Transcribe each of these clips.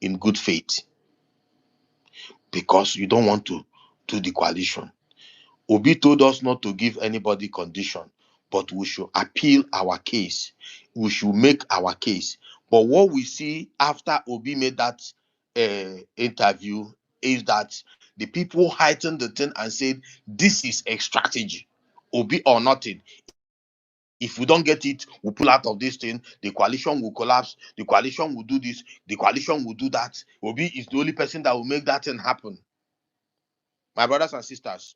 in good faith because you don't want to do the coalition. Obi told us not to give anybody condition, but we should appeal our case. We should make our case. But what we see after Obi made that interview is that the people heightened the thing and said, this is a strategy. Obi or nothing. If we don't get it, we'll pull out of this thing. The coalition will collapse. The coalition will do this. The coalition will do that. Obi is the only person that will make that thing happen. My brothers and sisters,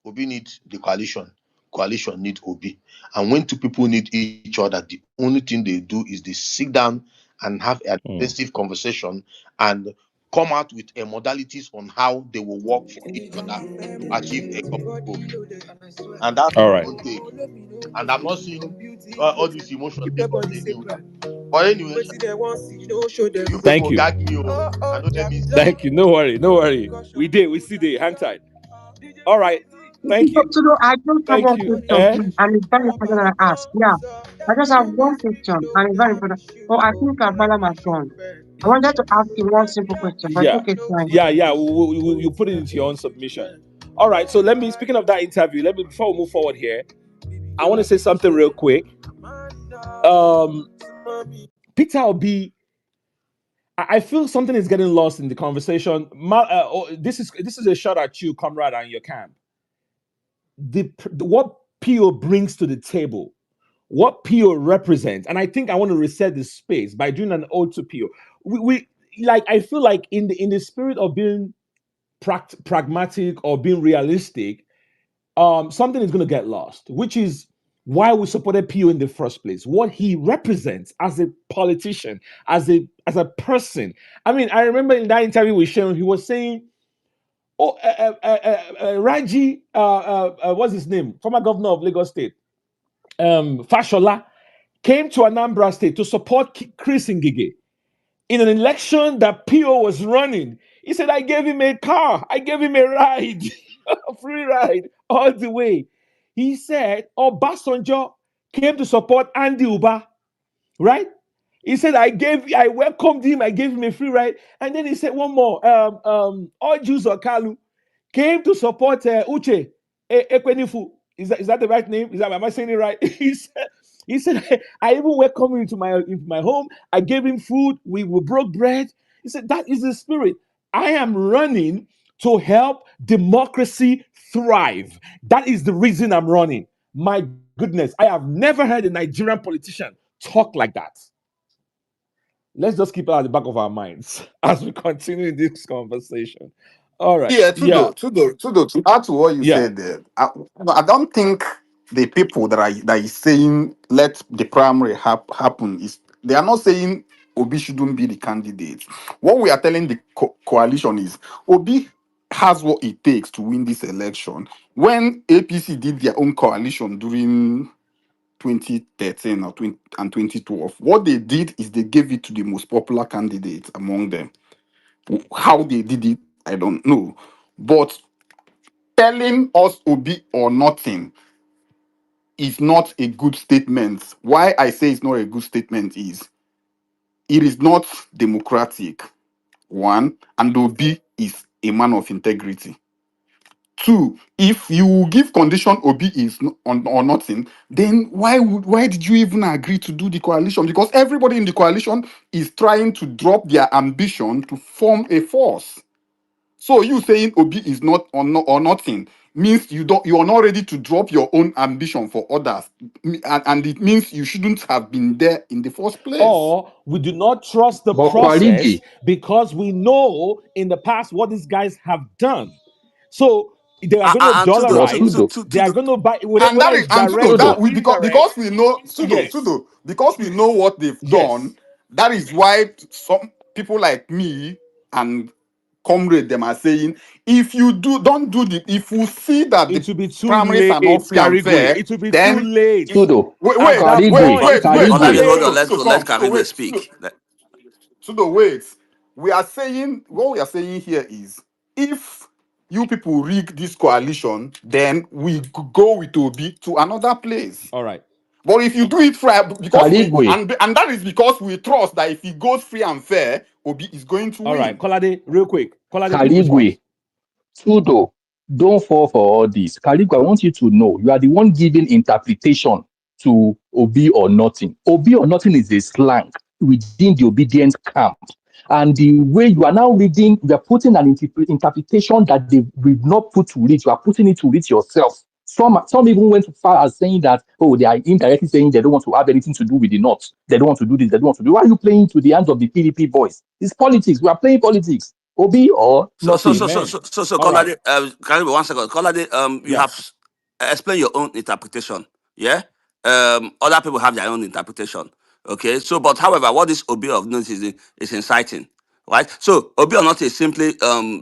Obi needs the coalition. Coalition need Obi. And when two people need each other, the only thing they do is they sit down and have an intensive conversation and come out with a modalities on how they will work for each other to achieve a common goal. And that's All what right. it will take. And I'm not seeing all this emotion anywhere. But anyway, you Thank people you. gag me. I know let me see. Thank you. No worry. No worry. We see the hang tight. All right. Thank you. So I just have Thank one you. question, please, and it's very important that I ask. Yeah, I just have one question, and it's very important. Oh, I think Bala has gone. I wanted to ask you one simple question, but it's Yeah. okay, it's fine. Yeah. You put it into your own submission. All right. So let me, speaking of that interview, before we move forward here, I want to say something real quick. Peter Obi, I feel something is getting lost in the conversation. This is a shot at you, comrade, and your camp. What PO brings to the table, what PO represents, and I think I want to reset the space by doing an ode to PO. We like, I feel like in the spirit of being pragmatic or being realistic, something is going to get lost, which is why we supported PO in the first place. What he represents as a politician, as a person. I mean, I remember in that interview with Sharon, he was saying, "Oh, Raji, what's his name? Former governor of Lagos State, Fashola, came to Anambra State to support Chris Ngige in an election that PO was running. He said, I gave him a car, I gave him a ride, a free ride all the way. He said, Obasanjo came to support Andy Uba, right? He said, I welcomed him, I gave him a free ride. And then he said one more, Ojus Okalu came to support Uche Ekwenifu. Is that the right name? Am I saying it right? He said, I even welcomed him into my home. I gave him food. We broke bread. He said, that is the spirit. I am running to help democracy thrive. That is the reason I'm running. My goodness, I have never heard a Nigerian politician talk like that. Let's just keep it at the back of our minds as we continue this conversation. All right. Yeah, Yeah. To add to what you Yeah. said there, I don't think the people that is saying let the primary happen is, they are not saying Obi shouldn't be the candidate. What we are telling the coalition is Obi has what it takes to win this election. When APC did their own coalition during 2013 or 2012, what they did is they gave it to the most popular candidate among them. How they did it, I don't know. But telling us Obi or nothing is not a good statement. Why I say it's not a good statement is it is not democratic, one, and Obi is a man of integrity. Two, if you give condition Obi is or nothing, then why did you even agree to do the coalition? Because everybody in the coalition is trying to drop their ambition to form a force. So you saying Obi is not or nothing means you are not ready to drop your own ambition for others, and it means you shouldn't have been there in the first place. Or we do not trust the process because we know in the past what these guys have done. So they are going to dollarize. They are going to buy whether it's direct or indirect. Because we know Yes. because we know what they've done. That is why some people like me and comrade them are saying, if you if we see that It the will be too primaries are not late, free and fair, it will be then too late. wait, Hold on. Let Camille speak. wait. What we are saying here is, if you people rig this coalition, then we go with Obi to another place. All right. But if you do it fair, because we Kaligwe, and that is because we trust that if it goes free and fair, Obi is going to All right, win. Kolade, real quick. Kolade, quick response. Kaligwe, Tudo, don't fall for all this. Kaligwe, I want you to know you are the one giving interpretation to Obi or nothing. Obi or nothing is a slang within the obedient camp. And the way you are now reading, you are putting an interpretation that they will not put to it. You are putting it to it yourself. Some even went so far as saying that, oh, they are indirectly saying they don't want to have anything to do with the North. They don't want to do this. They don't want to do. Why are you playing to the hands of the PDP boys? It's politics. We are playing politics. Obi or nothing. Amen. All right. Colade, can you 1 second? Colade, you Yeah. have explained your own interpretation. Yeah. Other people have their own interpretation. Okay. So, but however, what this Obi of notice is inciting, right? So, Obi or not is simply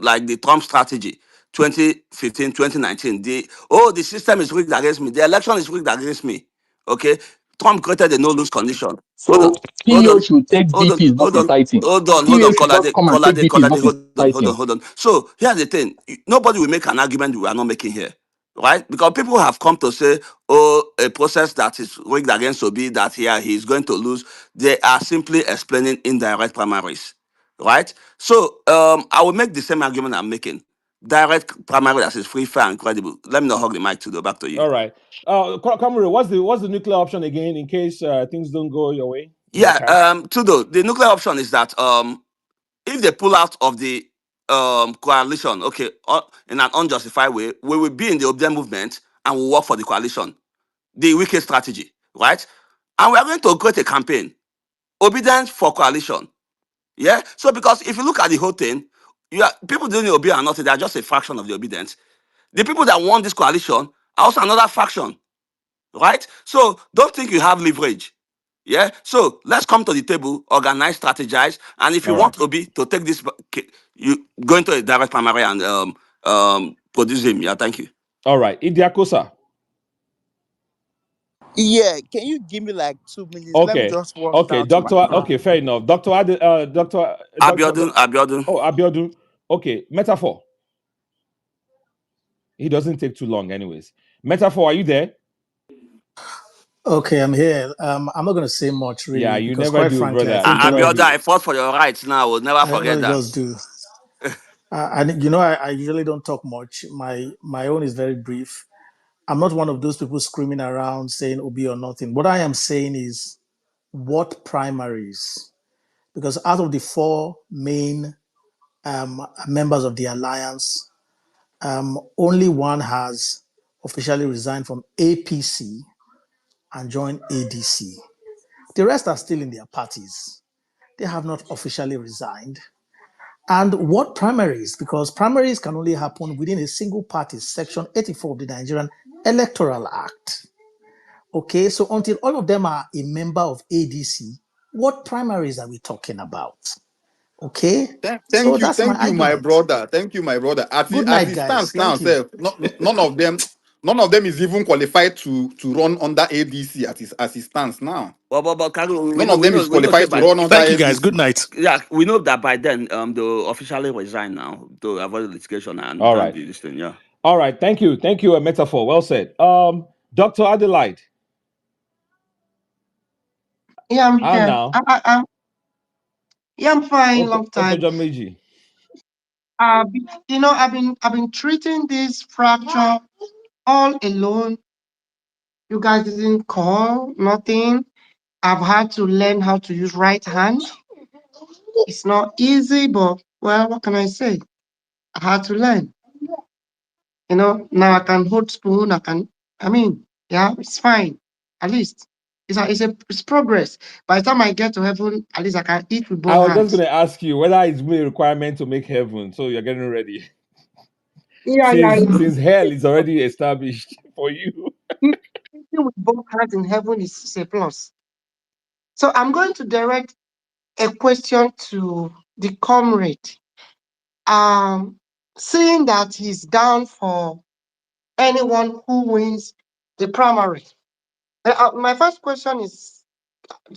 like the Trump strategy. 2015, 2019. The system is rigged against me. The election is rigged against me. Okay. Trump created a no lose condition. Hold on, So hold PO on, should take hold on, DP is not hold on, inciting. hold on, hold PO on, should just come and take DP is not inciting. hold on. So here's the thing: nobody will make an argument we are not making here, right? Because people have come to say, oh, a process that is rigged against Obi, that here he is going to lose. They are simply explaining indirect primaries, right? So I will make the same argument I'm making. Direct primary that is free, fair, and credible. Let me not hug the mic to go back to you. All right. Kamuru, what's the nuclear option again in case things don't go your way in the Yeah, past? Tudo, the nuclear option is that if they pull out of the coalition, okay, in an unjustified way, we will be in the Obedient movement and we'll work for the coalition, the wicked strategy, right? And we are going to create a campaign, Obedient for coalition. Yeah. So because if you look at the whole thing, people doing the Obedient are not, they are just a fraction of the Obedient. The people that want this coalition are also another fraction, right? So don't think you have leverage. Yeah. So let's come to the table, organize, strategize, and if you All right. want Obi to take this, you go into a direct primary and produce him. Yeah. Thank you. All right. Idiakosa. Yeah, can you give me like 2 minutes? Let me Okay. just walk Okay, down to my doctor. car. Okay, fair enough. Doctor. Abiodun. Oh, Abiodun. Okay, metaphor. He doesn't take too long, anyways. Metaphor, are you there? Okay, I'm here. I'm not going to say much Yeah, really you because, never quite do, frankly, I brother. think You never Abiodun, do. I fought for your rights now. We'll never I forget really that. just do. I usually don't talk much. My own is very brief. I'm not one of those people screaming around saying Obi or nothing. What I am saying is what primaries, because out of the four main members of the alliance, only one has officially resigned from APC and joined ADC. The rest are still in their parties. They have not officially resigned. And what primaries? Because primaries can only happen within a single party, Section 84 of the Nigerian Electoral Act. Okay, so until all of them are a member of ADC, what primaries are we talking about? Okay, so that's my Thank you, my argument. brother. Thank you, my brother. Good As night, it guys. stands now, Thank you. sir, none of them is even qualified to run under ADC as it stands now. But Karu, None of them is we know. Say qualified to by run under Thank you, guys. Good ADC. night. yeah, we know that by then they'll officially resign now to avoid litigation and All right. this thing. Yeah. All right. Thank you. Thank you, a metaphor. Well said. Dr. Adelaide. Yeah, I'm How here. now? Yeah, I'm fine. Okay, Long time. Otojomeji. I've been treating this fracture all alone. You guys didn't call, nothing. I've had to learn how to use right hand. It's not easy, but well, what can I say? I had to learn. Now I can hold spoon. Yeah, it's fine. At least it's progress. By the time I get to heaven, at least I can eat with I both was just hands. going to ask you whether it's really a requirement to make heaven, so you're getting ready. Yeah, yeah. Since hell is already established for you. Eating with both hands in heaven is a plus. So I'm going to direct a question to the comrade. Seeing that he's down for anyone who wins the primary. My first question is,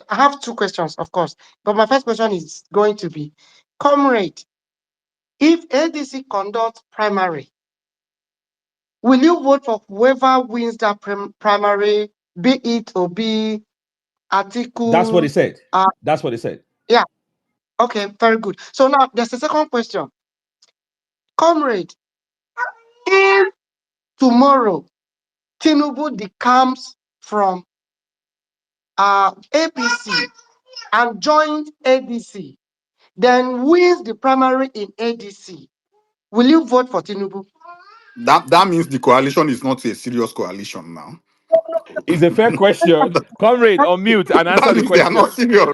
I have two questions, of course, but my first question is going to be, comrade, if ADC conducts primary, will you vote for whoever wins that primary be it or be That's what he article. said. Uh, That's what he said. yeah, okay, very good. So now there's a second question. Comrade, if tomorrow Tinubu decomes from APC and joins ADC, then wins the primary in ADC, will you vote for Tinubu? That means the coalition is not a serious coalition now. It's a fair question. Comrade, unmute and answer That the means they are not question. serious.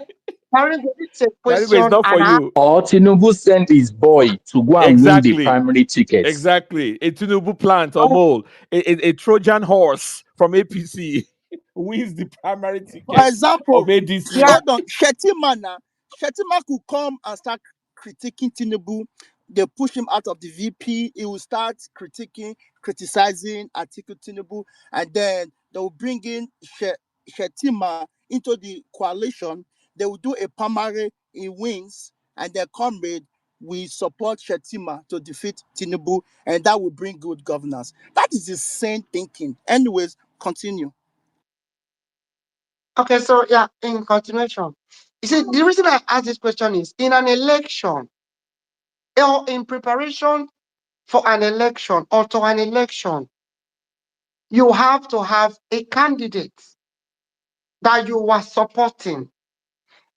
Harry, it's a Karigo, it's question not for and you. Or Tinubu sent his boy to go and win the Exactly. primary tickets. Exactly. A Tinubu plant or mole, a Trojan horse from APC wins the primary For ticket of example, ADC. yeah. hold on, Shetima now. Shetima could come and start critiquing Tinubu. They push him out of the VP. He will start criticizing Atiku Tinubu, and then they will bring in Shetima into the coalition. They will do a primary, he wins, and their comrade will support Shetima to defeat Tinubu, and that will bring good governance. That is the same thinking. Anyways, continue. Okay, so yeah, in continuation. You see, the reason I ask this question is in an election or in preparation for an election or to an election, you have to have a candidate that you are supporting,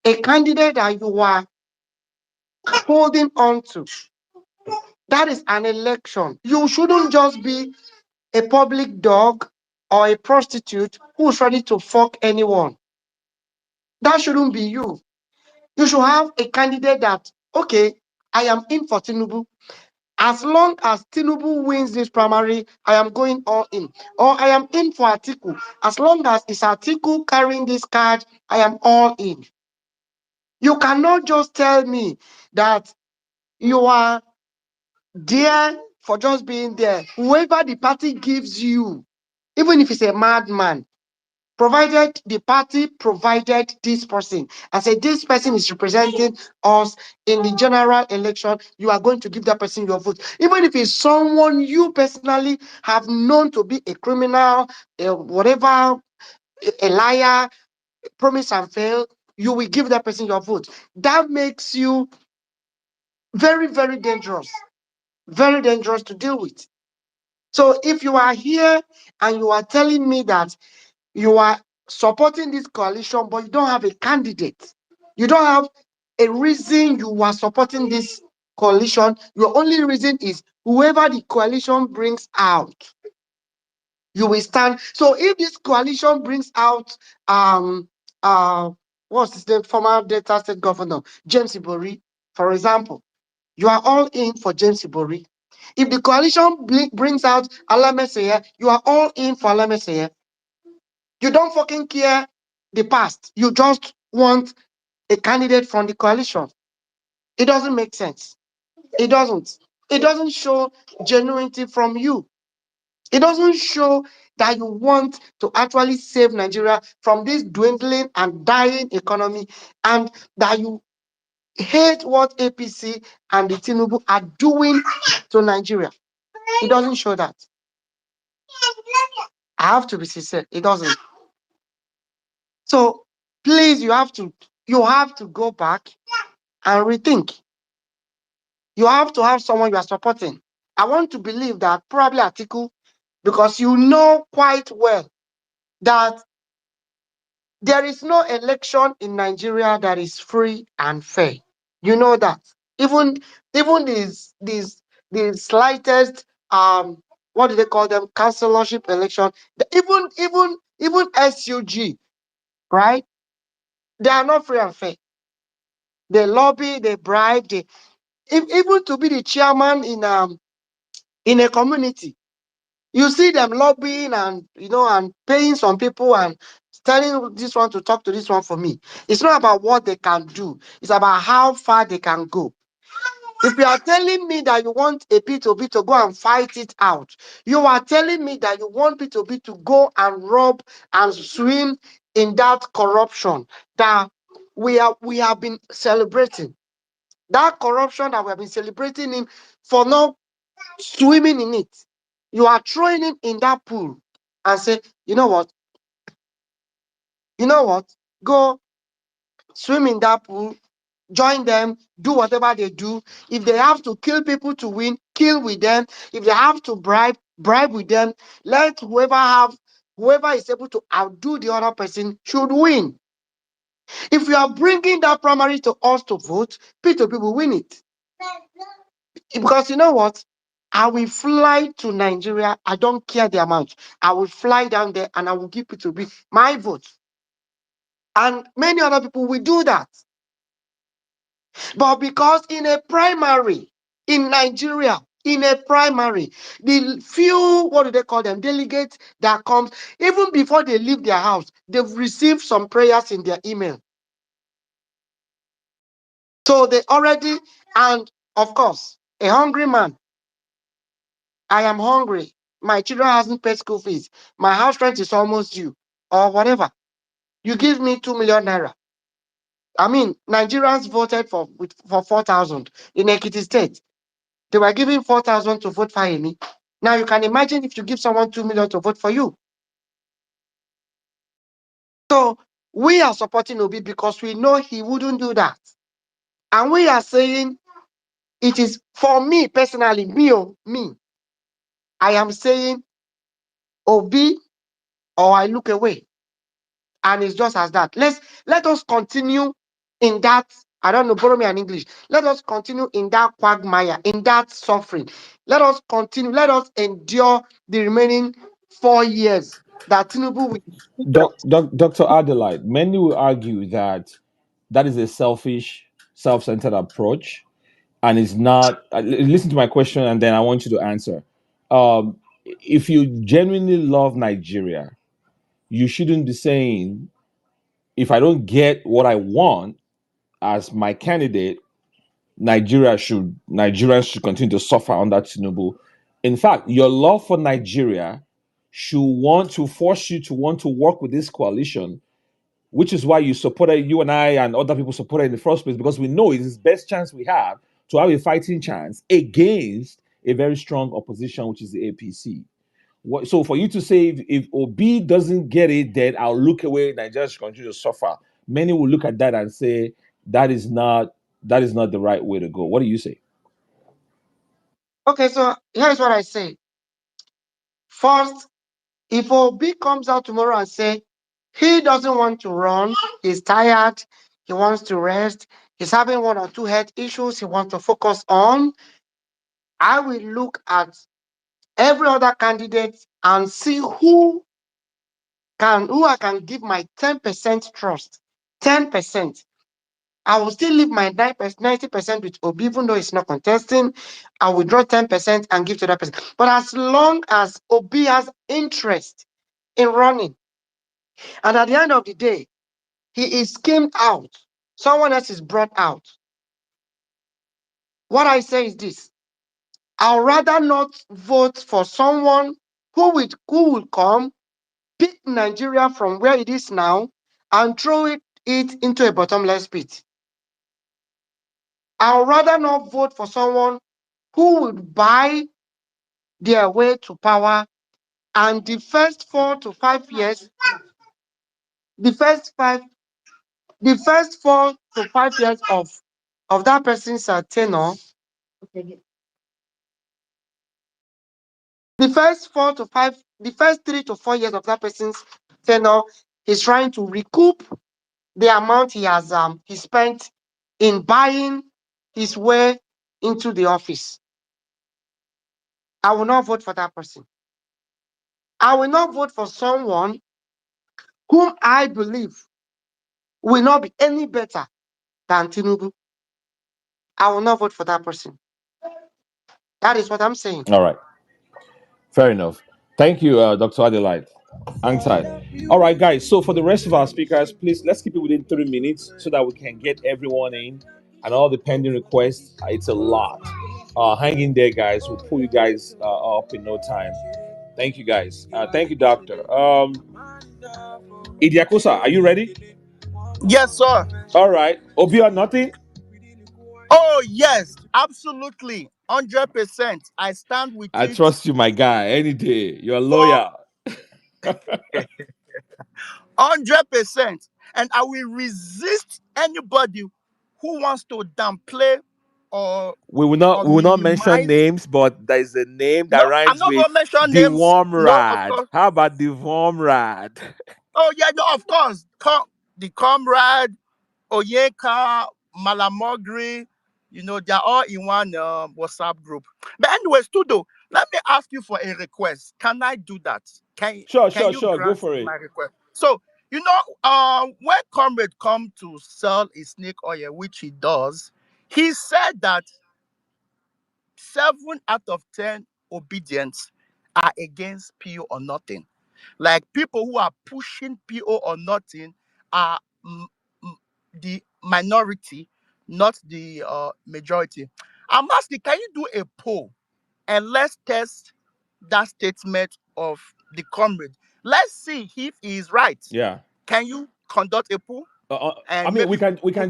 a candidate that you are holding on to. That is an election. You shouldn't just be a public dog or a prostitute who's ready to fuck anyone. That shouldn't be you. You should have a candidate that, okay, I am in for Tinubu. As long as Tinubu wins this primary, I am going all in. Or I am in for Atiku. As long as it's Atiku carrying this card, I am all in. You cannot just tell me that you are there for just being there. Whoever the party gives you, even if it's a madman, provided the party provided this person and said this person is representing us in the general election, you are going to give that person your vote. Even if it's someone you personally have known to be a criminal, whatever, a liar, promise and fail, you will give that person your vote. That makes you very, very dangerous to deal with. So if you are here and you are telling me that you are supporting this coalition, but you don't have a candidate, you don't have a reason you are supporting this coalition, your only reason is whoever the coalition brings out, you will stand. So if this coalition brings out uh what's his name, former Delta State Governor James Ibori, for example, you are all in for James Ibori. If the coalition brings out Alameseye, you are all in for Alameseye. You don't fucking care the past. You just want a candidate from the coalition. It doesn't make sense. It doesn't. It doesn't show genuinity from you. It doesn't show that you want to actually save Nigeria from this dwindling and dying economy, and that you hate what APC and the Tinubu are doing to Nigeria. It doesn't show that. I have to be sincere. It doesn't. So please, you have to go back and rethink. You have to have someone you are supporting. I want to believe that probably Atiku, because you know quite well that there is no election in Nigeria that is free and fair. You know that. Even even the slightest what do they call them, councillorship election, even SUG, right? They are not free and fair. They lobby, they bribe, even to be the chairman in a community. You see them lobbying and and paying some people and telling this one to talk to this one for me. It's not about what they can do, it's about how far they can go. If you are telling me that you want a P2B to go and fight it out, you are telling me that you want P2B to go and rob and swim in that corruption that we have been celebrating. That corruption that we have been celebrating in for not swimming in it. You are throwing him in that pool and say, you know what? You know what? Go swim in that pool, join them, do whatever they do. If they have to kill people to win, kill with them. If they have to bribe with them. Let whoever is able to outdo the other person should win. If you are bringing that primary to us to vote, P2P will win it. Because you know what? I will fly to Nigeria. I don't care the amount. I will fly down there and I will give P2P my vote. And many other people will do that. But because in a primary, in Nigeria, in a primary, the few, what do they call them, delegates that comes, even before they leave their house, they've received some prayers in their email. So they already, and of course, a hungry man. I am hungry. My children hasn't paid school fees. My house rent is almost due, or whatever. You give me 2 million naira. I mean, Nigerians voted for 4,000 in Ekiti State. They were giving 4,000 to vote for Amy. Now you can imagine if you give someone 2 million to vote for you. So we are supporting Obi because we know he wouldn't do that. And we are saying it is for me personally, me. I am saying Obi or I look away. And it's just as that. Let us continue in that. I don't know, borrow me an English. Let us continue in that quagmire, in that suffering. Let us continue. Let us endure the remaining 4 years that Tinubu will. Dr. Adelaide, many will argue that that is a selfish, self-centered approach, and it's not. Listen to my question, and then I want you to answer. If you genuinely love Nigeria, you shouldn't be saying, if I don't get what I want as my candidate, Nigerians should continue to suffer under Tinubu. In fact, your love for Nigeria should want to force you to want to work with this coalition, which is why you and I and other people supported in the first place, because we know it is the best chance we have to have a fighting chance against a very strong opposition, which is the APC. So for you to say if Obi doesn't get it, then I'll look away, Nigeria should continue to suffer. Many will look at that and say that is not the right way to go. What do you say? Okay, so here's what I say. First, if Obi comes out tomorrow and say he doesn't want to run, he's tired, he wants to rest, he's having 1 or 2 health issues he wants to focus on, I will look at every other candidate and see who I can give my 10% trust. 10%. I will still leave my 90% with Obi, even though it's not contesting. I will draw 10% and give to that person. But as long as Obi has interest in running, and at the end of the day, he is schemed out, someone else is brought out. What I say is this: I'd rather not vote for someone who will come, pick Nigeria from where it is now, and throw it into a bottomless pit. I'd rather not vote for someone who would buy their way to power, and the first 4 to 5 years, the first 4 to 5 years of that person's tenure, the first 3 to 4 years of that person's tenure, he's trying to recoup the amount he spent in buying his way into the office. I will not vote for that person. I will not vote for someone whom I believe will not be any better than Tinubu. I will not vote for that person. That is what I'm saying. All right. Fair enough. Thank you, Dr. Adelaide. Hang tight. All right, guys. So for the rest of our speakers, please let's keep it within 3 minutes so that we can get everyone in and all the pending requests. It's a lot. Hang in there, guys. We'll pull you guys up in no time. Thank you, guys. Thank you, Doctor. Idiakosa, are you ready? Yes, sir. All right. Obi or nothing? Oh, yes, absolutely. 100%. I stand with I it. trust you, my guy. Any day. You're For loyal. 100%. And I will resist anybody who wants to downplay or We will not mention minimize. names, but there is a name that No, I'm rhymes not with gonna mention the names. No, of Wormrad. course. How about the Wormrad? Oh yeah, no, of course. The comrade, Oyeka, Malamogri, they're all in one WhatsApp group. But anyway, Studo, let me ask you for a request. Can I do that? Can Sure, can sure, you sure. Go grant for my it. request? So, when comrade come to sell his snake oil, which he does, he said that 7 out of 10 obedience are against PO or nothing. Like people who are pushing PO or nothing are mm, the minority, not the majority. I'm asking, can you do a poll and let's test that statement of the comrade? Let's see if he is right. Yeah. Can you conduct a poll I and mean, maybe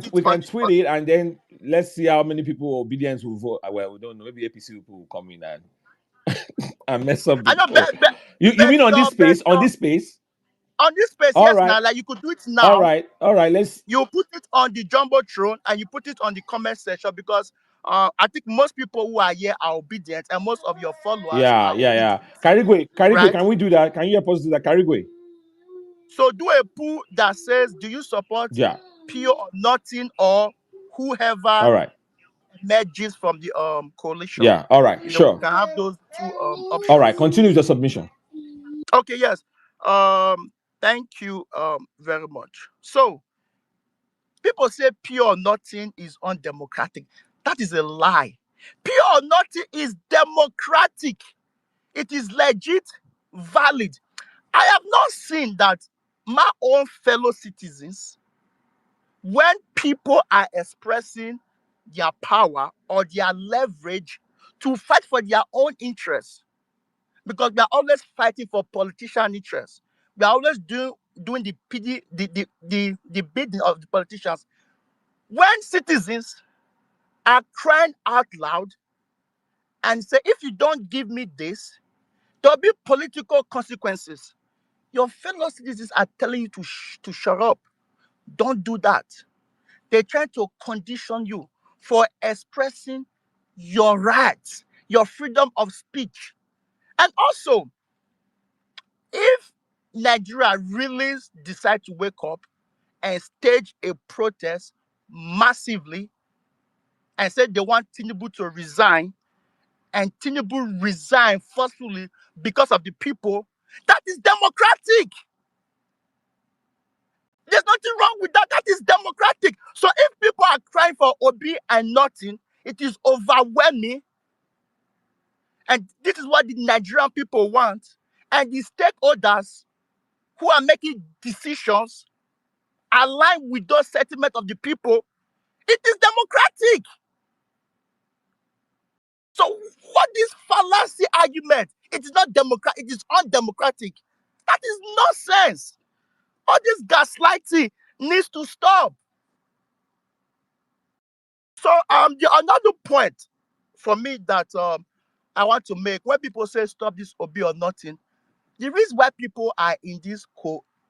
put it we on can tweet it, and then let's see how many people obedience will vote. Well, we don't know. Maybe APC people will come in and mess up the I know, poll. You mean on this but space? On this space? on this space, All yes, right, now, like you could do it all now. right, all right. Let's. You put it on the jumbotron and you put it on the comment section because I think most people who are here are obedient and most of your followers Yeah, are yeah, yeah. obedient, Karigwe, right? can we do that? Can you help us do that, Karigwe? So do a poll that says, do you support Yeah. pure or nothing or whoever All right. emerges from the coalition? Yeah. All right. We Sure. can have those two All right. options. Continue with the submission. Okay, yes. Thank you very much. So people say pure or nothing is undemocratic. That is a lie. Pure or nothing is democratic. It is legit, valid. I have not seen that my own fellow citizens, when people are expressing their power or their leverage to fight for their own interests, because we are always fighting for politician interests. We are always doing the PD, the bidding of the politicians. When citizens are crying out loud and say, if you don't give me this, there'll be political consequences. Your fellow citizens are telling you to shut up. Don't do that. They're trying to condition you for expressing your rights, your freedom of speech. And also, if Nigeria really decide to wake up and stage a protest massively and say they want Tinubu to resign, and Tinubu resign forcefully because of the people, that is democratic. There's nothing wrong with that. That is democratic. So if people are crying for Obi and nothing, it is overwhelming. And this is what the Nigerian people want. And the stakeholders who are making decisions align with those sentiments of the people. It is democratic. So what is fallacy argument? It is not democratic. It is undemocratic. That is nonsense. All this gaslighting needs to stop. So the another point for me that I want to make when people say stop this Obi or nothing, the reason why people are in this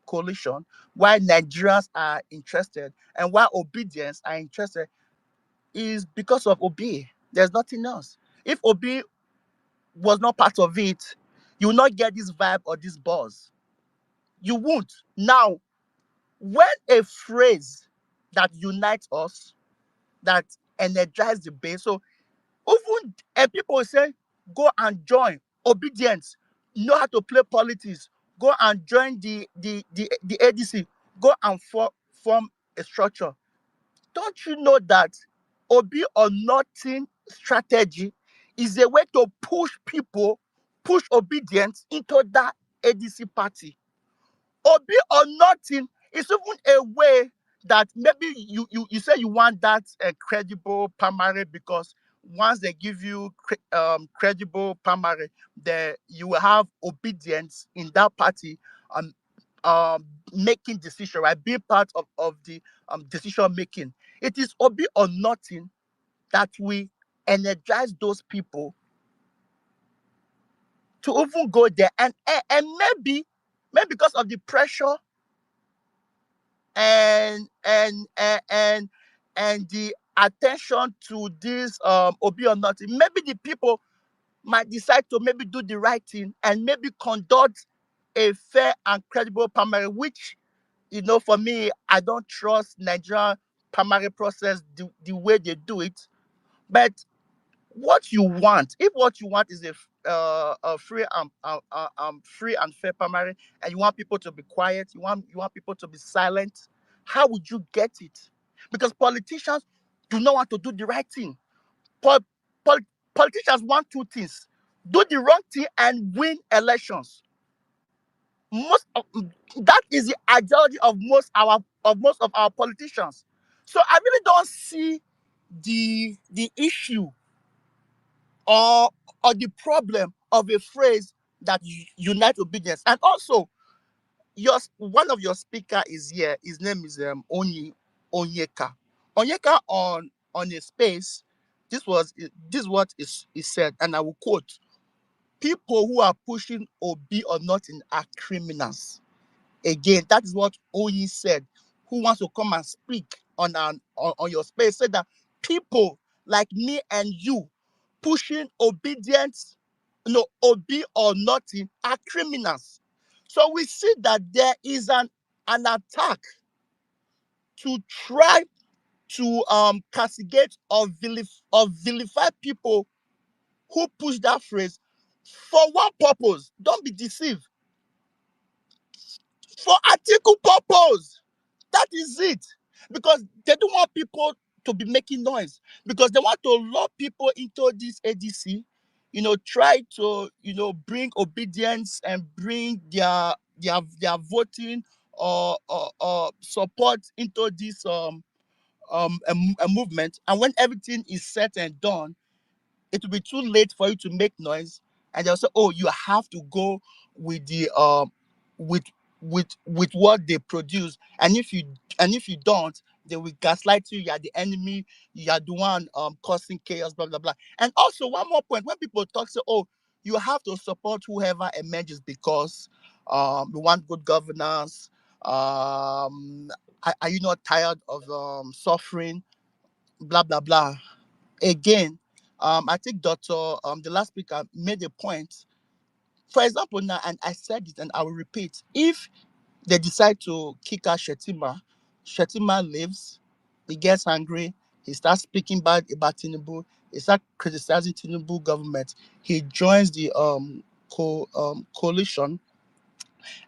coalition, why Nigerians are interested, and why obedience are interested is because of Obi. There's nothing else. If Obi was not part of it, you will not get this vibe or this buzz. You won't. Now, when a phrase that unites us, that energizes the base, so even and people will say, go and join obedience, know how to play politics, go and join the ADC, go and form a structure. Don't you know that Obi or nothing strategy is a way to push people, push obedience into that ADC party? Obi or nothing is even a way that maybe you say you want that credible primary, because once they give you credible primary, then you will have obedience in that party, um, making decision, right? Being part of the decision making. It is Obi or nothing that we energize those people to even go there, and maybe because of the pressure and the attention to this Obi or nothing, maybe the people might decide to maybe do the right thing and maybe conduct a fair and credible primary, which, for me, I don't trust Nigerian primary process the way they do it. But what you want, if what you want is a free and fair primary, and you want people to be quiet, you want people to be silent, how would you get it? Because politicians do not want to do the right thing. Pol- pol- Politicians want two things: do the wrong thing and win elections. That is the ideology of most of our politicians. So I really don't see the issue or the problem of a phrase that unite obedience. And also, one of your speaker is here. His name is Onyeka. Onyeka on a space. This is what is said, and I will quote: "People who are pushing Obi or nothing are criminals." Again, that is what Oyi said. Who wants to come and speak on your space? Said that people like me and you pushing obedience, Obi or nothing, are criminals. So we see that there is an attack to try to castigate or vilify people who push that phrase for one purpose. Don't be deceived. For article purpose. That is it. Because they don't want people to be making noise. Because they want to lure people into this ADC, try to, bring obedience and bring their voting or support into this a movement. And when everything is said and done, it will be too late for you to make noise, and they'll say, "Oh, you have to go with the with with what they produce, and if you don't, they will gaslight you. You are the enemy. You are the one causing chaos, blah blah blah." And also, one more point: when people talk, say, "Oh, you have to support whoever emerges because we want good governance." Are you not tired of suffering? Blah blah blah. Again, I think Dr. The last speaker made a point. For example, now, and I said it and I will repeat: if they decide to kick out Shetima leaves, he gets angry, he starts speaking bad about Tinubu, he starts criticizing Tinubu government, he joins the coalition,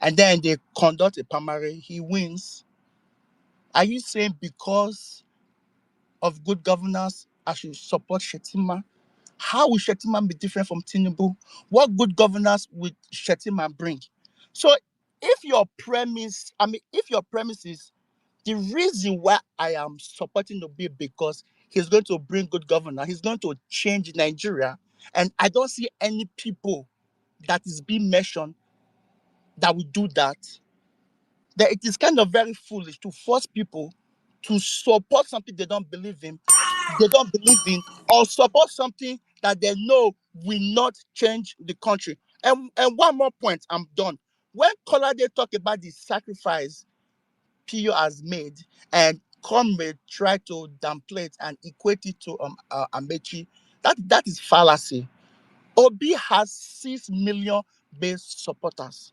and then they conduct a primary, he wins. Are you saying because of good governance I should support Shetima? How will Shettima be different from Tinubu? What good governance would Shettima bring? So if your premise is the reason why I am supporting Obi because he's going to bring good governance, he's going to change Nigeria, and I don't see any people that is being mentioned that will do that, then it is kind of very foolish to force people to support something they don't believe in, or support something that they know will not change the country. And one more point, I'm done. When Kolade talk about the sacrifice Pio has made, and Comrade try to downplay it and equate it to Amechi, that is fallacy. Obi has 6 million base supporters.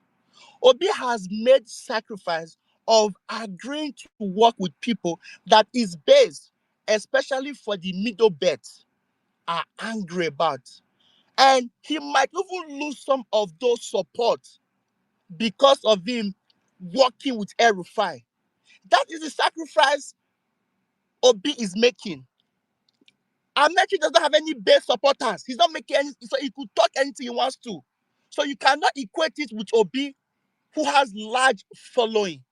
Obi has made sacrifice of agreeing to work with people that is based, especially for the middle belt, are angry about. And he might even lose some of those support because of him working with El-Rufai. That is the sacrifice Obi is making. Amechi doesn't have any base supporters. He's not making any, so he could talk anything he wants to. So you cannot equate it with Obi, who has large following.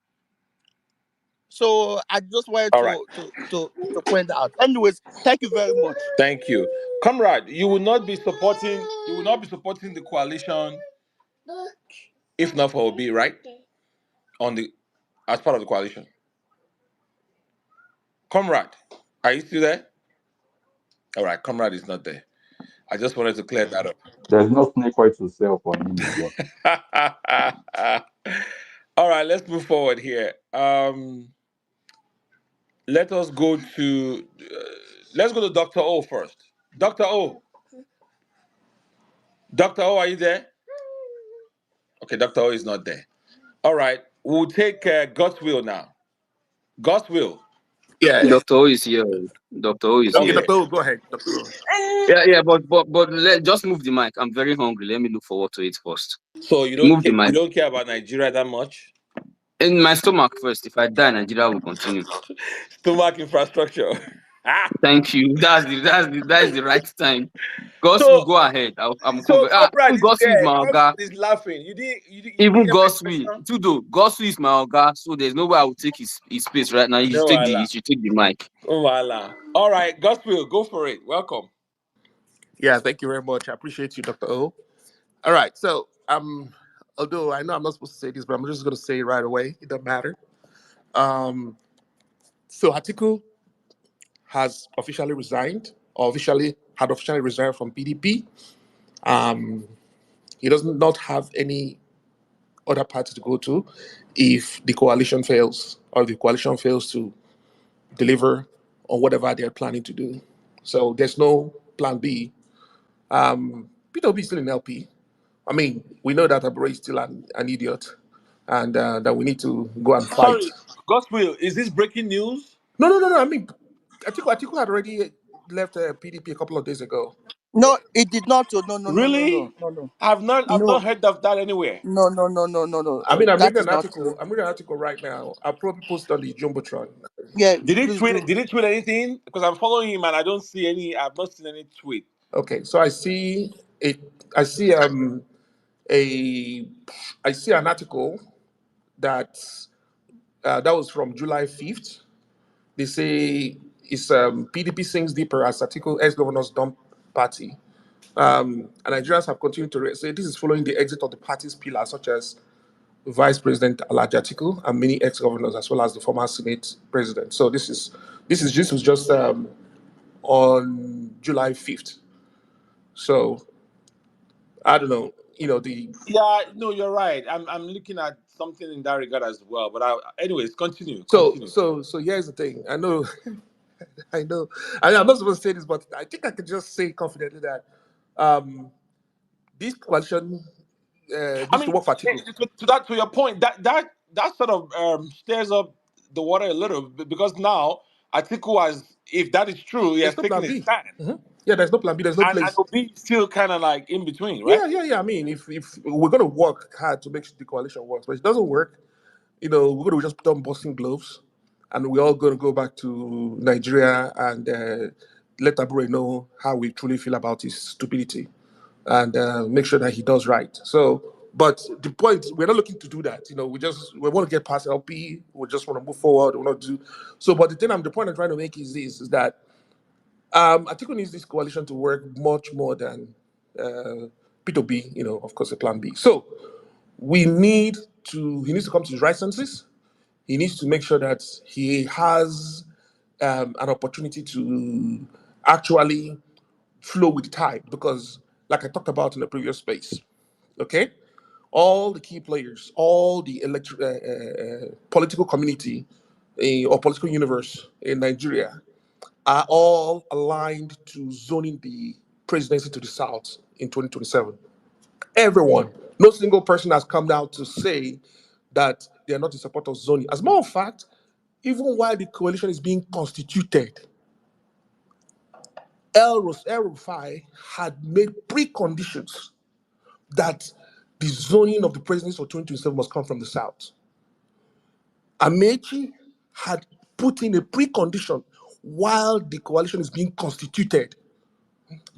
So I just wanted All right. to point that out. Anyways, thank you very much. Thank you. Comrade, you will not be supporting the coalition if not for Obi, right? On the As part of the coalition. Comrade, are you still there? All right, Comrade is not there. I just wanted to clear that There's no snake oil to sell for him again. up. All right, let's move forward here. let us go to let's go to Dr. O first. Dr. O. Dr. O, are you there? Okay, Dr. O is not there. All right. We'll take God's will now. God's will. Yeah, Dr. O is here. Dr. O is Okay, here. Okay. Dr. O, go ahead, Dr. O. Yeah, but just move the mic. I'm very hungry. Let me look forward to it first. So you don't Move the care, you mic. don't care about Nigeria that much? In my stomach first. If I die, Nigeria will continue. Stomach infrastructure. Thank you. That is the right time. Gods will so go ahead. I'm so coming. Comrade Even is Gods is there. my Comrade oga. is laughing. You didn't Even hear my Gods will. question? Tudo. Gods is my oga. So there's no way I will take his space right now. No You wala. should take the mic. No wala. All right, Gospel, go for it. Welcome. Yeah, thank you very much. I appreciate you, Dr. O. All right, so although I know I'm not supposed to say this, but I'm just going to say it right away. It doesn't matter. Um, so Atiku has officially resigned, or officially resigned from PDP. Um, he does not have any other party to go to if the coalition fails, or if the coalition fails to deliver on whatever they're planning to do. So there's no plan B. PWB is still in LP. I mean, we know that Abure is still an idiot, and that we need to go and fight. Sorry, Gospel, is this breaking news? No, no, no, no. I mean, Atiku had already left PDP a couple of days ago. No, it did not. Oh, no, no, no, no, no, Really? no, no, I've not no, heard of that anywhere. no, no, no, no, no, no. I mean, I'm That reading is an not article. true. I'm reading an article right now. I'll probably post on the jumbotron. Yeah, Did he please tweet do. did he tweet anything? Because I'm following him and I've not seen any tweet. Okay, so it. I see a I see an article that that was from July 5th. They say it's PDP sinks deeper as Atiku ex-governors dump party. And Nigerians have continued to say this is following the exit of the party's pillars such as Vice President Alhaji Atiku and many ex-governors as well as the former Senate president. So this was just on July 5th. So I don't know, the Yeah, no, you're right. I'm looking at something in that regard as well. But anyways, continue, so continue. so so here's the thing. I know I know I'm not supposed to say this, but I think I can just say confidently that um this coalition I needs to mean, work for Atiku. to your point, that sort of stirs up the water a little because now Atiku has, if that is true, he There's has no taken plan a B. stand, Yeah, there's no plan B. There's no and place. Obi is still kind of like in between, right? Yeah, yeah, yeah. I mean, if we're gonna work hard to make sure the coalition works, but if it doesn't work, we're gonna just put on boxing gloves, and we're all gonna go back to Nigeria and let Abure know how we truly feel about his stupidity, and make sure that he does right. So, but the point, we're not looking to do that. We want to get past LP. We just want to move forward. We want to do so. But the point I'm trying to make is this: is that Atiku needs this coalition to work much more than P2B, of course, a plan B. So he needs to come to his right senses. He needs to make sure that he has an opportunity to actually flow with the tide because, like I talked about in the previous space, okay, all the key players, all the political community or political universe in Nigeria are all aligned to zoning the presidency to the South in 2027. Everyone, no single person has come out to say that they are not in support of zoning. As a matter of fact, even while the coalition is being constituted, El Rufai had made preconditions that the zoning of the presidency for 2027 must come from the South. Amechi had put in a precondition while the coalition is being constituted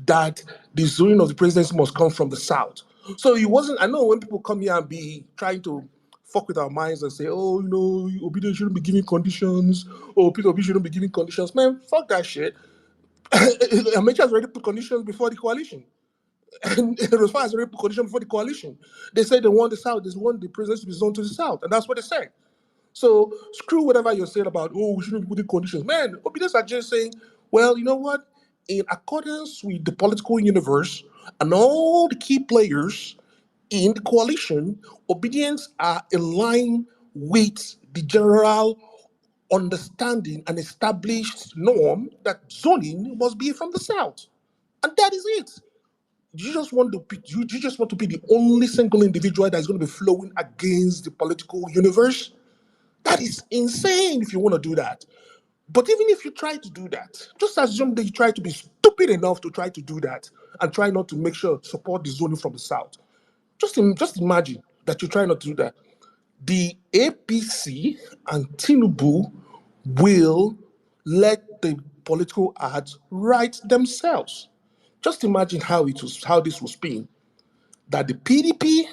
that the zoning of the presidency must come from the South. So it wasn't, I know when people come here and be trying to fuck with our minds and say, oh, ObiDient shouldn't be giving conditions, or Peter Obi shouldn't be giving conditions. Man, fuck that shit. Amechi has already put conditions before the coalition. And Rufai has already put conditions before the coalition. They said they want the South, they want the presidency to be zoned to the South. And that's what they said. So screw whatever you're saying about, oh, we shouldn't be putting conditions. Man, obedience are just saying, well, you know what? In accordance with the political universe and all the key players in the coalition, obedience are in line with the general understanding and established norm that zoning must be from the South. And that is it. You just want to be the only single individual that's going to be flowing against the political universe? That is insane if you want to do that. But even if you try to do that, just assume that you try to be stupid enough to try to do that and try not to make sure support the zoning from the South. Just imagine that you try not to do that. The APC and Tinubu will let the political ads write themselves. Just imagine how this was spin. That the PDP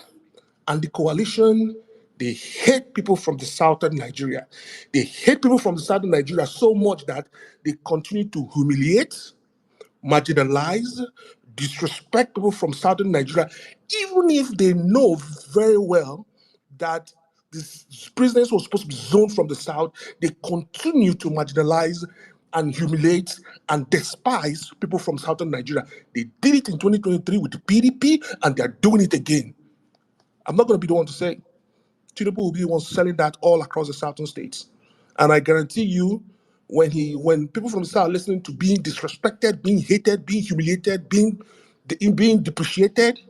and the coalition, they hate people from the southern Nigeria. They hate people from the southern Nigeria so much that they continue to humiliate, marginalize, disrespect people from southern Nigeria, even if they know very well that this prisoners was supposed to be zoned from the south. They continue to marginalize and humiliate and despise people from southern Nigeria. They did it in 2023 with the PDP, and they're doing it again. I'm not going to be the one to say. Tinubu will be the one selling that all across the southern states. And I guarantee you, when people from the south are listening to being disrespected, being hated, being humiliated, being depreciated,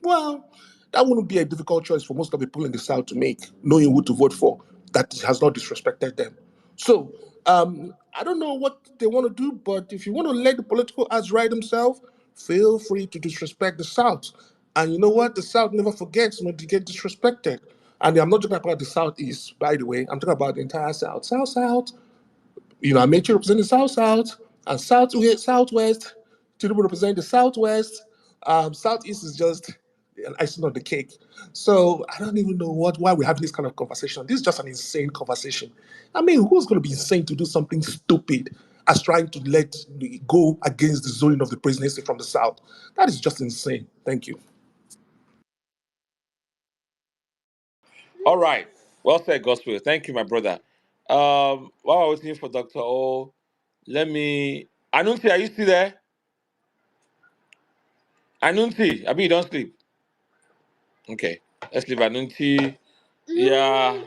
well, that wouldn't be a difficult choice for most of the people in the south to make, knowing who to vote for that has not disrespected them. So I don't know what they want to do, but if you want to let the political ads write themselves, feel free to disrespect the South. And you know what? The South never forgets when they get disrespected. And I'm not talking about the Southeast, by the way. I'm talking about the entire South. South. I make sure represent the South, and Southwest. Tinubu represent the Southwest. Southeast is just an icing on the cake. So I don't even know why we're having this kind of conversation. This is just an insane conversation. I mean, who's going to be insane to do something stupid as trying to go against the zoning of the presidency from the South? That is just insane. Thank you. All right. Well said, Gospel. Thank you, my brother. While I was waiting for Dr. O, let me. Anunti, are you still there? Anunti, Abi, you don't sleep. Okay. Let's leave Anunti. Yeah.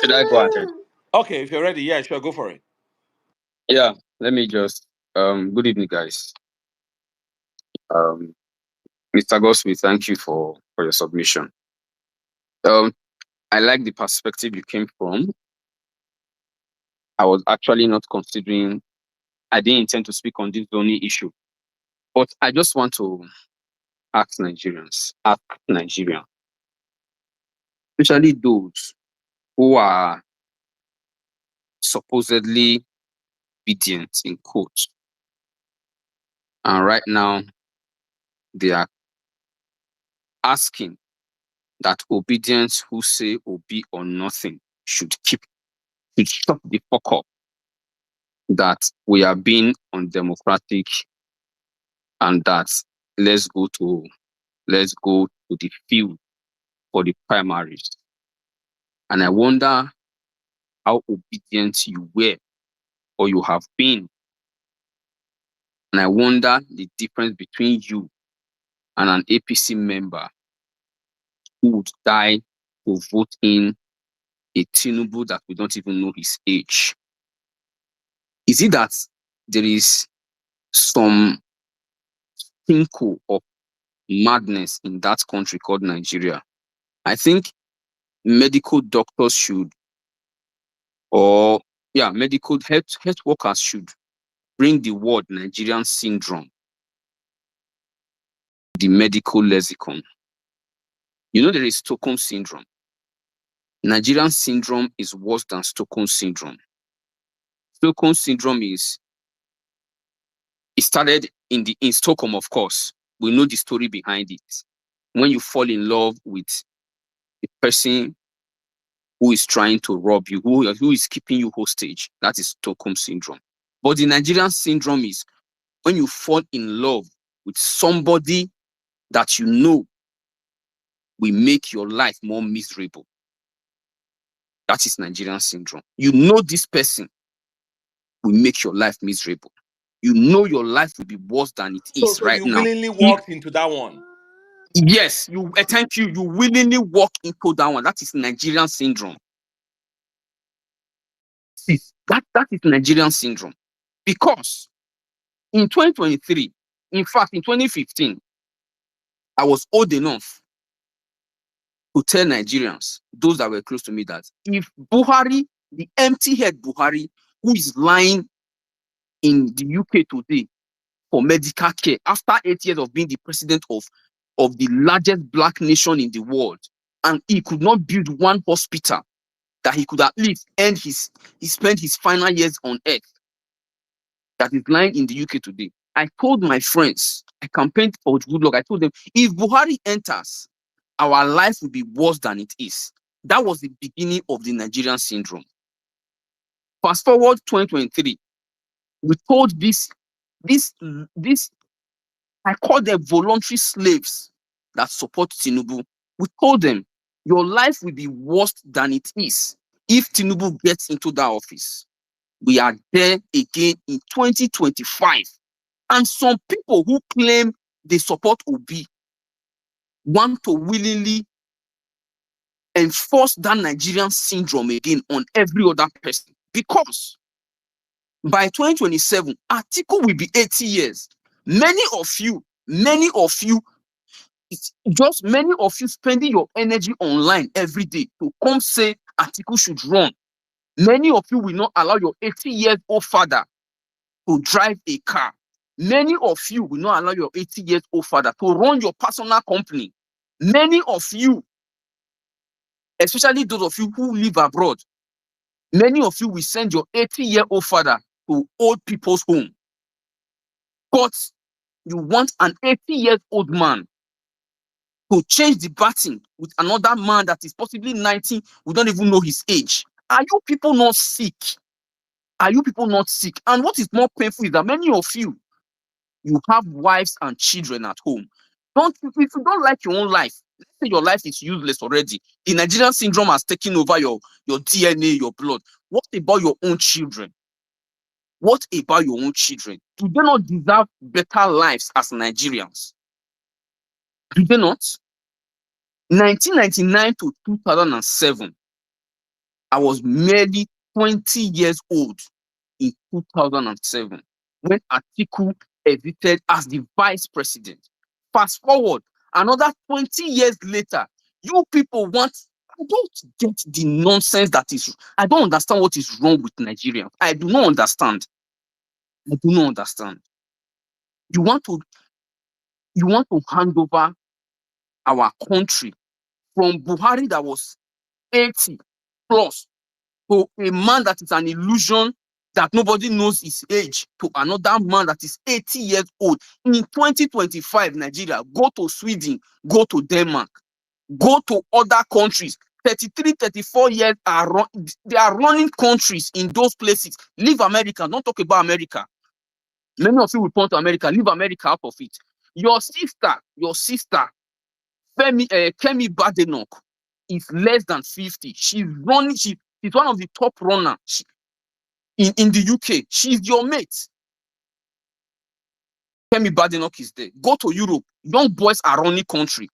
Should I go ahead? Okay, if you're ready, yeah, sure, go for it. Yeah, let me just good evening, guys. Mr. Gosby, thank you for your submission. I like the perspective you came from. I was actually not considering, I didn't intend to speak on this only issue, but I just want to ask Nigerians, especially those who are supposedly obedient in quotes, and right now they are asking that obedience who say obe or nothing should shut the fuck up, that we are being undemocratic, and that let's go to the field for the primaries. And I wonder how obedient you were or you have been. And I wonder the difference between you and an APC member who would die to vote in a Tinubu that we don't even know his age. Is it that there is some tinkle of madness in that country called Nigeria? I think medical doctors should, medical health workers should bring the word Nigerian syndrome, the medical lexicon. You know, there is Stockholm syndrome. Nigerian syndrome is worse than Stockholm syndrome. Stockholm syndrome it started in Stockholm, of course. We know the story behind it. When you fall in love with a person who is trying to rob you, who is keeping you hostage, that is Stockholm syndrome. But the Nigerian syndrome is when you fall in love with somebody that you know will make your life more miserable. That is Nigerian syndrome. You know this person will make your life miserable. You know your life will be worse than it is So right you now. willingly walked into that one. Yes, thank you. You willingly walk into that one. That is Nigerian syndrome. That is Nigerian syndrome. Because in 2023, in fact, in 2015, I was old enough to tell Nigerians, those that were close to me, that if Buhari, the empty head Buhari, who is lying in the UK today for medical care after 8 years of being the president of the largest black nation in the world, and he could not build one hospital that he could at least he spent his final years on earth, that is lying in the UK today. I told my friends, I campaigned for good luck. I told them, if Buhari enters, our life will be worse than it is. That was the beginning of the Nigerian syndrome. Fast forward 2023, we told this, I call them voluntary slaves that support Tinubu. We told them, your life will be worse than it is if Tinubu gets into that office. We are there again in 2025. And some people who claim they support Obi want to willingly enforce that Nigerian syndrome again on every other person. Because by 2027, Atiku will be 80 years. Many of you, it's just many of you spending your energy online every day to come say Atiku should run. Many of you will not allow your 80-year-old father to drive a car. Many of you will not allow your 80-year-old father to run your personal company. Many of you, especially those of you who live abroad, many of you will send your 80-year-old father to old people's home. But you want an 80-year-old man to change the batting with another man that is possibly 90, we don't even know his age. Are you people not sick? Are you people not sick? And what is more painful is that many of you have wives and children at home. If you don't like your own life, let's say your life is useless already, the Nigerian syndrome has taken over your DNA, your blood. What about your own children? What about your own children? Do they not deserve better lives as Nigerians? Do they not? 1999 to 2007, I was merely 20 years old in 2007 when Atiku exited as the vice president. Fast forward, another 20 years later, you people want, I don't get the nonsense that is, I don't understand what is wrong with Nigerians. I do not understand. I do not understand. You want to hand over our country from Buhari that was 80 plus to a man that is an illusion, that nobody knows his age, to another man that is 80 years old. In 2025, Nigeria, go to Sweden, go to Denmark, go to other countries. 33, 34 years they are running countries in those places. Leave America, don't talk about America. Many of you will point to America, leave America out of it. Your sister, Kemi Badenoch, is less than 50. She's running, she's one of the top runners in the UK. She's your mate. Kemi Badenoch is there. Go to Europe. Young boys are running country.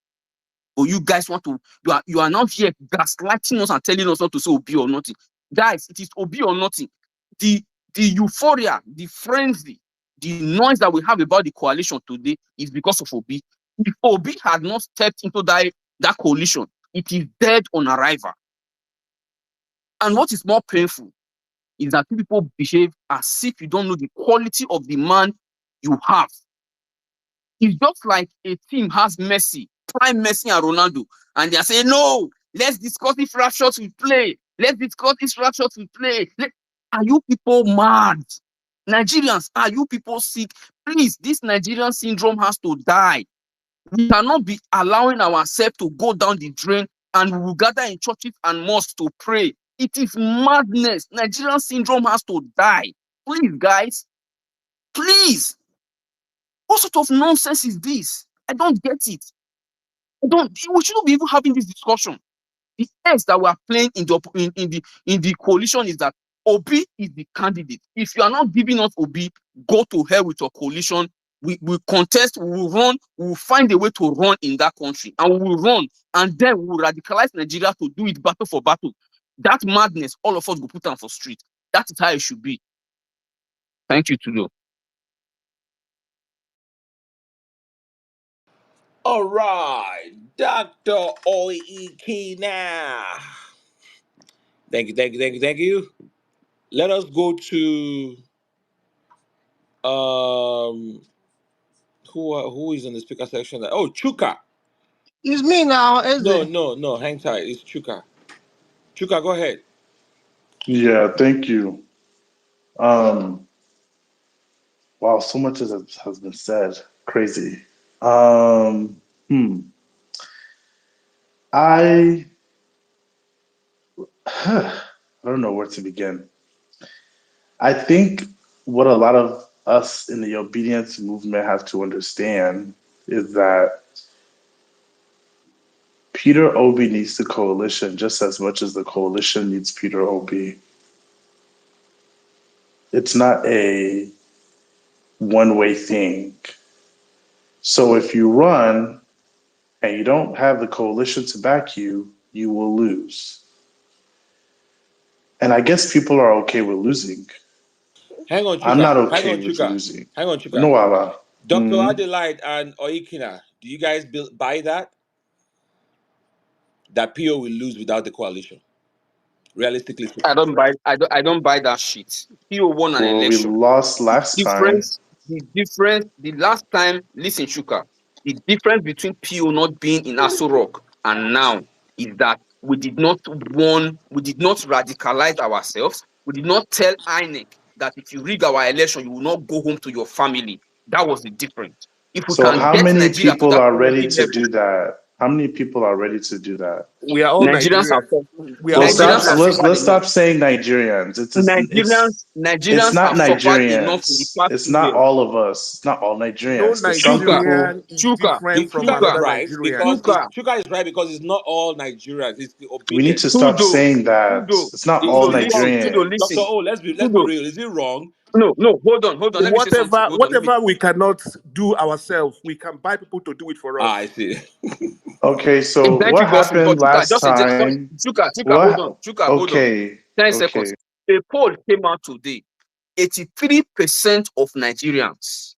But you guys want to, you are now here gaslighting us and telling us not to say Obi or nothing. Guys, it is Obi or nothing. The euphoria, the frenzy, the noise that we have about the coalition today is because of Obi. If Obi had not stepped into that coalition, it is dead on arrival. And what is more painful is that people behave as if you don't know the quality of the man you have. It's just like a team has Messi, prime Messi and Ronaldo, and they are saying, no, let's discuss if Rashford will play. Let's discuss if Rashford will play. Are you people mad? Nigerians, are you people sick? Please, this Nigerian syndrome has to die. We cannot be allowing ourselves to go down the drain, and we will gather in churches and mosques to pray. It is madness. Nigerian syndrome has to die. Please, guys. Please. What sort of nonsense is this? I don't get it. We shouldn't be even having this discussion. The S that we are playing in the coalition is that Obi is the candidate. If you are not giving us Obi, go to hell with your coalition. We will contest, we will run, we will find a way to run in that country, and we will run, and then we will radicalize Nigeria to do it battle for battle. That madness, all of us will put on for street. That is how it should be. Thank you, Tudo. All right, Dr. Oikina. Thank you. Let us go to who is in the speaker section? Oh, Chuka. It's me now, Eze. No, hang tight. It's Chuka. Chuka, go ahead. Yeah, thank you. Um, wow, so much has been said. Crazy. Um, hmm. I I don't know where to begin. I think what a lot of us in the obedience movement have to understand is that Peter Obi needs the coalition just as much as the coalition needs Peter Obi. It's not a one-way thing. So if you run and you don't have the coalition to back you, you will lose. And I guess people are okay with losing. Hang on, I'm not Chuka. Hang okay on, with Chuka. losing. Hang on, Chuka. No, Allah. Dr. Mhm. Adelaide and Oikina, do you guys buy that? That PO will lose without the coalition? Realistically I speaking. don't buy. I don't buy that shit. PO won an Well, we election. lost last time. The last time, listen, Shuka, the difference between PO not being in Aso Rock and now is that we did not radicalize ourselves. We did not tell INEC that if you rig our election, you will not go home to your family. That was the difference. If we So can how get many Nigeria to people that are ready collective to level, do that? How many people are ready to do that? We are all Nigerians have Nigerians. We are Well, all stop. Nigerians have Nigerians. Let's suffered let's enough. stop saying Nigerians. It's Nigerians not have suffered enough in the Nigerians. past It's 2 not years. all of us. It's not all No Nigerians. There's some Chuka, people. Nigerian is Chuka, different from Chuka is another Chuka, right Nigerian. because Chuka, it's not all Nigerians. It's the We need obedient. to stop Tudo, saying that. Tudo, It's not Is all Tudo, it wrong? Tudo, Doctor listen. O, let's be Tudo, real. Is it wrong? no, hold on. Let me say something. Whatever Hold on, whatever we cannot do ourselves, we can buy people to do it for Ah, I us. see. Okay. So Thank you, what boss. But happened last time? Chuka, hold on. What? Chuka, hold on. Okay. 10 Okay. seconds. A poll came out today. 83% of Nigerians,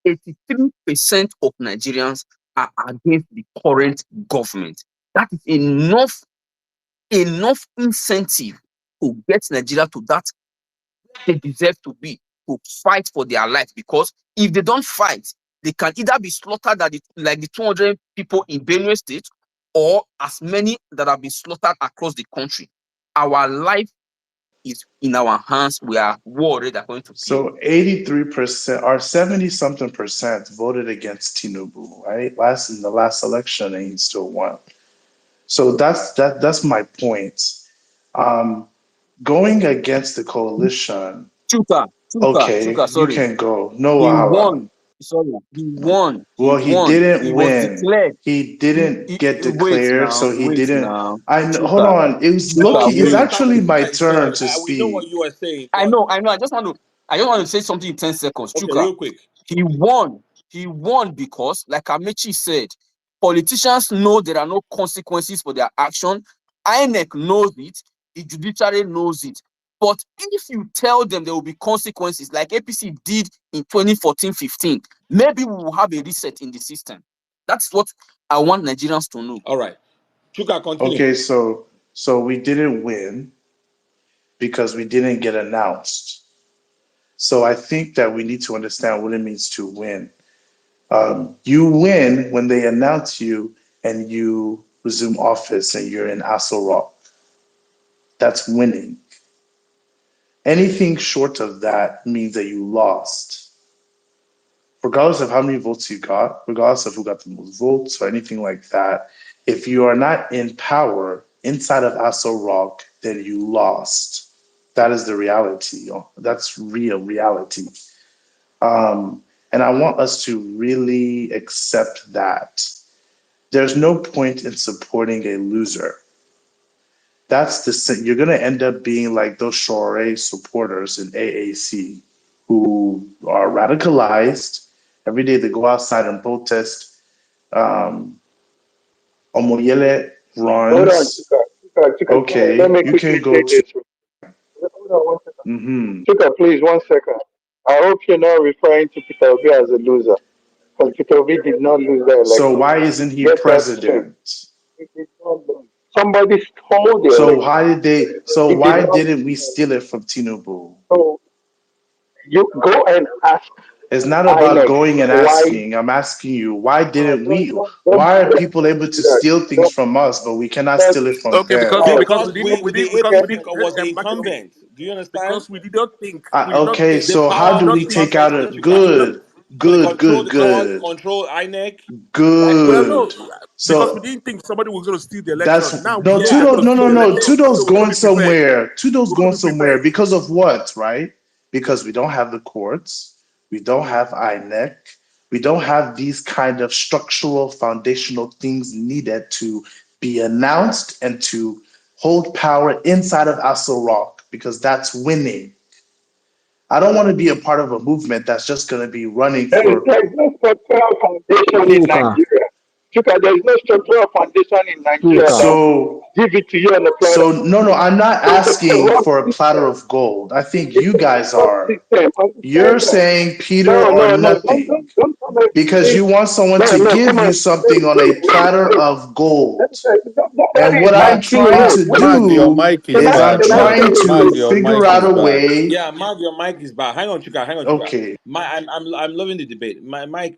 83% of Nigerians are against the current government. That is enough incentive to get Nigeria to that they deserve to be, to fight for their life. Because if they don't fight, they can either be slaughtered like the 200 people in Benue State, or as many that have been slaughtered across the country. Our life is in our hands. We are worried according to PO. So 83% or 70 something percent voted against Tinubu, right? In the last election, and he still won. So that's my point. Um, Going against the coalition, okay, you Sorry. can go. No He wahala. won. Sorry. He won. He Well, he won. didn't He was win. declared. He didn't get Wait declared, now. so he Wait didn't. now. I know, hold Chuka. on. It was Oh, Chuka, Loki. before It's you wait. start actually speaking, my I turn said to we know what speak. you were saying, I but know. I just want to say something in 10 seconds. okay, Chuka. real quick. He won. He won because, like Amechi said, politicians know there are no consequences for their action. INEC knows it. The judiciary knows it. But if you tell them there will be consequences, like APC did in 2014-15, maybe we will have a reset in the system. That's what I want Nigerians to know. All right. Chuka, continue. Okay, so we didn't win because we didn't get announced. So I think that we need to understand what it means to win. You win when they announce you and you resume office and you're in Aso Rock. That's winning. Anything short of that means that you lost. Regardless of how many votes you got, regardless of who got the most votes or anything like that, if you are not in power inside of Aso Rock, then you lost. That is the reality. That's real reality. And I want us to really accept that. There's no point in supporting a loser. You're going to end up being like those Shore supporters in AAC who are radicalized. Every day they go outside and protest. Um, Omoyele Hold on, runs. Chika, let Okay, me you quickly can go take to. this. Hold on one Mm-hmm. Chuka, please, 1 second. I hope you're not referring to Peter Obi as a loser, because Peter Obi did not lose the So election. why isn't he Get that straight. president? He did not lose. Somebody stole the So election. why did they? So He did why not. didn't we steal it from Tinubu? So you go and ask It's not about INEC going and why. asking. I'm asking you, why No, didn't don't, we? don't, don't Why do are that. people able Don't to do that. steal things Don't, from us, but we cannot that's steal it from Okay, them? because Because we didn't the because APC was the marketing, incumbent. Do you understand? because we did not Okay, think The so how power do was we the take out incumbent, a we Chuka. did not. good, So they good, control good, the powers, good, control INEC, right? Well, no, good? because we So didn't think somebody was going to steal the election. that's Now we no know they're Yeah. going Tudo. to No, steal no, the no. election, Tudo's so we're going to going be prepared. somewhere. Tudo's We're going going to be somewhere prepared. because of what, right? Because we don't have the courts, we don't have INEC, we don't have these kind of structural, foundational things needed to be announced and to hold power inside of Aso Rock. Because that's winning. I don't want to be a part of a movement that's just going to be running for. there is no structural foundation in Chuka, Nigeria. Chuka, there is no structural foundation in Nigeria Chuka. that will So give it to you on the planet. So no, no, I'm not It's a asking corrupt for a platter system. of gold. I think It's you a guys corrupt are. system. You're Understand that. saying Peter No, or no, no. Don't, nothing don't, don't come and because say, you want someone no, to no, come give you on. something Wait, on wait, a wait, platter wait. of gold. Nobody And is what I'm asking trying you. to Wait, Mag, your do mic is can I, is I'm bad, can I Mag. say trying this to Mag, thing? your figure mic out is a bad. way. Yeah, Mag, your mic is bad. Hang on, Chuka. Hang on, Chuka. Okay. I'm loving the debate. My Mag,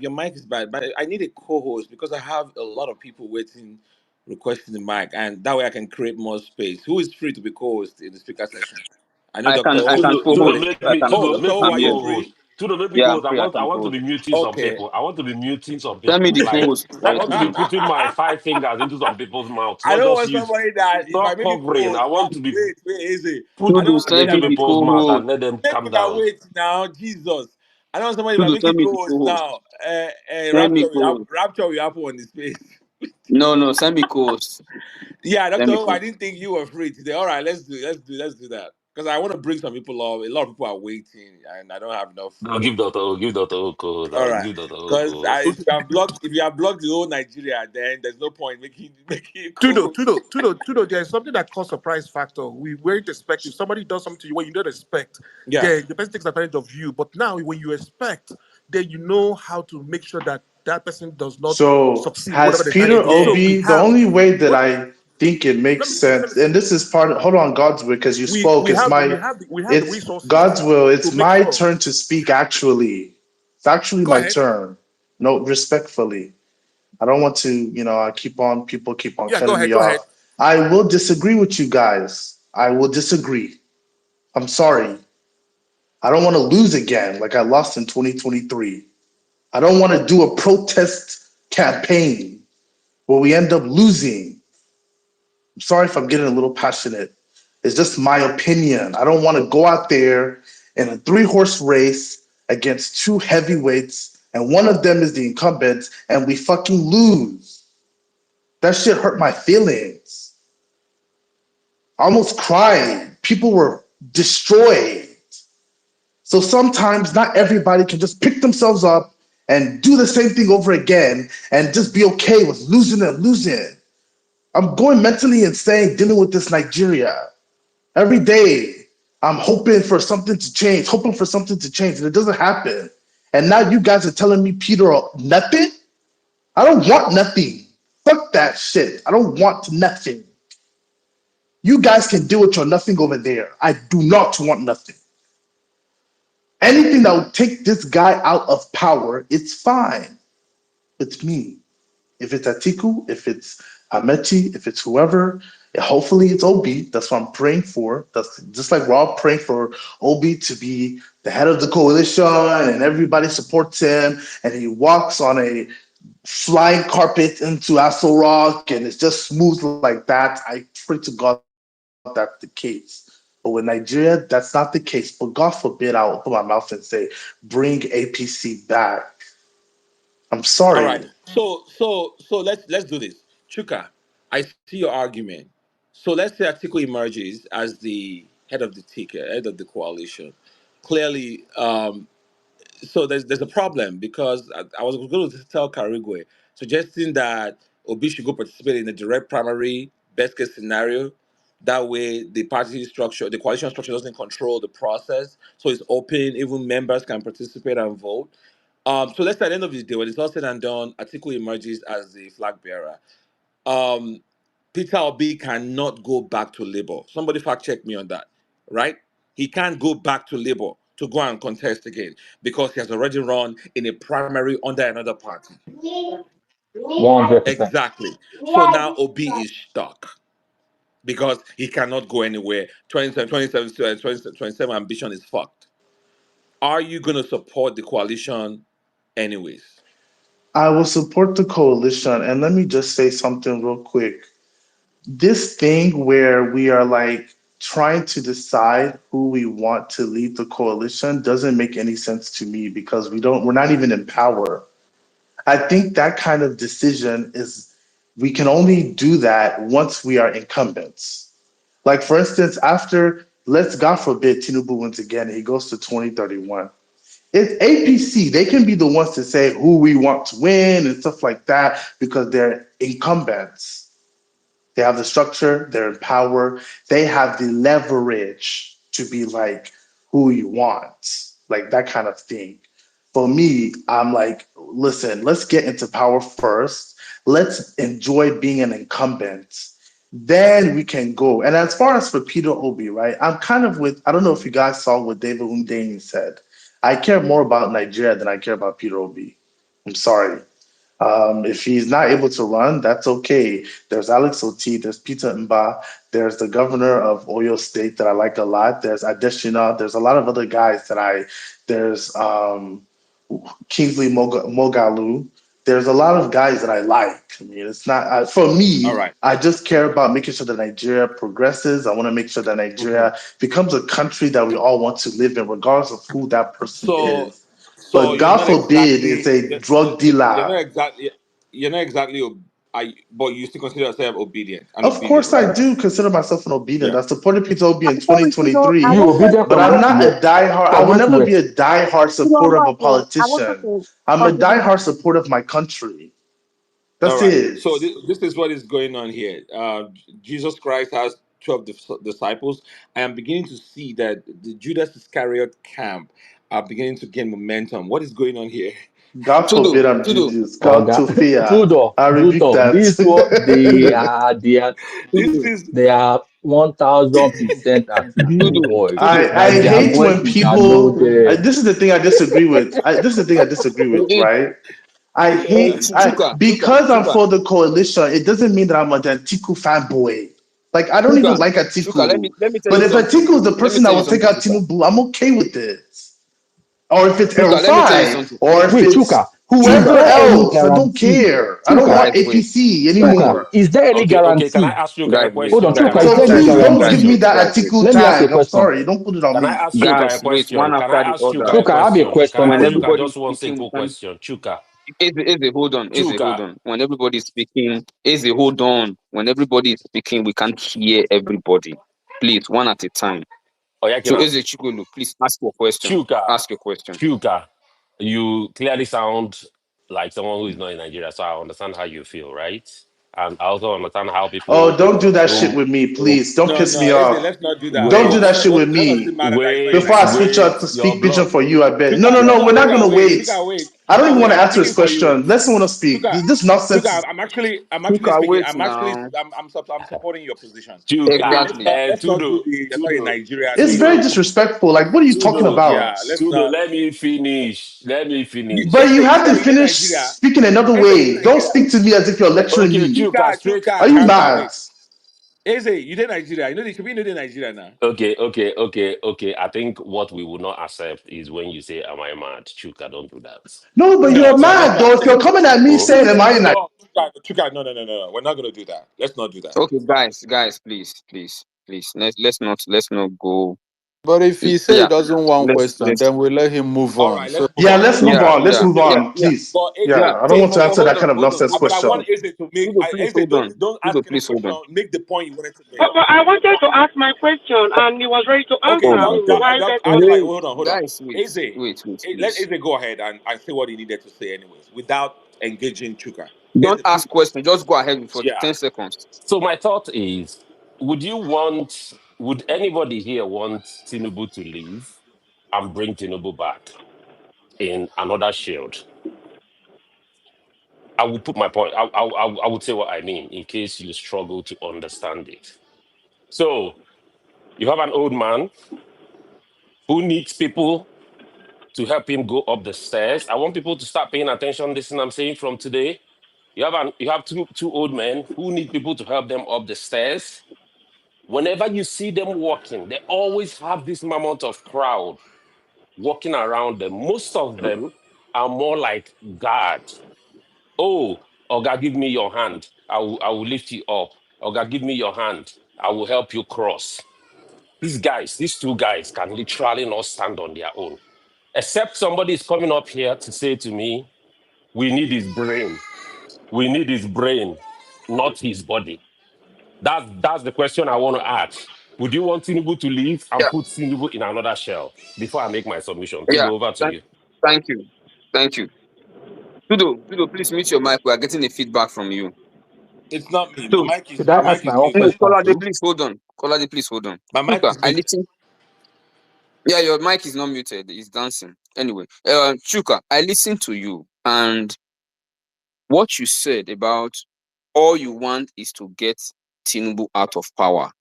your mic is bad. But I need a co-host because I have a lot of people waiting, requesting the mic, and that way I can create more space. Who is free to be co-host in the speaker session? I know Doctor I O can is Tudo, co-host. free. make I me can Oh, Tudo, Doctor make O, I'm me are you here. co-host. free? Tudo, make me Yeah, I'm co-host. free. I I can want to be co-host. muting some Okay. people. I want to be muting some Send me people. the Like co-host I right want to now. be putting my 5 fingers into some people's mouths, I not don't just want use somebody that if I not make you covering. I co-host now, want to be wait, easy. I put don't Tudo, want somebody send into that me the make you people's mouth co-host. and let them make calm una down. wait now, Jesus. I don't want somebody that Tudo, make you send me the co-host co-host. now. Send me co-host. Rapture will happen on the space. No, no, send me co-host. Yeah, Send Doctor me O, I co-host. didn't think you were free today. All right, let's do that. Because I want to bring some people up. A lot of people are waiting, and I don't have enough I'll room. give Dr. O co-host. All I'll right, give Dr. O because co-host. if you have blocked the whole Nigeria, then there's no point making making it Tudo, cool. Tudo, Tudo, Tudo, there's something that calls surprise factor. We weren't expect if somebody does something to you when you don't expect, Yeah. then the person takes advantage of you. But now when you expect, then you know how to make sure that that person does not So succeed, whatever has they're trying to Peter do. So we Obi, the have only way that what I think it makes let me sense, say and this. this is part of, hold on, God's will, because you spoke, We have the it's resources God's will, to it's make my sure. turn to speak actually. It's actually Go my ahead. turn. No, respectfully. I don't want to, I people keep on Yeah, go cutting ahead. me Go ahead. off. I will disagree with you guys. I will disagree. I'm sorry. I don't want to lose again like I lost in 2023. I don't want to do a protest campaign where we end up losing. I'm sorry if I'm getting a little passionate. It's just my opinion. I don't want to go out there in a 3-horse race against 2 heavyweights, and one of them is the incumbent, and we fucking lose. That shit hurt my feelings. I almost cried. People were destroyed. So sometimes not everybody can just pick themselves up and do the same thing over again and just be okay with losing and losing. I'm going mentally insane dealing with this Nigeria. Every day, I'm hoping for something to change, and it doesn't happen. And now you guys are telling me, Peter, nothing? I don't want nothing. Fuck that shit. I don't want nothing. You guys can deal with your nothing over there. I do not want nothing. Anything that will take this guy out of power, it's fine. It's me. If it's Atiku, if it's Amechi, if it's whoever, hopefully it's Obi. That's what I'm praying for. That's just like we're all praying for Obi to be the head of the coalition and everybody supports him and he walks on a flying carpet into Aso Rock and it's just smooth like that. I pray to God that's the case. But with Nigeria, that's not the case. But God forbid I'll open my mouth and say, bring APC back. I'm All right. sorry. So let's do this. Chuka, I see your argument. So let's say Atiku emerges as the head of the ticket, head of the coalition. Clearly, so there's a problem because I was going to tell Karigwe, suggesting that Obi should go participate in the direct primary, best case scenario. That way, the party structure, the coalition structure doesn't control the process. So it's open, even members can participate and vote. So let's say at the end of the day, when it's all said and done, Atiku emerges as the flag bearer. Um, Peter Obi cannot go back to Labour. Somebody fact check me on that, right? He can't go back to Labour to go and contest again because he has already run in a primary under another party. 100%. Exactly. So now Obi is stuck because he cannot go anywhere. 27 ambition is fucked. Are you going to support the coalition anyways? I will support the coalition. And let me just say something real quick. This thing where we are like trying to decide who we want to lead the coalition doesn't make any sense to me because we're not even in power. I think that kind of decision is, we can only do that once we are incumbents. Like, for instance, after, let's God forbid, Tinubu wins again and he goes to 2031. It's APC. They can be the ones to say who we want to win and stuff like that because they're incumbents. They have the structure, they're in power, they have the leverage to be like who you want, like that kind of thing. For me, I'm like, listen, let's get into power first. Let's enjoy being an incumbent. Then we can go. And as far as for Peter Obi, right? I'm kind of with, I don't know if you guys saw what David Hundeyin said. I care more about Nigeria than I care about Peter Obi. I'm sorry. If he's not able to run, that's okay. There's Alex Oti, there's Peter Mba, there's the governor of Oyo State that I like a lot. There's Adeshina. There's a lot of other guys there's Kingsley Mogalu. There's a lot of guys that I like. I mean, it's not, for All me, right. I just care about making sure that Nigeria progresses. I want to make sure that Mhm. Nigeria becomes a country that we all want to live in, regardless of who that person So, is. so But you're God not forbid it's exactly a drug you're dealer. not exactly you're not exactly but you still consider yourself obedient and Of obedient, course, I right? do consider myself an obedient. Yeah. I supported Peter Obi in I 2023, You wanted obedient but to I'm from ask not a where? diehard. I From will where to never be where? a diehard you know supporter of what, a I wanted politician. to I'm a contribute. diehard supporter of my country. All That's right. it. So this is what is going on here. Jesus Christ has 12 disciples. I am beginning to see that the Judas Iscariot camp are beginning to gain momentum. What is going on here? God Tudo, forbid I'm Tudo, Judas. Oh God God, to fear. Tudor, I rebuke Tudor. that. This one, they are This Tudo, is they are 1000% Atiku Tudo, boys. Tudo. Like I their hate when voices are loaded. this is the thing I disagree with. This is the thing I disagree with, Hey, right? I hey, hate because I'm Chuka, for the coalition. It doesn't mean that I'm an Atiku fanboy. Like, I don't even Chuka, like Chuka. Atiku, Let me tell but you if something. Atiku is the Let me person tell that you will take something, out Chuka. Tinubu, I'm okay with it. Or if it's Chuka, let me tell you Erufai, something. or if Wait, it's Chuka, is whoever Chuka, there any else, I don't guarantee? care. I don't Chuka, want guys, wait, APC guys, Chuka, wait, anymore. is there any Okay. Can I guarantee? ask Chuka a guys, wait, Hold on, question? guys, Can Chuka, I is So there ask any please Chuka a don't guarantee? give me question? that guys, wait. Atiku Let me ask you a tag. I'm question. sorry, don't put it on Can I me. ask Chuka a Guys, wait, one question? Can I after the ask other. Chuka a Chuka, I have a question? Can I question When for ask you. Chuka everybody's just one speaking, simple question? Chuka. Eze, hold Chuka. on. When everybody's speaking, Eze, hold on. When everybody is speaking, we can't hear everybody. Please, one at a time. Oh, yeah, can So, I? Eze Chikolu, please ask your question. Chuka. Ask your question. Chuka. You clearly sound like someone who is not in Nigeria, so I understand how you feel, right? And I also understand how Oh, people don't do that shit who, with me, who please. Don't no, piss no, me Eze, off. let's not do that. Don't do wait, that shit with What does it me. matter that he's not in Before I wait, switch Nigeria? up to wait, your speak pigeon blood. for you, I bet. No, Chuka, no, no, no. no, We're not Chuka, gonna wait, wait. Chuka, wait, I don't Chuka, even wait. want to I'm answer speaking his for you. question. Let someone else speak. Chuka, This nonsense Chuka, is. I'm actually Chuka, speaking. wait now. I'm supporting your position. Chuka, Eze, Exactly. let's not do Tudo, the you're not in Tudo, Nigeria It's thing. very Tudo, disrespectful. Like, what are you talking Tudo, about? Yeah, let's Tudo, not. let me finish. Let me But Eze, you finish. have Eze, to you in finish Nigeria? speaking another Eze, you in way. Don't Nigeria? speak to me as if you're lecturing Okay, me. Chuka, Chuka, straight. Are Chuka, you calm down, mad? wait. Eze, you in Nigeria? You know, you should be in Nigeria now. Okay. I think what we will not accept is when you say, "Am I mad?" Chuka, don't do that. No, but No, you're no, let's mad not. though. If you're coming at me Oh, saying, "Am I in?" No, Chuka, no. We're not gonna do that. Let's not do that. Okay, guys, please. Let's not go. But if he say he Yeah, doesn't want question, let's. then we let him move All on. right, So let's move Yeah, on. let's Let's move move Yeah, on. on. Let's yeah, move yeah, on, yeah, please. But yeah. AJ, Yeah, I don't So want to answer hold that on, kind of hold on, nonsense hold but on. I want question. Eze to make. Tudo, please Eze, hold on. don't ask Tudo, any please hold question. on. Make the point you wanted to make. But I wanted to ask my question, and he was ready to Okay, Oh answer my me. God. Why let just us? like Wait, hold on. guys, Eze, let please. Eze go ahead and say what he needed to say, anyways, without engaging Chuka. Don't Eze, ask please. questions. Just go ahead for Yeah. 10 seconds. so my thought is, would anybody here want Tinubu to leave and bring Tinubu back in another shield? I will put my point. I would say what I mean in case you struggle to understand it. So you have an old man who needs people to help him go up the stairs. I want people to start paying attention. This thing I'm saying from today. You have two old men who need people to help them up the stairs. Whenever you see them walking, they always have this mammoth of crowd walking around them. Most of them are more like guards. Oh, Oga, give me your hand. I will lift you up. Oga, give me your hand. I will help you cross. These two guys can literally not stand on their own. Except somebody is coming up here to say to me, we need his brain. We need his brain, not his body. That's the question I want to ask. Would you want Tinubu to leave and Yeah, put Tinubu in another shell before I make my submission? To yeah. go over to Thank, you. thank you, thank you. Tudo, please mute your mic. We are getting a feedback from you. It's not me. So, Could I My ask mic my is own no, muted. question Kolade, too? please hold on. Kolade, please hold on. My mic Chuka, is I muted. listen. Yeah, your mic is not muted. It's dancing. Anyway, Chuka, I listened to you, and what you said about all you want is to get Tinubu out of power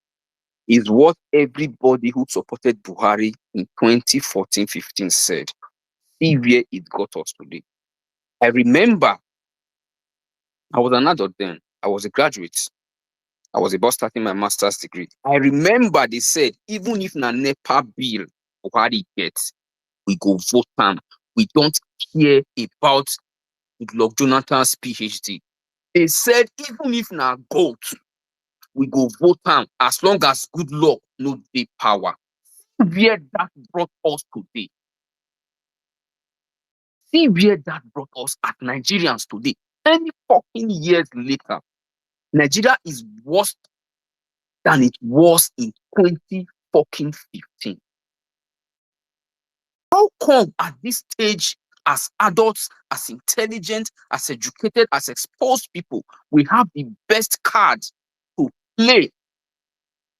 is what everybody who supported Buhari in 2014-15 said. See where it got us today. I remember I was an adult then. I was a graduate. I was about starting my master's degree. I remember they said, even if na NEPA bill Buhari gets, we go vote am. We don't care about Goodluck Jonathan's PhD. They said, even if na gold, we go vote am as long as good luck no dey power. Where that brought us today. See where that brought us as Nigerians today. Any fucking years later, Nigeria is worse than it was in 2015. How come at this stage, as adults, as intelligent, as educated, as exposed people, we have the best cards to play?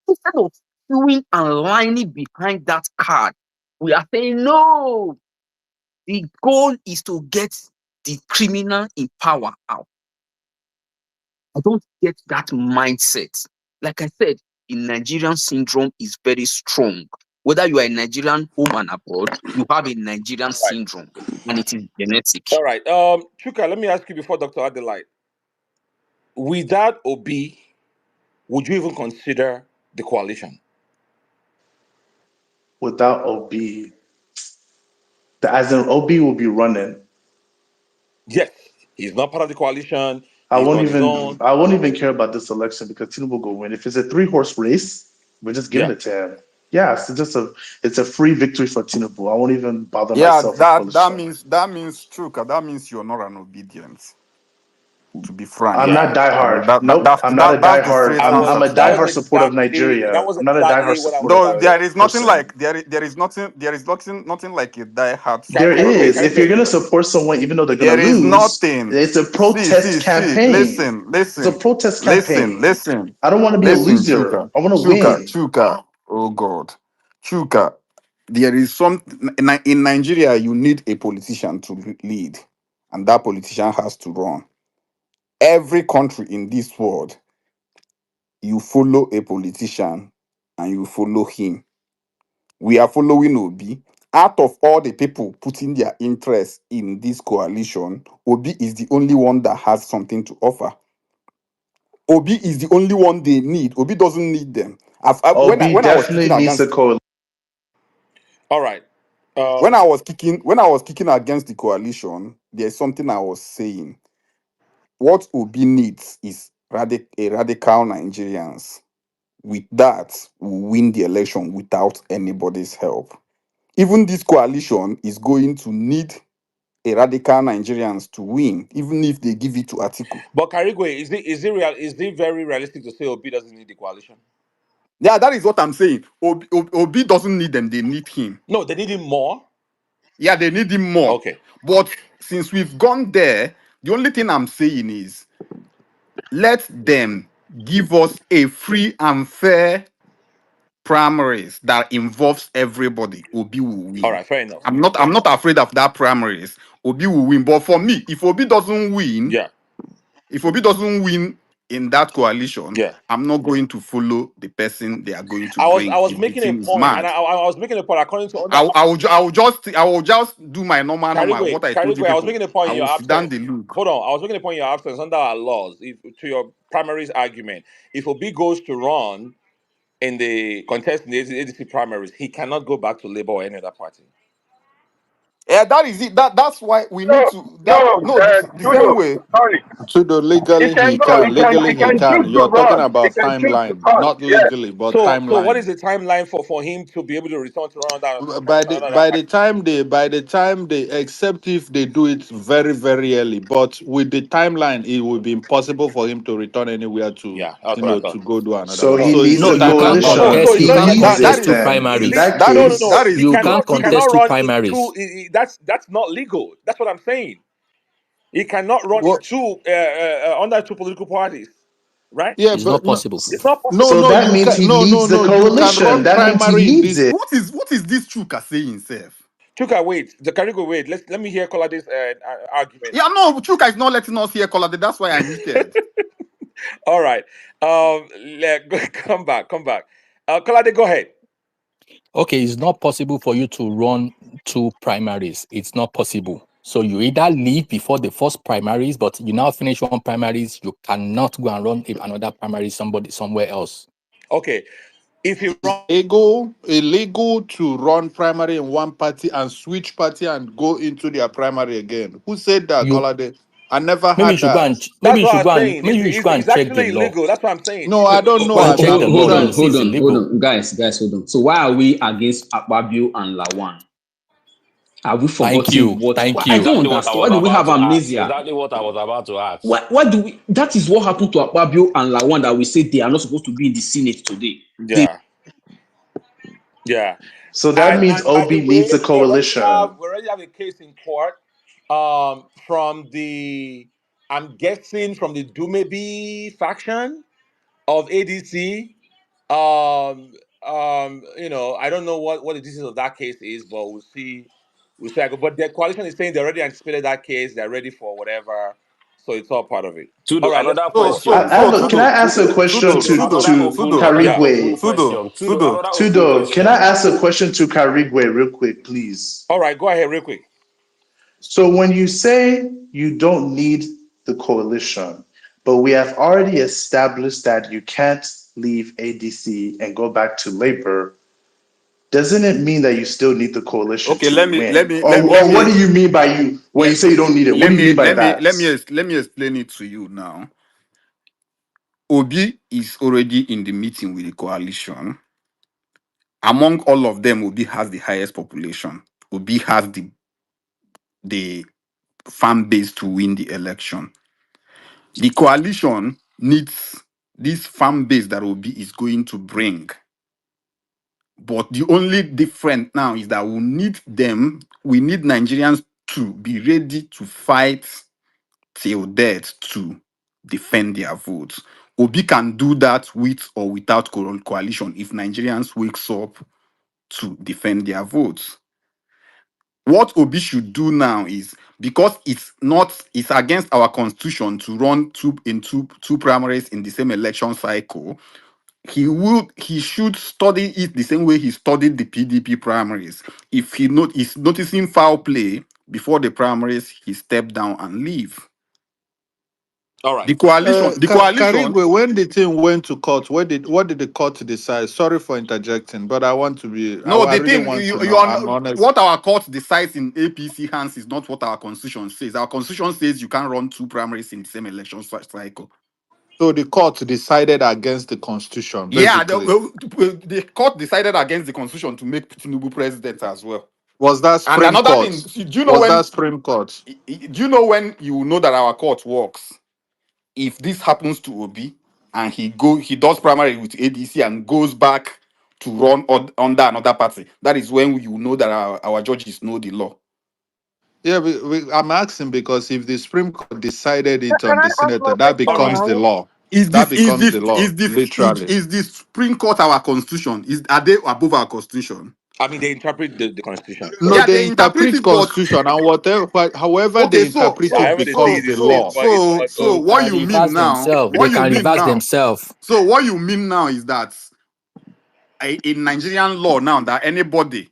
Instead of queuing and lining behind that card, we are saying, no, the goal is to get the criminal in power out. I don't get that mindset. Like I said, the Nigerian syndrome is very strong. Whether you are a Nigerian home and abroad, you have a Nigerian Right. syndrome, and it is genetic. All right. Chuka, let me ask you before Dr. Adelaide. Without Obi, would you even consider the coalition? Without OB, as in OB will be running. Yes. He's not part of the coalition. I He's won't on his even own. I won't even care about this election because Tinubu will go win. If it's a 3-horse race, we're just giving Yeah. it to him. Yeah, it's a free victory for Tinubu. I won't even bother Yeah, myself with that coalition. means true, 'cause that means you're not an obedient. To be I'm frank, not Yeah. and diehard. Nope, I'm not a that's the diehard. straight I'm a answer to That was diehard that. supporter of exactly Nigeria. I'm not a diehard what I supporter was of Though about. a there is nothing person. like nothing like a die-hard There support of is. If you're Carigwe. gonna support someone, even though they're gonna there is lose, nothing. it's a protest See, campaign. It's a protest campaign. listen, I don't want to be a loser. Chuka, I want to win. Oh God, Chuka. There is some in Nigeria. You need a politician to lead, and that politician has to run. Every country in this world, you follow a politician and you follow him. We are following Obi. Out of all the people putting their interest in this coalition, Obi is the only one that has something to offer. Obi is the only one they need. Obi doesn't need them. OB When I was definitely kicking needs a against coalition. All right. when Um, I was kicking against the coalition, there's something I was saying. What Obi needs is a radical Nigerians. With that, we win the election without anybody's help. Even this coalition is going to need a radical Nigerians to win, even if they give it to Atiku. but Carigwe, is it very realistic to say Obi doesn't need the coalition? Yeah, that is what I'm saying. Obi doesn't need them, they need him. No, they need him more. Yeah, they need him more. Okay. But since we've gone there, the only thing I'm saying is let them give us a free and fair primaries that involves everybody, Obi will All win. right, fair enough. I'm not afraid of that primaries. Obi will win. But for me, Yeah, if Obi doesn't win in that coalition, yeah. I'm not going to follow the person they are going to I bring was if the making a team is point, and mad. I was making a point according to under I will just do my normal what I told you Carigwe. I was people. making a point I in will your sit down absence. the look. Hold on, I was making a point in your absence under our laws. If to your primaries argument, if Obi goes to run in the contest in the ADC primaries, he cannot go back to Labour or any other party. Yeah, that is it. That's why we need No, to that no, no the same Tudo, way. sorry. Pseudo He legally can he go. can. Legally He he can can. choose to You're talking run. He about can choose to timeline, run. not Yes. legally, but So what is timeline. the timeline for him to be able to return to run By the another by the party? time they except if they do it very very early, but with the timeline, it will be impossible for him to return anywhere to Yeah, that's what I thought. to go do another So one. he So it's needs the No, a you timeline can't not No, coalition. no, contest. allowed. it's You He not can't like needs that. That it contest two is then. In primaries. that No, no, case, that no. is You can't He cheating. cannot contest two run in primaries. two. That's not legal. That's what I'm saying. He cannot run in What? two under two political parties, right? Yeah, It's but not no, possible. It's not no, possible. so no, that you means can he no, no, needs the no. You can coalition. run That means he primary in needs this. it. What is this Chuka saying, Seth? Chuka, wait. The Karigo, wait. Let me hear Kolade's argument. Yeah, no, Chuka is not letting us hear color. That's why I muted. All right. Come back. Come back. Kolade, go ahead. Okay, it's not possible for you to run two primaries. It's not possible. So you either leave before the first primaries, but you now finish one primaries, you cannot go and run another primary somebody somewhere else. Okay. If he It's run, illegal to run primary in one party and switch party and go into their primary again. Who said that, You Colade? I never had that. that's what I'm saying. maybe you should go and It's check the actually law. illegal. That's what I'm saying. No, It's I don't illegal. Go know. and check the law. Hold Then Try. you on, see hold it's on, hold illegal. on, guys, hold on. So why are we against Akpabio and Lawan? Have we Thank forgotten you. what? Thank I you. don't Exactly what I understand. Why was do we about have to ask. amnesia? Exactly what I was about to ask. Why do we? That is what happened to Akpabio and Lawan that we say they are not supposed to be in the Senate today. They Yeah. Yeah. So that means And by the Obi needs way, a coalition. we already have a case in court from the I'm guessing from the Dumebi faction of ADC. I don't know what the details of that case is, but we'll see. We'll see. But the coalition is saying they already anticipated that case. They're ready for whatever. So it's all part of it. All Tudo, right, let's another move So, forward. so, question. so, Can I Sudo, ask a question Tudo, to another open, another Yeah. open Karigwe? question. Tudo, another open Tudo, can I question. ask a question to Karigwe real quick, please? All right, go ahead real quick. So when you say you don't need the coalition, but we have already established that you can't leave ADC and go back to Labour, doesn't it mean that you still need the coalition okay, to let me let win? me Or, let me let or what me do you mean by you when you let, say you don't need it? What let do you me mean by let me that? let me let me explain it to you now. Obi is already in the meeting with the coalition. Among all of them, Obi has the highest population. Obi has the fan base to win the election. The coalition needs this fan base that Obi is going to bring. But the only difference now is that we need Nigerians to be ready to fight till death to defend their votes. Obi can do that with or without coalition if Nigerians wakes up to defend their votes. What Obi should do now is because it's against our constitution to run two primaries in the same election cycle. He should study it the same way he studied the PDP primaries. If is noticing foul play before the primaries, he step down and leave. All right. The coalition. Karigwe, when the thing went to court, what did the court decide? Sorry for interjecting, but I want to be. No, I the really thing want to you know. are I'm honest. what our court decides in APC hands is not what our constitution says. Our constitution says you can't run two primaries in the same election cycle. So the court decided against the constitution, Yeah, basically. the court decided against the constitution to make Tinubu president as well. Was that And Supreme another Court? thing, see, do you know Was when? that Supreme Court? Do you know when you know that our court works? If this happens to Obi and he does primary with ADC and goes back to run under another party, that is when you know that our judges know the law. Yeah, I'm asking because if the Supreme Court decided it Can on the I ask senator, my that All question right. becomes the now? law. Is That this is becomes this the law, is this literally. is the Supreme Court our constitution? Are they above our constitution? I mean, they interpret the constitution. No, Yeah, they they interpret interpret it, but constitution and whatever, however okay, they interpret it However they see becomes it the is law. what is what so goes. They what can you mean reverse now? themselves. They What you can mean reverse now? themselves. So what you mean now is that in Nigerian law now that anybody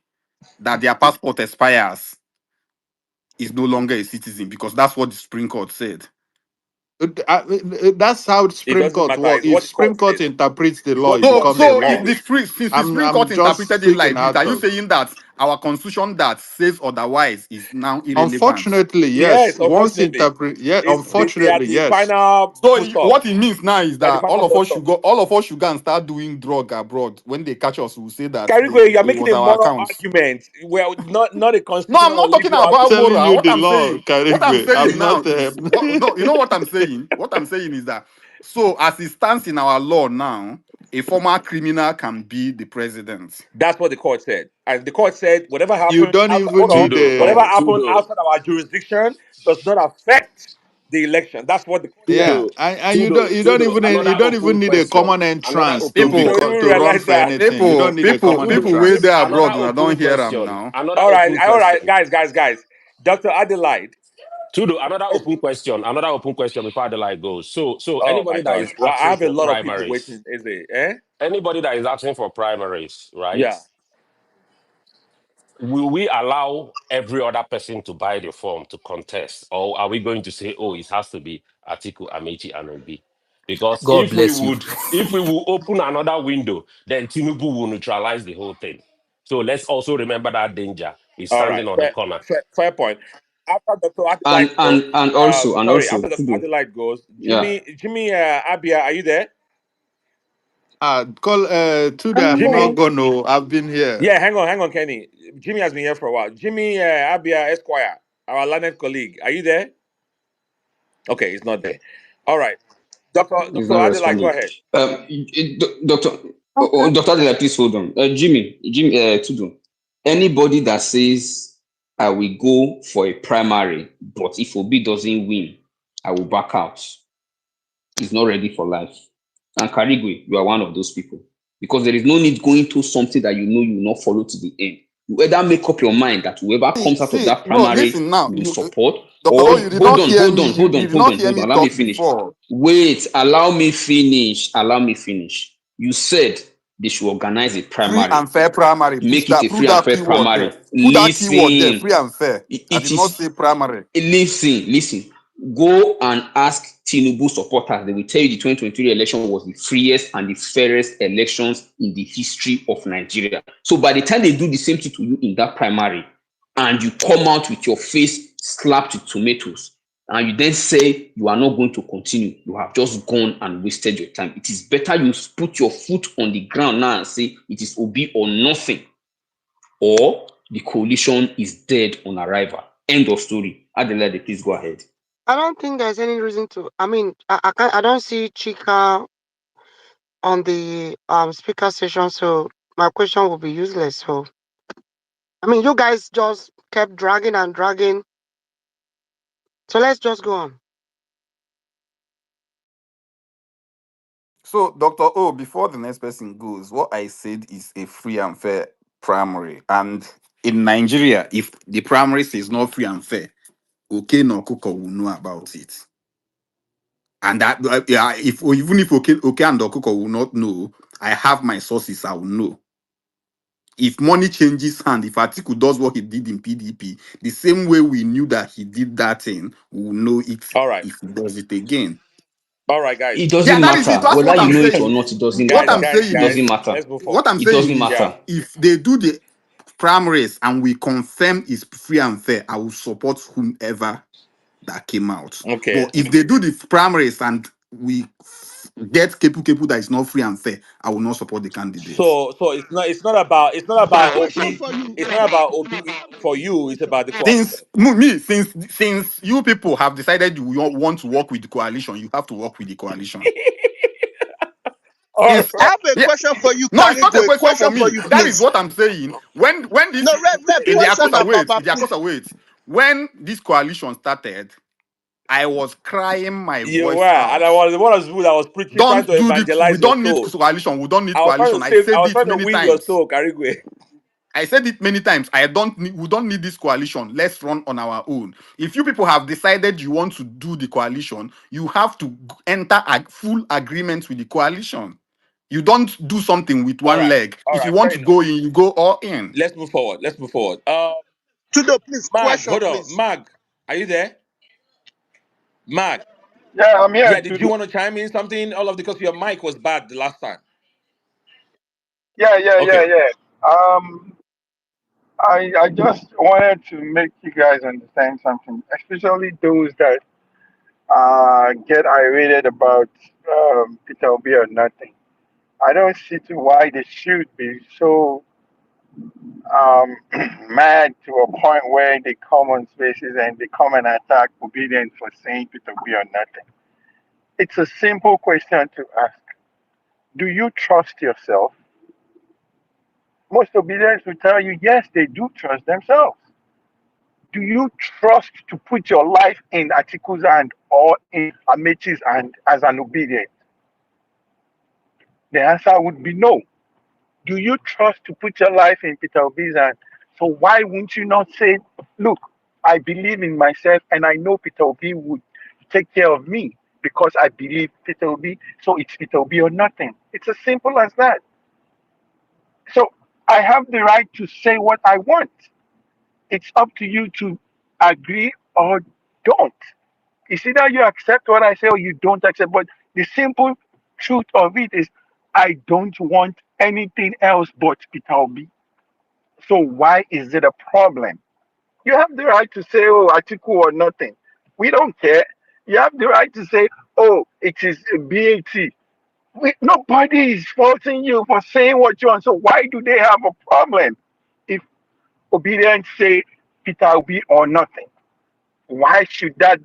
that their passport expires is no longer a citizen because that's what the Supreme Court said. That's how the It Supreme doesn't Court matter. works. It's If what the Supreme court Court says. interprets the It's law, what the it court becomes the says. So Not if law. the you. since the Supreme Court I'm just interpreted it speaking like this, out are you of. saying that our constitution that says otherwise is now irrelevant? Unfortunately, yes. Yes, Once unfortunately, interpret, yeah. they are Unfortunately, the yes. final So full stop. what it means now is They're the that final bus stop. all of us should go and start doing drug abroad. When they catch us, we'll say that Carigwe, you're it making was a our moral accounts. argument. Well, not a No, I'm constitutional or not talking legal about argument. Telling moral. you the law, What I'm Karigwe. saying I'm now not. is what no, you know what I'm saying? What I'm saying is that so as it stands in our law now, a former criminal can be the president. That's what the court said. And the court said whatever You happened don't outside, hold even on, need whatever a. happened Tudo, outside our jurisdiction does not affect the election. That's what the court said. Yeah, Tudo, and Tudo, Tudo. you Another don't even open need a question. common Another entrance to open So People, you question. didn't to run realize for that. anything. You don't need a common people Tudo, way entrance. there another abroad when I open don't hear them question. now. Another All right, open all right, question. guys. Dr. Adelaide. Tudo, another open question. Another open question before the light goes. So Oh my anybody that God. is Well, I asking have a for lot of people primaries, waiting. Is it? Eh? anybody that is asking for primaries, right? Yeah. Will we allow every other person to buy the form to contest, or are we going to say, oh, it has to be Atiku, Amechi, and Obi? Because God bless you. if we will open another window, then Tinubu will neutralize the whole thing. So let's also remember that danger is All right. standing on the corner. Fair point. After Dr. And Adelaide goes, and also and sorry, also after Dr. Kudu, Adelaide goes, yeah. Jimmy Abia, are you there? Call today. I'm I'm not here. Jimmy? gonna. I've been here. Yeah, hang on, Kenny. Jimmy has been here for a while. Jimmy Abia Esquire, our learned colleague, are you there? Okay, he's not there. All right. He's Dr. not Adelaide, go responding. ahead. Doctor, Okay. Doctor Adela, please hold on. Jimmy, Tudu. Anybody that says I will go for a primary, but if Obi doesn't win, I will back out, is not ready for life. And Karigwe, you are one of those people. Because there is no need going to something that you know you will not follow to the end. You either make up your mind that whoever comes out of See, that no, primary listen now. you will support, Dr. or O, you did hold not on, hear hold me. on, hold You on, did hold not on, hear hold on. me Allow me talk finish. before. Wait, allow me finish. Allow me finish. You said they should organize a Free primary, and fair primary. make it a Put free and that fair keyword primary. there. Put that keyword there. Listen, Free and fair. I it did not is. say primary. Listen. Go and ask Tinubu supporters. They will tell you the 2023 election was the freest and the fairest elections in the history of Nigeria. So by the time they do the same thing to you in that primary, and you come out with your face slapped with tomatoes, and you then say you are not going to continue, you have just gone and wasted your time. It is better you put your foot on the ground now and say it is Obi or nothing, or the coalition is dead on arrival. End of story. Adelaide, please go ahead. I don't think there's any reason to. I mean, I can't. I don't see Chika on the speaker session, so my question will be useless. So I mean, you guys just kept dragging and dragging. So let's just go on. So, Dr. O, before the next person goes, what I said is a free and fair primary. And in Nigeria, if the primaries is not free and fair, okay, no Okuko will know about it. And that, yeah, if even if okay and Okuko will not know, I have my sources, I will know. If money changes hand, if Atiku does what he did in PDP, the same way we knew that he did that thing, we will know it All right. if he does it again. Guys. It Yeah, doesn't that is it. matter. That's Whether what you I'm know it or saying. not, it doesn't What I'm matter. saying It is, doesn't matter. Let's move on. what I'm It saying doesn't is, Yeah. matter. if they do the primaries and we confirm it's free and fair, I will support whomever that came out. Okay. But if they do the primaries and we get Kepu that is not free and fair, I will not support the candidates. So it's not about Question Obi. for you, It's not about Obi for you. It's about the coalition. Since you people have decided you want to work with the coalition, you have to work with the coalition. All right. Since I have a yeah, question for you, no, it's not a Kanigo. A question for question for me. you, That is please. what I'm saying. When this No, rep, in the question Akosa now, wait, Baba, in the please. Akosa wait, when this coalition started, I was crying my You were, voice and I out. was one of the people that was preaching, trying Don't to do this. We evangelize your don't need soul. coalition. We don't need I was trying to coalition. I save. I said was it trying to many win your times. soul, Karigwe. I said it many times. We don't need this coalition. Let's run on our own. If you people have decided you want to do the coalition, you have to enter a full agreement with the coalition. You don't do something with one leg. All If you right, want fair to enough. go in, you go all in. Let's move forward. Let's move forward. Tudo, please, Mag, question, hold on. please. Mag, are you there? Mag, Yeah, I'm here yeah. Did you to. want to chime in something? All of because your mic was bad the last time. Yeah, yeah, yeah, Okay. yeah. I just wanted to make you guys understand something, especially those that get irate about Peter Obi or nothing. I don't see to why they should be so um, mad to a point where they come on spaces and they come and attack obedience for saying Peter Obi or nothing. It's a simple question to ask. Do you trust yourself? Most obedience will tell you yes, they do trust themselves. Do you trust to put your life in Atiku's hand or in Amechi's hand as an obedient? The answer would be no. Do you trust to put your life in Peter Obi's hand? So why wouldn't you not say, look, I believe in myself and I know Peter Obi would take care of me because I believe Peter Obi, so it's Peter Obi or nothing. It's as simple as that. So I have the right to say what I want. It's up to you to agree or don't. It's either you accept what I say or you don't accept. But the simple truth of it is, I don't want anything else but Peter Obi. So why is it a problem? You have the right to say, oh, Atiku or nothing. We don't care. You have the right to say, oh, it is a BAT. Nobody is faulting you for saying what you want. So why do they have a problem if obedience say Peter Obi or nothing? Why should that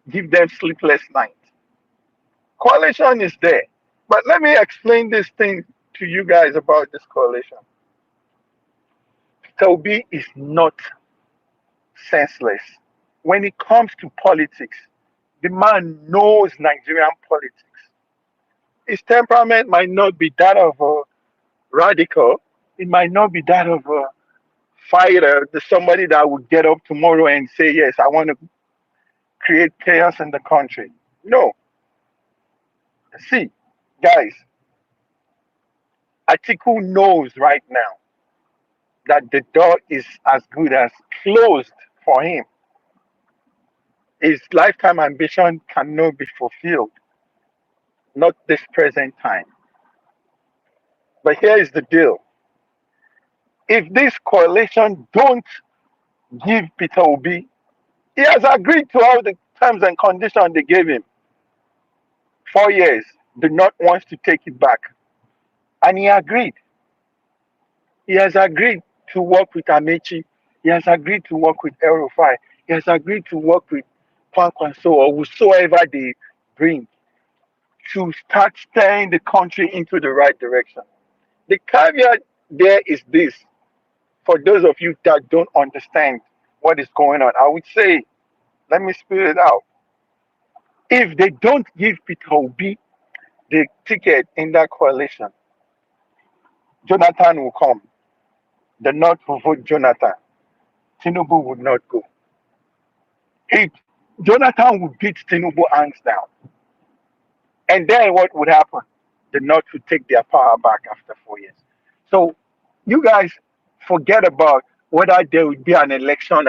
give them sleepless nights? Coalition is there. But let me explain this thing to you guys about this coalition. Toby is not senseless. When it comes to politics, the man knows Nigerian politics. His temperament might not be that of a radical, it might not be that of a fighter, somebody that would get up tomorrow and say, yes, I want to create chaos in the country. No. See, guys, Atiku knows right now that the door is as good as closed for him. His lifetime ambition cannot be fulfilled, not this present time. But here is the deal. If this coalition don't give Peter Obi, he has agreed to all the terms and conditions they gave him. 4 years, do not want to take it back. And he agreed. He has agreed to work with Amechi. He has agreed to work with Erofai. He has agreed to work with Kwankwanso or whosoever they bring to start steering the country into the right direction. The caveat there is this, for those of you that don't understand what is going on, I would say, let me spell it out. If they don't give Peter Obi the ticket in that coalition, Jonathan will come. The North will vote Jonathan. Tinubu would not go. If Jonathan would beat Tinubu hands down, and then what would happen? The North would take their power back after 4 years. So you guys forget about whether there would be an election.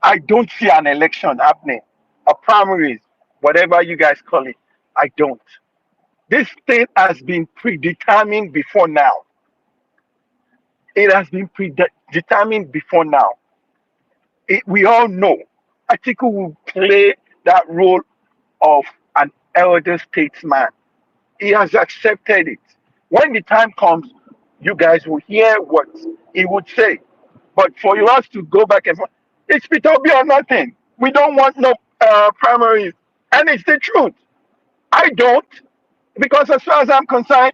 I don't see an election happening. A primaries, whatever you guys call it. I don't. This thing has been predetermined before now. It has been predetermined before now. We all know Atiku will play that role of an elder statesman. He has accepted it. When the time comes, you guys will hear what he would say. But for us to go back and forth, it's Peter Obi or nothing. We don't want no primaries. And it's the truth. I don't, because as far as I'm concerned,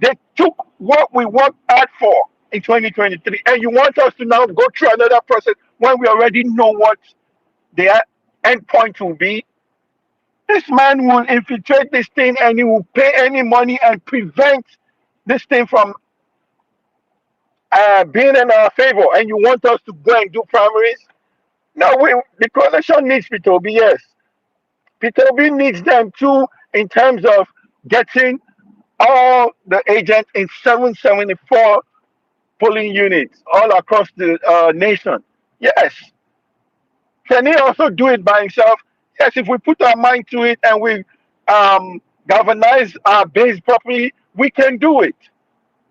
they took what we worked hard for in 2023. And you want us to now go through another process when we already know what they are. endpoint will be. This man will infiltrate this thing and he will pay any money and prevent this thing from being in our favor. And you want us to go and do primaries? No, the coalition needs Peter Obi, yes. Peter Obi needs them too in terms of getting all the agents in 774 polling units all across the nation. Yes. Can he also do it by himself? Yes, if we put our mind to it and we galvanize our base properly, we can do it.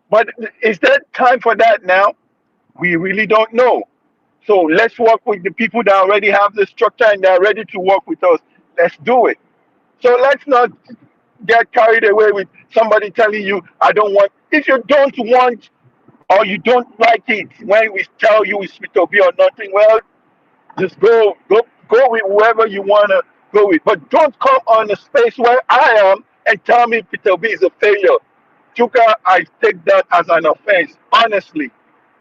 But is there time for that now? We really don't know. So let's work with the people that already have the structure and they're ready to work with us. Let's do it. So let's not get carried away with somebody telling you, I don't want. If you don't want or you don't like it when we tell you it's Peter B or nothing, well, just go with whoever you wanna go with. But don't come on a space where I am and tell me Peter B is a failure. Chuka, I take that as an offense. Honestly,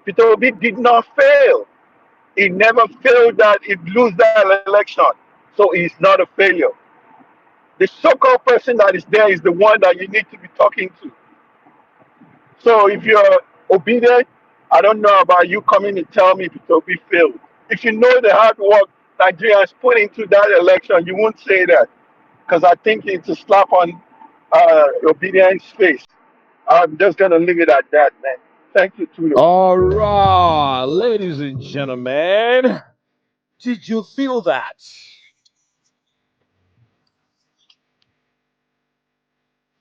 Peter B did not fail. He never failed that he lose that election. So he's not a failure. The so-called person that is there is the one that you need to be talking to. So if you're obedient, I don't know about you coming and tell me Peter Obi failed. If you know the hard work Nigerians put into that election, you won't say that because I think it's a slap on obedience face. I'm just gonna leave it at that, man. Thank you, Tudo. All right, ladies and gentlemen, did you feel that?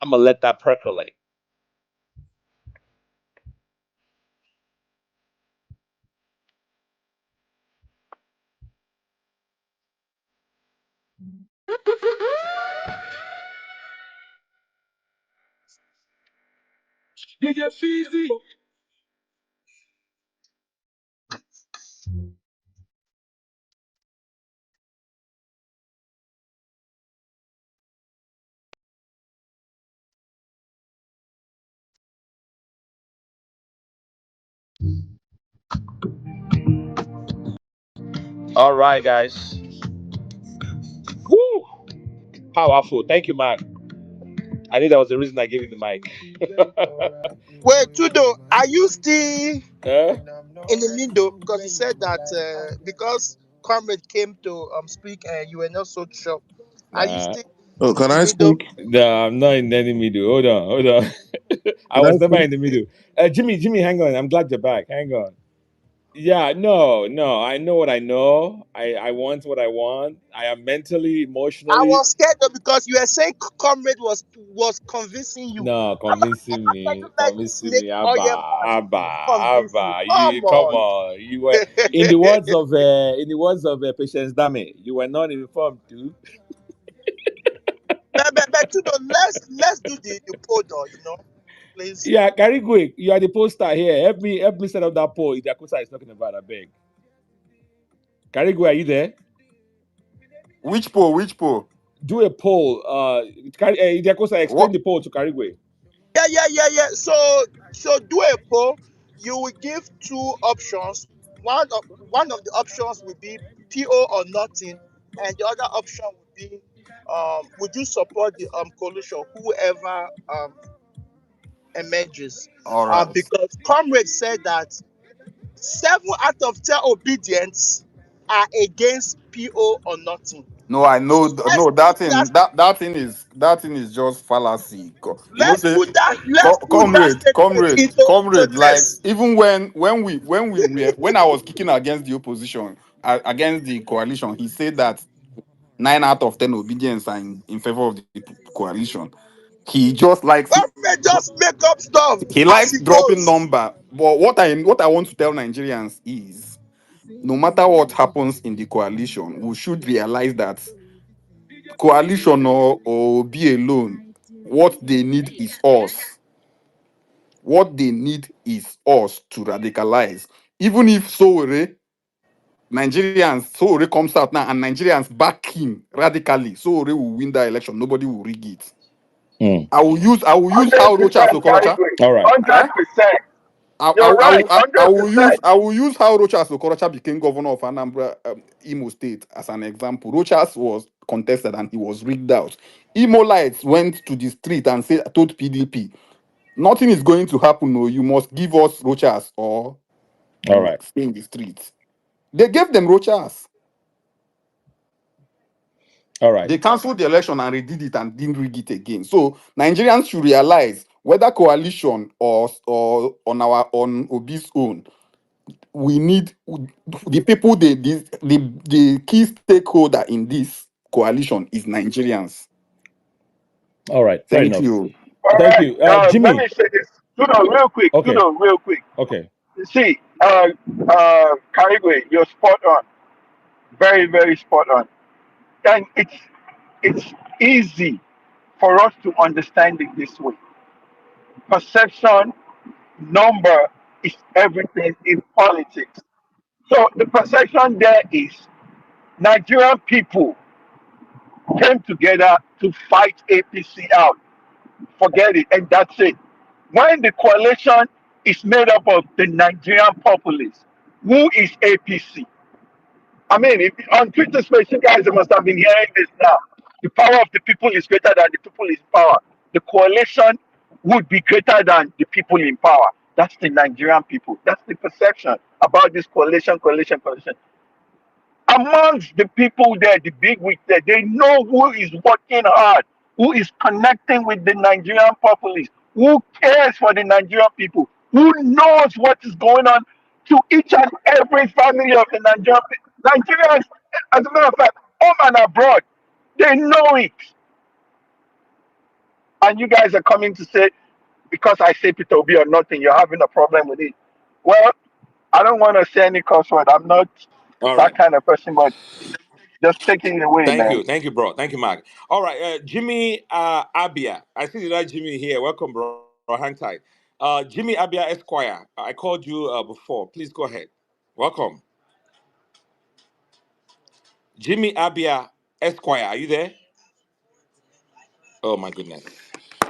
I'm gonna let that percolate. All right, guys. Woo! Powerful. Thank you, man. I knew that was the reason I gave you the mic. Wait, Tudo, are you still Huh? in the middle? Because you said that because Comrade came to speak and you were not so sure. Are you Nah. still Oh, can in the I middle? speak? No, I'm not in any middle. Hold on, hold on. I Can I was never speak? in the middle. Jimmy, hang on. I'm glad you're back. Hang on. Yeah, no. I know what I know. I want what I want. I am mentally, I emotionally. was scared though because you were saying Comrade was convincing you. No, I'm like, how can you let the convincing snake me, oil Abba, man Abba, convince you? Abba. Come You come on. on. You were in the words of Patience Dame. You were not informed too. But you know, let's do the poll though, please. Yeah, Karigwe, you are the poster here. Help me set up that poll. Idakusa is talking about. I beg. Karigwe, are you there? Which poll? Which poll? Do a poll. Idakusa, explain What? the poll to Karigwe. Yeah. So do a poll. You will give two options. One of the options will be PO or nothing, and the other option would be would you support the coalition, whoever emerges. All right. Because Comrade said that 7 out of 10 obedience are against PO or nothing. No, I So know. No, put that that thing is just fallacy. You know, let's say, put that let's put that statement into comrade. Like test. even when I was kicking against the opposition, against the coalition, he said that 9 out of 10 obedience are in favor of the coalition. He just likes Government just make up stuff he as likes it dropping goes. number. But what I want to tell Nigerians is, no matter what happens in the coalition, we should realize that coalition or be alone, what they need is us. What they need is us to radicalize. Even if Sowore comes out now and Nigerians back him radically, Sowore will win that election. Nobody will rig it. Mm. I will use how 100% Rocha to culture. Carigwe. All right. Eh? 100%. You're right, I hundred will use percent. how Rochas Okorocha became governor of Anambra, Imo State, as an example. Rochas was contested and he was rigged out. Imolites went to the street and told PDP, nothing is going to happen. No, you must give us Rochas or All you right. stay in the streets. They gave them Rochas. All right. They cancelled the election and redid it and didn't rig it again. So Nigerians should realize whether coalition or on Obi's own, we need the people, the key stakeholder in this coalition is Nigerians. All right. Fair Thank enough. you. All Thank right. you. Let me Jimmy. say this. Real quick. Okay. Real quick. Okay. See, Karigwe, you're spot on. Very, very spot on. And it's easy for us to understand it this way. Perception, number is everything in politics. So the perception there is Nigerian people came together to fight APC out. Forget it, and that's it. When the coalition is made up of the Nigerian populace, who is APC? I mean, if, on Twitter Space, you guys must have been hearing this now. The power of the people is greater than the people in power. The coalition would be greater than the people in power. That's the Nigerian people. That's the perception about this coalition. Amongst the people there, the big wigs there, they know who is working hard, who is connecting with the Nigerian populace, who cares for the Nigerian people, who knows what is going on to each and every family of the Nigerian people. Nigerians, as a matter of fact, home and abroad, they know it. And you guys are coming to say, because I say Peter Obi or nothing, you're having a problem with it. Well, I don't want to say any curse word. I'm not All that right. kind of person, but just taking it away, man. Thank you, bro. Thank you, Mark. All right, Jimmy Abia. I see the right Jimmy here. Welcome, bro. Hang tight. Jimmy Abia Esquire. I called you before. Please go ahead. Welcome, Jimmy Abia Esquire. Are you there? Oh my goodness.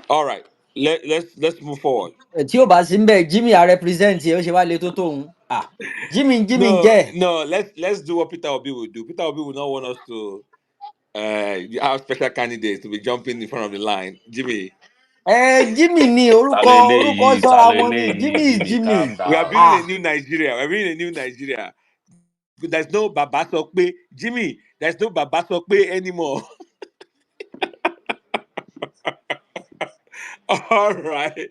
All right. Let's move forward. tí ó bá sí ń bẹ Jimmy á represent ẹ ó ṣe wá le tó tóun Jimmy ń No, jẹ no. Let's do what Peter Obi will do. Peter Obi will not want us to have special candidates to be jumping in front of the line. Jimmy, Jimmy ni orúkọ sọra wọn ni Jimmy is Jimmy, Jimmy calm we are building a down. new Nigeria. We're building a new Nigeria. There's no Baba Sokpe. Jimmy, there's no Baba Sokpe anymore. All right.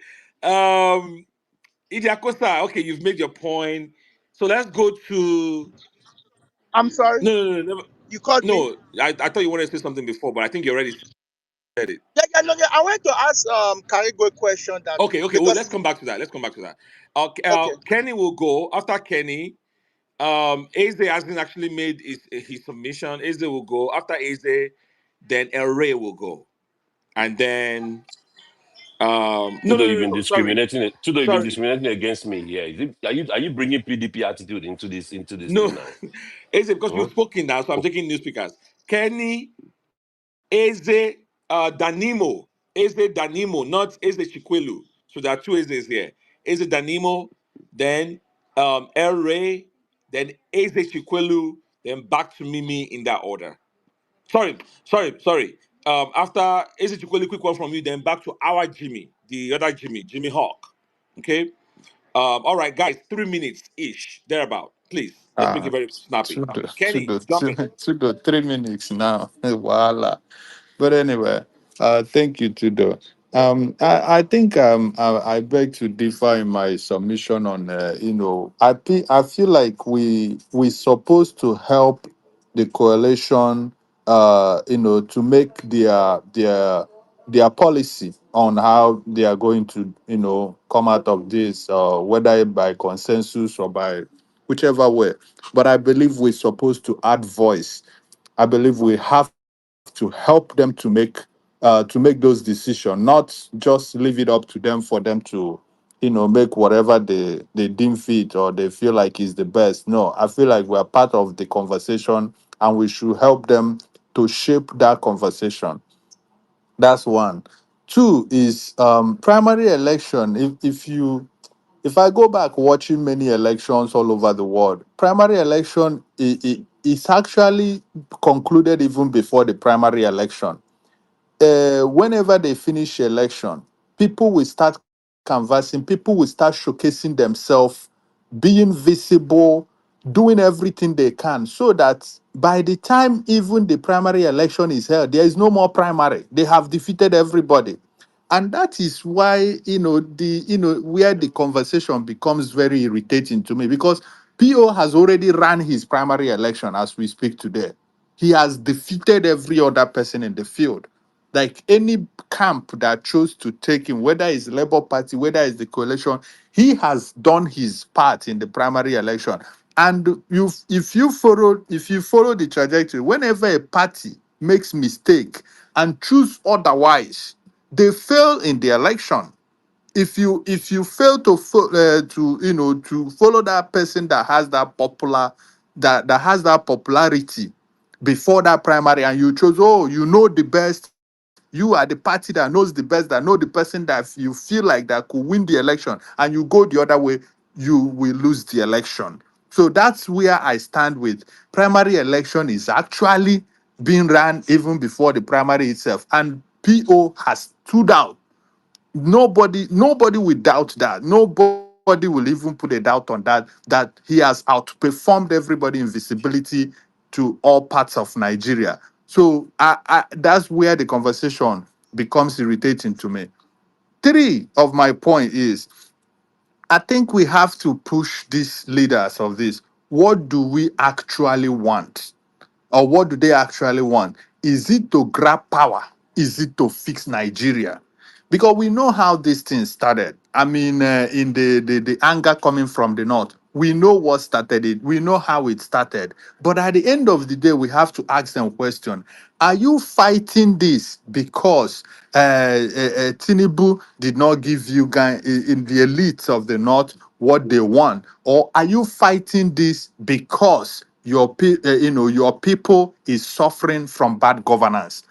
Idiakosa, okay, you've made your point. So let's go to I'm sorry. no. You called me? No, I thought you wanted to say something before, but I think you already said it. Yeah, no, yeah. I want to ask Karigo a question that Okay. Well, let's because come back to that. okay. Kenny will go after Kenny. Eze hasn't actually made his submission. Eze will go after Eze, then El Rey will go, and then Tudo even discriminating. Tudo even sorry, discriminating against me. Yeah, are you bringing PDP attitude into this no, thing now? Eze, because Hmm? you've spoken now, so I'm taking new speakers. Kenny, Eze, Danimo, not Eze Chikwelu. So there are two Ezes here. Eze Danimo, then El Rey, then Eze Chikwelu, then back to Mimi in that order. Sorry. After Eze Chikwelu, quick one from you, then back to our Jimmy, the other Jimmy Hawk. Okay. All right, guys, 3 minutes ish, thereabout. Please, let's make it very snappy. Kenny, jump in. 3 minutes now. Voila. But anyway, thank you, Tudo. I think I beg to differ in my submission on I feel like we supposed to help the coalition to make their policy on how they are going to come out of this, whether by consensus or by whichever way. But I believe we're supposed to add voice. I believe we have to help them to make those decisions, not just leave it up to them for them to make whatever they deem fit or they feel like is the best. No, I feel like we're part of the conversation and we should help them to shape that conversation. That's one. Two is primary election. If you if I go back watching many elections all over the world, primary election is actually concluded even before the primary election. Whenever they finish election, people will start canvassing, people will start showcasing themselves, being visible, doing everything they can, so that by the time even the primary election is held, there is no more primary. They have defeated everybody. And that is why, where the conversation becomes very irritating to me, because PO has already ran his primary election as we speak today. He has defeated every other person in the field. Like any camp that chose to take him, whether it's Labour Party, whether it's the coalition, he has done his part in the primary election. And if you follow the trajectory, whenever a party makes mistake and choose otherwise, they fail in the election. If you fail to follow that person that has that has that popularity before that primary, and you chose, oh, you know the best, you are the party that knows the best, that know the person that you feel like that could win the election, and you go the other way, you will lose the election. So that's where I stand with primary election is actually being ran even before the primary itself, and PO has stood out. Nobody will doubt that. Nobody will even put a doubt on that he has outperformed everybody in visibility to all parts of Nigeria. So that's where the conversation becomes irritating to me. Three of my point is, I think we have to push these leaders of this. What do we actually want? Or what do they actually want? Is it to grab power? Is it to fix Nigeria? Because we know how this thing started. I mean, in the anger coming from the north, we know what started it. We know how it started. But at the end of the day, we have to ask them a question. Are you fighting this because Tinubu did not give you guys in the elites of the north what they want, or are you fighting this because your people is suffering from bad governance?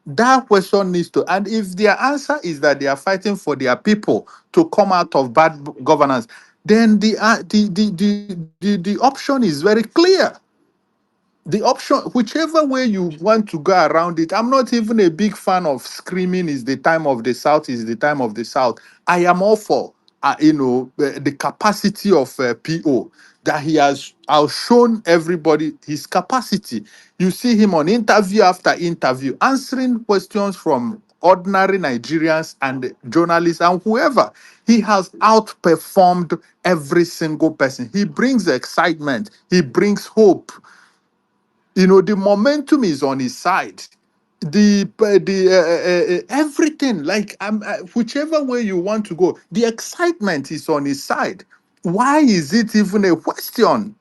That question needs to, and if their answer is that they are fighting for their people to come out of bad governance, then the option is very clear. The option, whichever way you want to go around it. I'm not even a big fan of screaming is the time of the south, is the time of the south. I am all for the capacity of PO, that he has outshone everybody his capacity. You see him on interview after interview answering questions from ordinary Nigerians and journalists and whoever. He has outperformed every single person. He brings excitement, he brings hope. The momentum is on his side. The everything, like, whichever way you want to go, the excitement is on his side. Why is it even a question?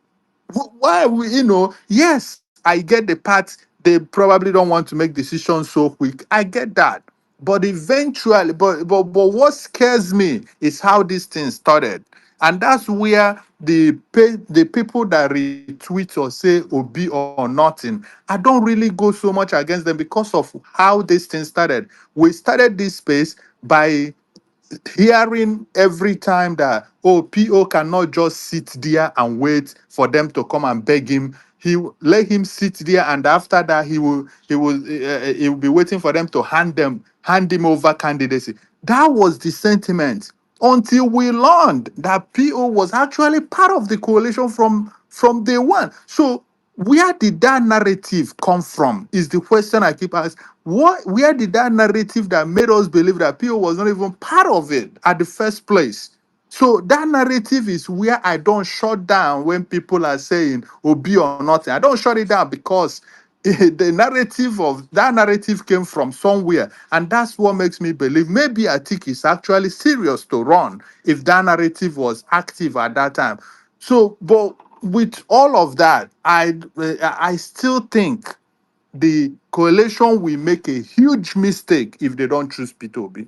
Why yes, I get the part. They probably don't want to make decisions so quick. I get that. But eventually, but what scares me is how this thing started. And that's where the people that retweet or say Obi or nothing, I don't really go so much against them because of how this thing started. We started this space by hearing every time that, oh, PO cannot just sit there and wait for them to come and beg him. Let him sit there, and after that he will be waiting for them to hand him over candidacy. That was the sentiment until we learned that PO was actually part of the coalition from day one. So where did that narrative come from is the question I keep asking. Where did that narrative that made us believe that PO was not even part of it at the first place? So that narrative is where I don't shut down when people are saying Obi or nothing. I don't shut it down because the narrative came from somewhere, and that's what makes me believe maybe I think it's actually serious to run if that narrative was active at that time. So, but with all of that, I still think the coalition will make a huge mistake if they don't choose P2B.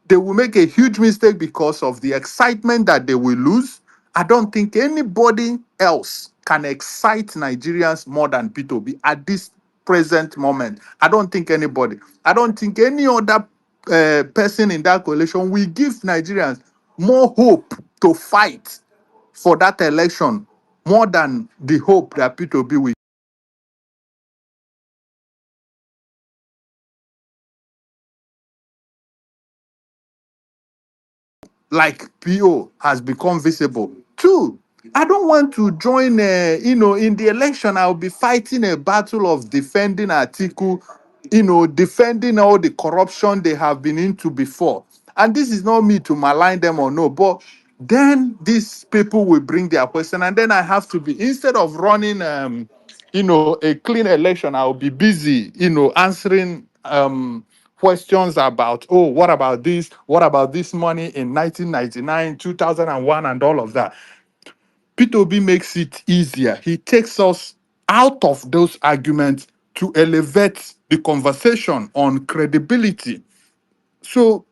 They will make a huge mistake because of the excitement that they will lose. I don't think anybody else can excite Nigerians more than P2B at this present moment. I don't think anybody. I don't think any other person in that coalition will give Nigerians more hope to fight for that election more than the hope that P2B will. Like PO has become visible. Two, I don't want to join, in the election, I'll be fighting a battle of defending Atiku, defending all the corruption they have been into before. And this is not me to malign them or no, but then these people will bring their question, and then I have to be, instead of running, a clean election, I'll be busy, answering, questions about, oh, what about this? What about this money in 1999, 2001, and all of that? P2B makes it easier. He takes us out of those arguments to elevate the conversation on credibility. So,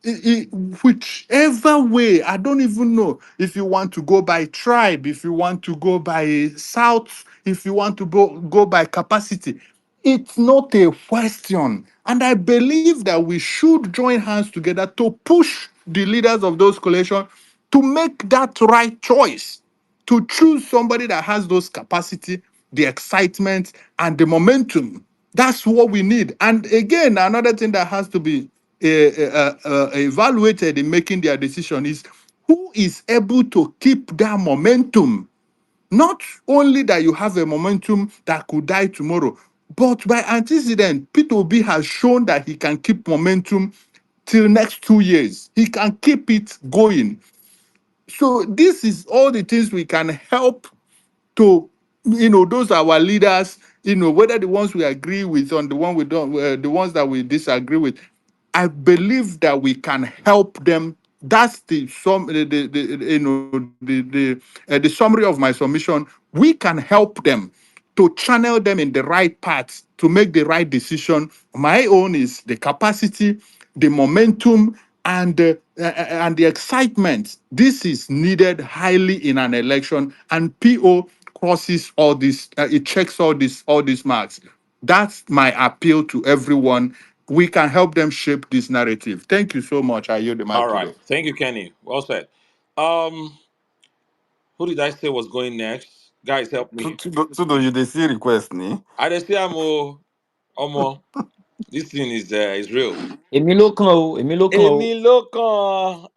whichever way, I don't even know if you want to go by tribe, if you want to go by South, if you want to go by capacity. It's not a question. And I believe that we should join hands together to push the leaders of those coalitions to make that right choice, to choose somebody that has those capacity, the excitement, and the momentum. That's what we need. And again, another thing that has to be evaluated in making their decision is who is able to keep that momentum. Not only that you have a momentum that could die tomorrow, but by antecedent, P2B has shown that he can keep momentum till next 2 years. He can keep it going. So this is all the things we can help to, those are our leaders, whether the ones we agree with or the one we don't, the ones that we disagree with. I believe that we can help them. That's the summary of my submission. We can help them to channel them in the right path to make the right decision. My own is the capacity, the momentum, and the excitement. This is needed highly in an election, and PO crosses all this. It checks all these marks. That's my appeal to everyone. We can help them shape this narrative. Thank you so much. I yield the All mic right. to Thank you, Kenny. Well said. Um, who did I say was going next? Guys, help me. So do you they see request ni? I just say Omo. This thing is real. Èmi ló kàn o, èmi ló kàn o, Emi Lokan.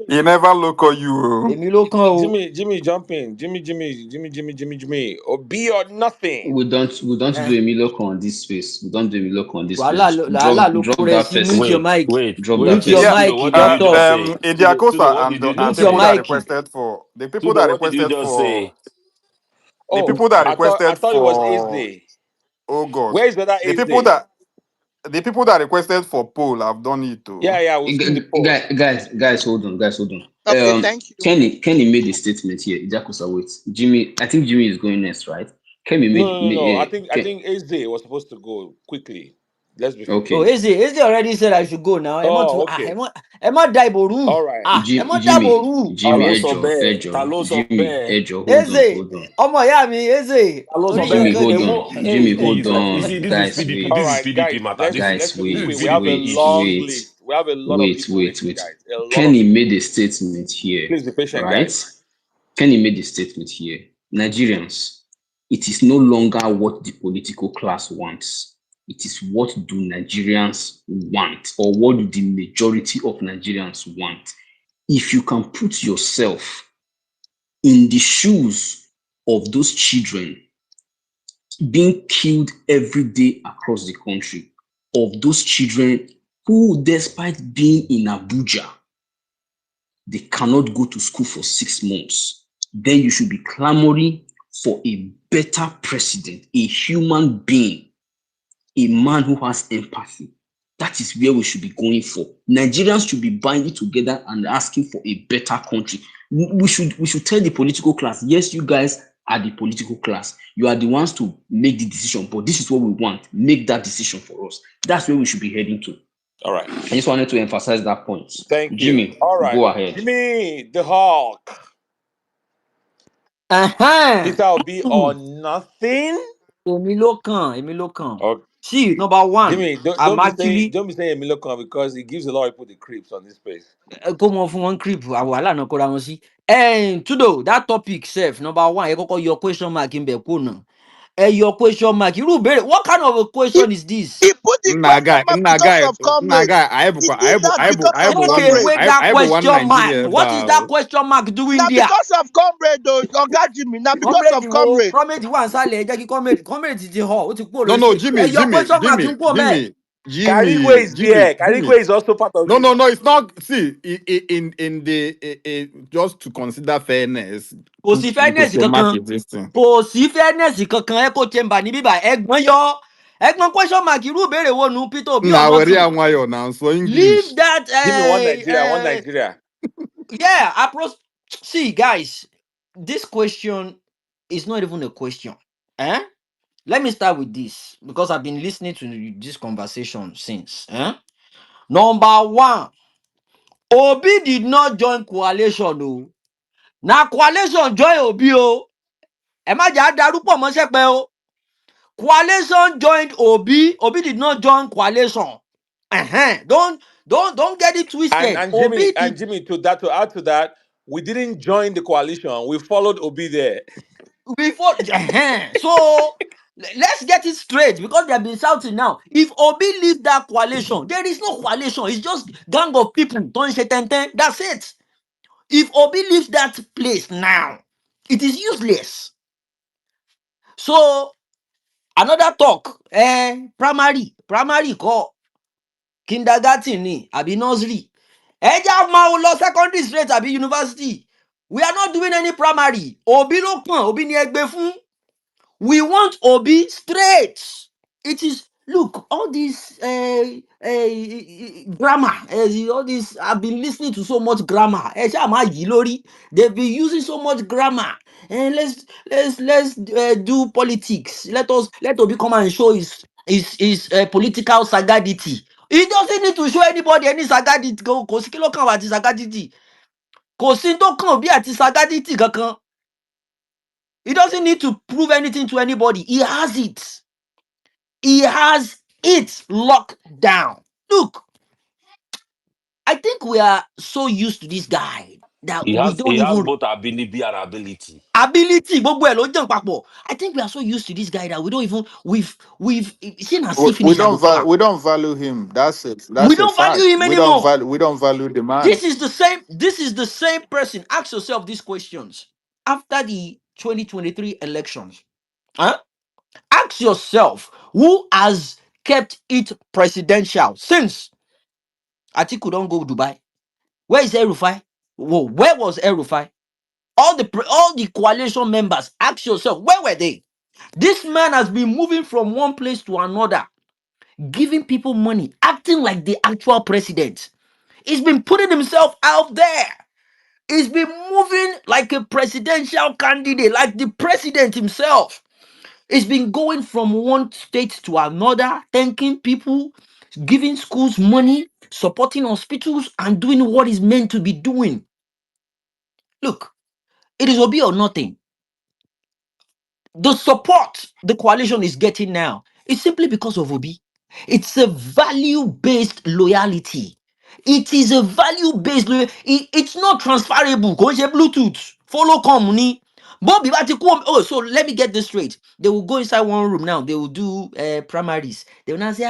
He never look at you. Oh. èmi ló kàn o. Jimmy, jump in. Jimmy. Or be or nothing. We don't do Eh, Emiloko on this space. We don't do Emiloko on this wàhálà space. wàhálà ló kó Drop rẹ that sí. Mute person. your Wait, mic. wait, Drop that Mute wait. your person. Yeah. Sudo, mic, what did you doctor. just say? Idiakosa Sudo, what and did you and Mute just your people say? that mic. requested for the people Sudo, that what did you requested just for say? the Oh, people that I requested thought it was for Eze. oh god, Where is that the people Eze? that the people that requested for poll have done it too. Yeah, we've seen the poll. Guys, hold on. Okay, thank you. Kenny made a statement here. Ijakusa, wait. Jimmy, I think Jimmy is going next, right? Kenny No. I made think Eze was supposed to go quickly. Let's be fair. Oh, okay. Eze already said I should go now. Oh, okay. Ẹ má da ìbò rú. All right. Ẹ má dàbò Jimmy, rú. All Jimmy, right. Ejo, Jimmy, Ejo, Eze, hold on. ọmọ ìyá mi, Eze. Torí Jimmy, nǹkan hold ni. on. Jimmy, hold You on. see, this is Guys, PDP. wait. All This is right, PDP guys. matter. Let's This let's is move this is quick. We have a PDP issues. long list. We have a lot of people waiting, Wait. guys. A lot of Kenny people. made a statement here, Please be patient, right? guys. Kenny made a statement here. Nigerians, it is no longer what the political class wants. It is what do Nigerians want, or what do the majority of Nigerians want. If you can put yourself in the shoes of those children being killed every day across the country, of those children who, despite being in Abuja, they cannot go to school for 6 months, then you should be clamoring for a better president, a human being, a man who has empathy. That is where we should be going for. Nigerians should be binding together and asking for a better country. We should tell the political class, yes, you guys are the political class. You are the ones to make the decision, but this is what we want. Make that decision for us. That's where we should be heading to. All right. I just wanted to emphasize that point. Thank you. Jimmy, All right. go ahead. Jimmy, the Hawk. Ẹ̀hẹ́n. Peter will be or nothing. Èmi ló kàn, èmi ló kàn. Okay. See, number one, Jimmy, I'm actually don't be saying Emilio because it gives a lot of people the creeps on this space. come on from one creep. Wàhálà náà kóra wọn sí. Tudo, that topic sef, number one, ẹ kọ́kọ́ yọ question mark ń bẹ̀ kó náà. Your question mark. Irú ìbéèrè, what kind of a He, question is this? he put the Nah, question guy, mark nah, because guy, of nah, comrade. guy. I have, He I did have, that I have, because I of have Okay, one, comrade. wait, I that have one question mark. Nigeria What is that bar. question mark doing Now there? because of comrade though, Oga Jimmy. Now because Comrade of wo, comrade. comrade wà ń sálẹ̀, ẹ jẹ́ kí comrade ti họ, ó ti kúrò No, lórí no, stage. Jimmy, Your Jimmy, question mark Jimmy, ń kúrò mẹ́ẹ̀. Jimmy, Carigwe Jimmy, is Jimmy, there. Jimmy. Carigwe is also part of No, it. no, no. It's not. See, in the just to consider fairness, Kò put sí the fairness question mark kankan. is this thing. Kò sí fairness kankan, echo chamber ní bíbá. Ẹ̀gbọ́n yọ. Ẹ̀gbọ́n question mark irú ìbéèrè wo nu Peter Obi or Nah, where nothing? am I now? So Leave English. that, Jimmy, one Nigeria. yeah, approach. See, guys, this question is not even a question. Eh? Let me start with this because I've been listening to this conversation since. Number one, Obi did not join coalition. No. Now coalition join Obi. Oh. Emaja darúpọ̀ mọ́ sẹ́pẹ́ o. Coalition joined Obi. Obi did not join coalition. Don't get it twisted. Obi And did. Jimmy, to add to that, we didn't join the coalition. We followed Obi there. Before so let's get it straight because they have been shouting now. If Obi leave that coalition, there is no coalition. It's just gang of people. Don't say 10. That's it. If Obi leaves that place now, it is useless. So another talk. Primary call kindergarten ni abi nursery. Eja ma o lọ secondary straight abi university. We are not doing any primary. Obi ló kàn, Obi ni ẹgbẹ́ fún. We want Obi straight. It is look all this grammar. All this I've been listening to so much grammar. Ṣá máa yí lórí. They've been using so much grammar. And let's do politics. Let Obi come and show his political sagacity. He doesn't need to show anybody any sagacity. Kò sí kí ló kàn wá àti sagacity. Kò sí tó kàn Obi àti sagacity kankan. He doesn't need to prove anything to anybody. He has it. He has it locked down. Look, I think we are so used to this guy that we don't He has even both ability and ability. ability. Gbogbo ẹ̀ ló jẹun papọ̀. I think we are so used to this guy that we don't even we've seen as We see finish I go call am. we don't value him. We That's a don't value fact. him anymore. We don't value the man. This is the same. This is the same person. Ask yourself these questions after the 2023 elections. Huh? Ask yourself who has kept it presidential since Atiku don't go Dubai. Where is El-Rufai? Whoa, where was El-Rufai? All the coalition members, ask yourself, where were they? This man has been moving from one place to another, giving people money, acting like the actual president. He's been putting himself out there. He's been moving like a presidential candidate, like the president himself. It's been going from one state to another, thanking people, giving schools money, supporting hospitals, and doing what is meant to be doing. Look, it is Obi or nothing. The support the coalition is getting now is simply because of Obi. It's a value-based loyalty. It is a value-based loyalty. It's not transferable. Kò ń ṣe Bluetooth. Follow come ni. Bobby bá ti kú oh, so let me get this straight. They will go inside one room now. They will do primaries. They will now say,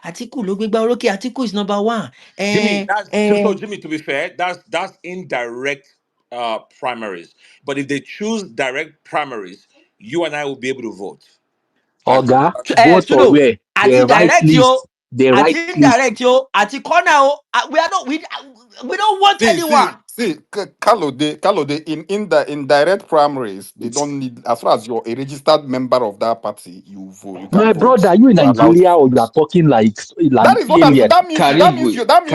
Atiku ló gbégbá orókè. Atiku is number one. Jimmy, Eh, that's so eh. Jimmy, to be fair, that's indirect primaries. But if they choose direct primaries, you and I will be able to vote. And Oga, vote for Tudo, where? àti The right direct yo, list. The right àti list. indirect yo, àti corner o. We are not we don't want anyone. Carlo, in direct primaries, they don't need, as far as you're a registered member of that party, you can My vote. brother, you in You're allowed to Nigeria or you vote. are talking like That is what alien? that means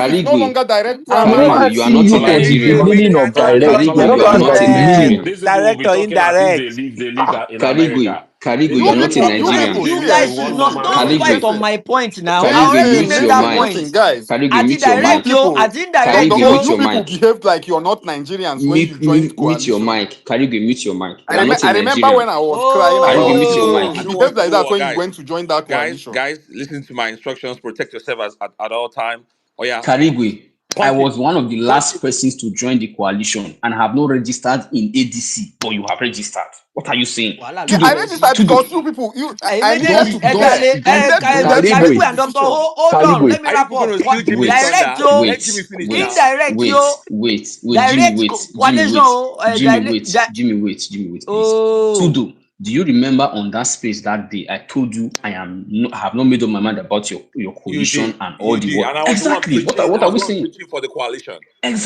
it's no Carigwe, longer direct I've Carigwe, never primary. you are seen not you in for the Carigwe, Nigeria. we meaning can of talk. direct. Carigwe, You are not you are talking not about in the Uh, meaning. This is what we'll direct be or talking as if indirect. they live in America. Carigwe, Karigo, Maybe you are You you not a people, want you una See, go people, Nigerian. you use see, the eh, guys one should see, not normal don't life. fight Karigo, on listen, my point now. I Karigo, already mute made your that listen, mic. listen, point. guys. At Karigo, mute your indirect mic. You yo, at people, indirect Doctor, Karigo, mute yo. you your people mic. behaved like you're not Nigerians when you joined Mute your coalition. mic. Karigo, mute your mic. You are not a I remember Nigerian. when I was crying Karigo, about mute it. your You Oh, mic. I you don't want behaved to like know that what, when you guys. went to join that Guys, coalition. guys, listen to my instructions. Protect yourself at all time. Oh yeah, Karigwe, I punch him, was one of the punch last him. persons to join the coalition and have not registered in ADC, but you have registered. What are you saying? wàhálà ló Yeah, ń I Tudo, bẹ́ sí. registered Tudo, because you people, Ẹ̀yin I méjèèjì needed don't, to ẹ don't, get, jalè I ẹ needed to get to Karigwe make Karigwe, a and Dr. decision. Hold on, Karigwe, let me Are you wrap people going up. to steal Jimmy's wait, Direct thunder? o, Let Jimmy wait, finish wait, now. indirect wait, yo, wait, wait, Jimmy, direct wait, Jimmy, coalition wait, o, Jimmy, wait, Jimmy, wait, please. oh. Tudo, do you remember on that space that day I told you I have not made up my mind about your You coalition did, and all you the did, work? and I was the one Exactly. preaching. What I are was we the one saying? preaching for the coalition.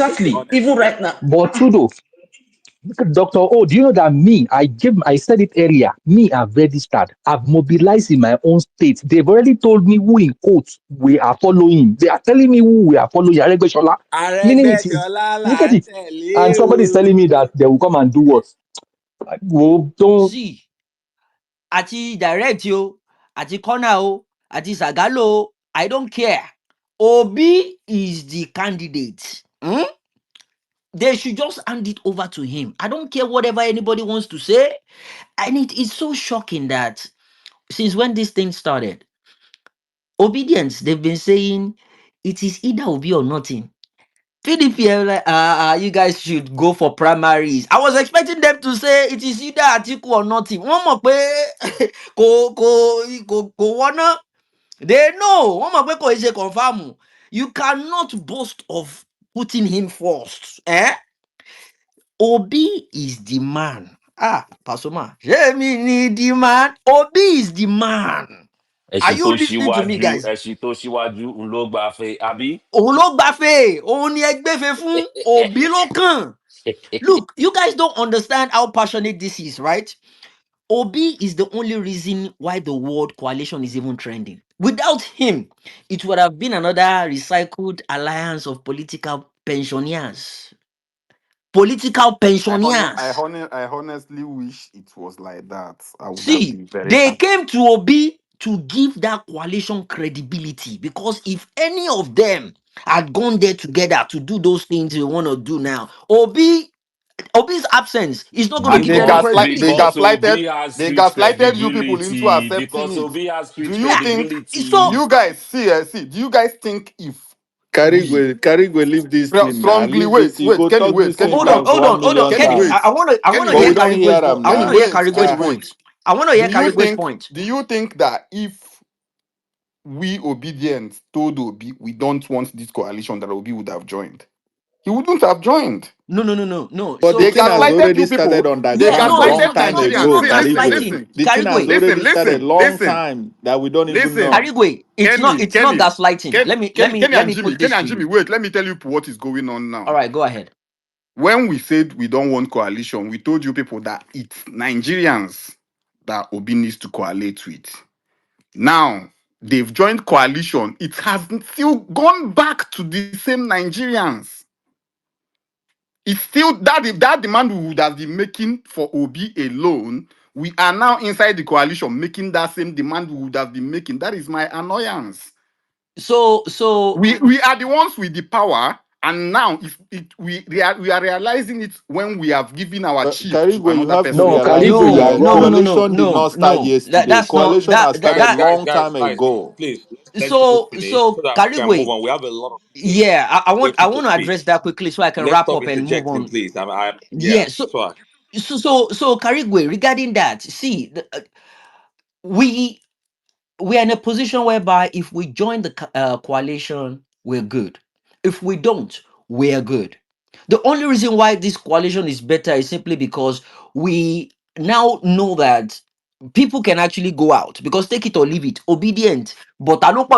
Let's be Exactly. honest. Even right now. But Trudeau, Dr. O, do you know that I said it earlier, me, I've registered. I've mobilized in my own state. They've already told me who in quotes we are following. They are telling me who we are following. Aregbesola. Meaning it is, Arẹ́gbẹ́ṣọlá là look at ń it. And tẹ̀lé somebody is telling me o. that they will come and do what? Like, well, don't. See, àti direct yo, àti corner o, àti Sagalo o, I don't care. Obi is the candidate. Hmm? They should just hand it over to him. I don't care whatever anybody wants to say. And it is so shocking that since when this thing started, obedience, they've been saying it is either Obi or nothing. PDP, are like, you guys should go for primaries. I was expecting them to say it is either Atiku or nothing. One more pé kò wọ́nà. They know. One more pé kò ṣe confirm. You cannot boast of putting him first. Eh? Obi is the man. Pasuma. Jamie need the man. Obi is the man. Are Ẹ̀sìn you tó listening to me, ṣíwájú, guys? ẹ̀sìn tó ṣíwájú ń ló gbafẹ́, àbí? Òun ló gbafẹ́, òun ni ẹ gbéfẹ́ fún, Obi ló kàn. Look, you guys don't understand how passionate this is, right? Obi is the only reason why the word coalition is even trending. Without him, it would have been another recycled alliance of political pensioners. Political pensioners. I honestly wish it was like that. I would have See, been very they happy. came to Obi to give that coalition credibility because if any of them had gone there together to do those things they want to do now, Obi's absence is not going to And give they them any Because credibility. Obi has they street gaslighted you people into credibility. accepting Because it. Obi has street Do you Ah, think? so Do credibility. you guys see? Do you guys think if we Carry leave this thing now. strongly Leave this. You go Kenny, talk wait, this Kenny, thing hold on, times hold wait, on, one hold million on, Kenny, Kenny. wait, times. I want Kenny, to But hear we wait, don't Carigwe's hear point. them I want Kenny, to now. hear wait, Carigwe's Kenny, point. wait. I want to Do hear you Carigwe's think? point. Do you think that if we obedient told Obi we don't want this coalition, that Obi would have joined? He wouldn't have joined. No, no, no, no, no. But the They So, thing has so gaslighted already you started people. on the They yeah, ground no, it's gaslighted long not time gaslighting. It's Nigerians. ago, not See, listen, Carigwe. gaslighting. listen, The thing has Carigwe, already started long listen, time that we don't even listen. know. Carigwe. It's not Kenny, gaslighting. Kenny Let and me Jimmy, put this to you. Wait, let me tell you what is going on All now. right, go ahead. When we said we don't want coalition, we told you people that it's Nigerians that Obi needs to coalesce with. Now they've joined coalition. It has still gone back to the same Nigerians. It's still that demand we would have been making for Obi alone. We are now inside the coalition making that same demand we would have been making. That is my annoyance. So We are the ones with the power, and now we are realizing it when we have given our chief to Carigwe, you another have to person No, to realize coalesce Carigwe, with. you are no, no, no, wrong. no, no, coalition did no, not start no. yesterday. That's not Coalition has that started Guys, that. guys, long guys, time guys. ago. Please let people finish So so that we can move Carigwe, on. We have a lot of people yeah, I waiting want to to speak. address that quickly so I can Let's wrap stop up and move interjecting, on. please. Yeah, Yeah. that's why. So Carigwe, regarding that, see, we we are in a position whereby if we join the coalition, we're good. If we don't, we're good. The only reason why this coalition is better is simply because we now know that people can actually go out because take it or leave it, obedient. But I don't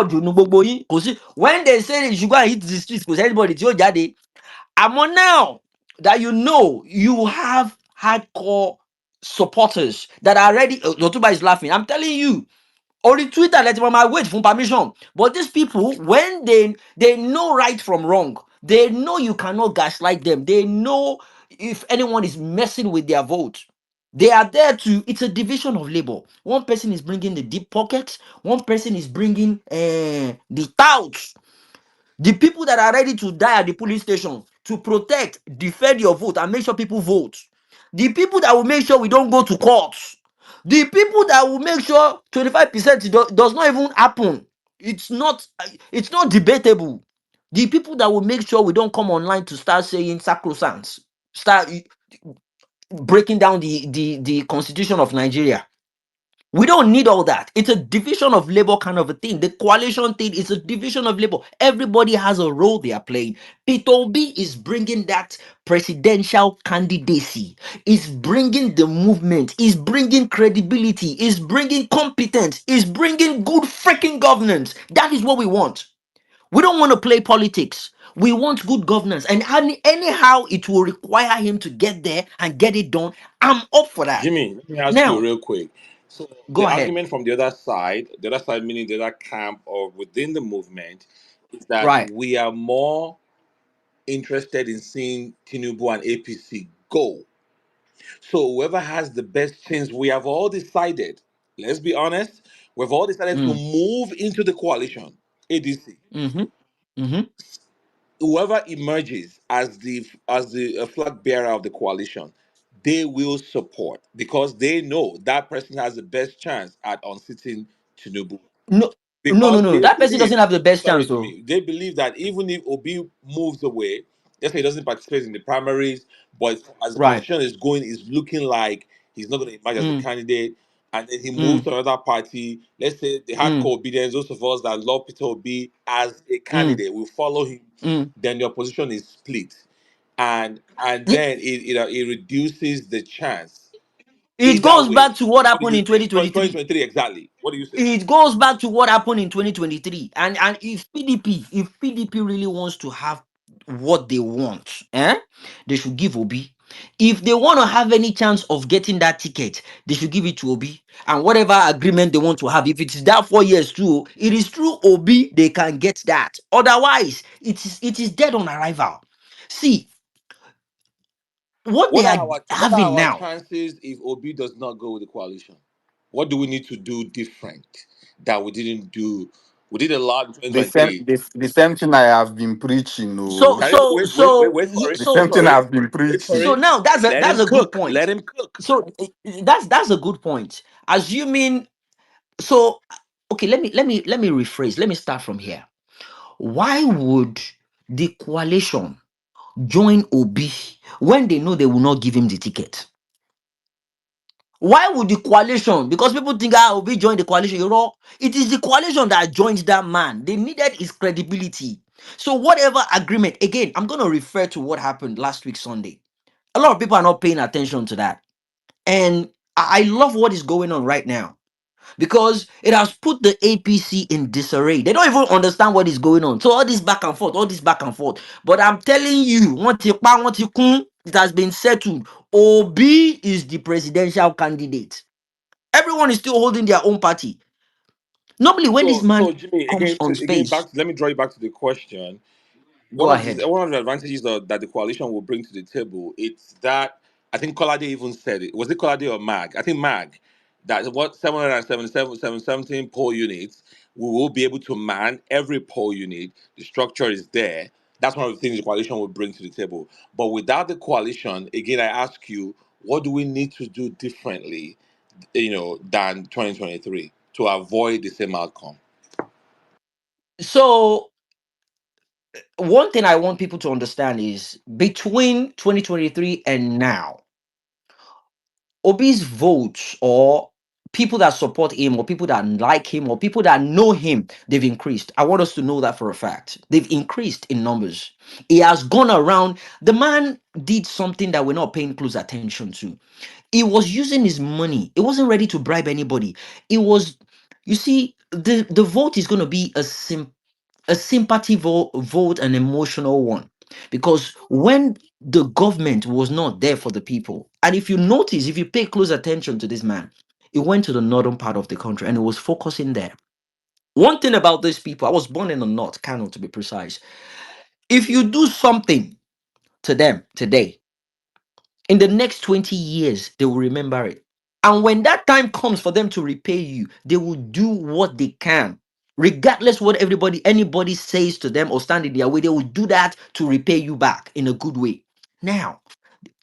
because when they say you should go and hit the streets, because anybody it's your daddy. I'm on now that you have hardcore supporters that are ready. Lotuba is laughing. I'm telling you, or in Twitter, let them wait for permission. But these people, when they know right from wrong, they know you cannot gaslight them. They know if anyone is messing with their vote. They are there to, it's a division of labor. One person is bringing the deep pockets, one person is bringing the touts. The people that are ready to die at the polling station to protect, defend your vote, and make sure people vote. The people that will make sure we don't go to courts. The people that will make sure 25% does not even happen. It's not debatable. The people that will make sure we don't come online to start saying sacrosanct, start breaking down the constitution of Nigeria. We don't need all that. It's a division of labor kind of a thing. The coalition thing is a division of labor. Everybody has a role they are playing. Peter Obi is bringing that presidential candidacy, is bringing the movement, is bringing credibility, is bringing competence, is bringing good freaking governance. That is what we want. We don't want to play politics. We want good governance. And anyhow, it will require him to get there and get it done. I'm up for that. Jimmy, let me ask you Now, real quick. So go the ahead. argument from the other side meaning the other camp or within the movement, is that Right. we are more interested in seeing Tinubu and APC go. So whoever has the best chance, we have all decided. Let's be honest, we've all decided to Mm. move into the coalition, ADC. Mm-hmm. Mm-hmm. Whoever emerges as the flag bearer of the coalition, they will support because they know that person has the best chance at unseating Tinubu. No, no, no, Because no. they That person believe, doesn't have the best sorry chance, to though. me, they believe that even if Obi moves away, let's say he doesn't participate in the primaries, but as the Right. constitution is going, is looking like he's not going to emerge as a Mm. candidate, and then he moves Mm. to another party. Let's say the Mm. hardcore obedience, those of us that love Peter Obi as a Mm. candidate, will follow him. Mm. Then the opposition is split, and It, then it reduces the chance it either goes way. back to what What do happened you in say? 2023. 2023 exactly. What do you say? It goes back to what happened in 2023. And if PDP really wants to have what they want, they should give Obi. If they want to have any chance of getting that ticket, they should give it to Obi. And whatever agreement they want to have, if it's that 4 years too, it is through Obi they can get that. Otherwise, it is dead on arrival. See, what they are What are having our now. chances if Obi does not go with the coalition? What do we need to do different that we didn't do? We did a lot in The same 2023. the same thing I have been preaching. So Oh, Can you so wait so for ye- it? the Wait same so for thing it. I've been Wait for so preaching. it. now Let that's him a good cook. point. Let him cook. So that's a good point. Assuming so okay, let me rephrase. Let me start from here. Why would the coalition join Obi when they know they will not give him the ticket? Why would the coalition? Because people think Obi joined the coalition. It is the coalition that joined that man. They needed his credibility. So whatever agreement, again, I'm gonna refer to what happened last week Sunday. A lot of people are not paying attention to that. And I love what is going on right now because it has put the APC in disarray. They don't even understand what is going on. So all this back and forth, all this back and forth. But I'm telling you, it has been settled. Obi is the presidential candidate. Everyone is still holding their own party. Normally, when this So man Jimmy, comes on space, let me draw you back to the question. go ahead. One of the advantages that the coalition will bring to the table, it's that I think Kolade even said it. Was it Kolade or Mag? I think Mag. That what 777 717 poll units, we will be able to man every poll unit. The structure is there. That's one of the things the coalition will bring to the table. But without the coalition, again, I ask you, what do we need to do differently, than 2023 to avoid the same outcome? So one thing I want people to understand is between 2023 and now, Obi's votes or people that support him or people that like him or people that know him, they've increased. I want us to know that for a fact. They've increased in numbers. He has gone around. The man did something that we're not paying close attention to. He was using his money. He wasn't ready to bribe anybody. It was, you see, the vote is going to be a sympathy vote, an emotional one. Because when the government was not there for the people, and if you notice, if you pay close attention to this man, he went to the northern part of the country and it was focusing there. One thing about these people, I was born in the north, Kano to be precise. If you do something to them today, In the next 20 years, they will remember it. And when that time comes for them to repay you, they will do what they can. Regardless what anybody says to them or stand in their way, they will do that to repay you back in a good way. Now,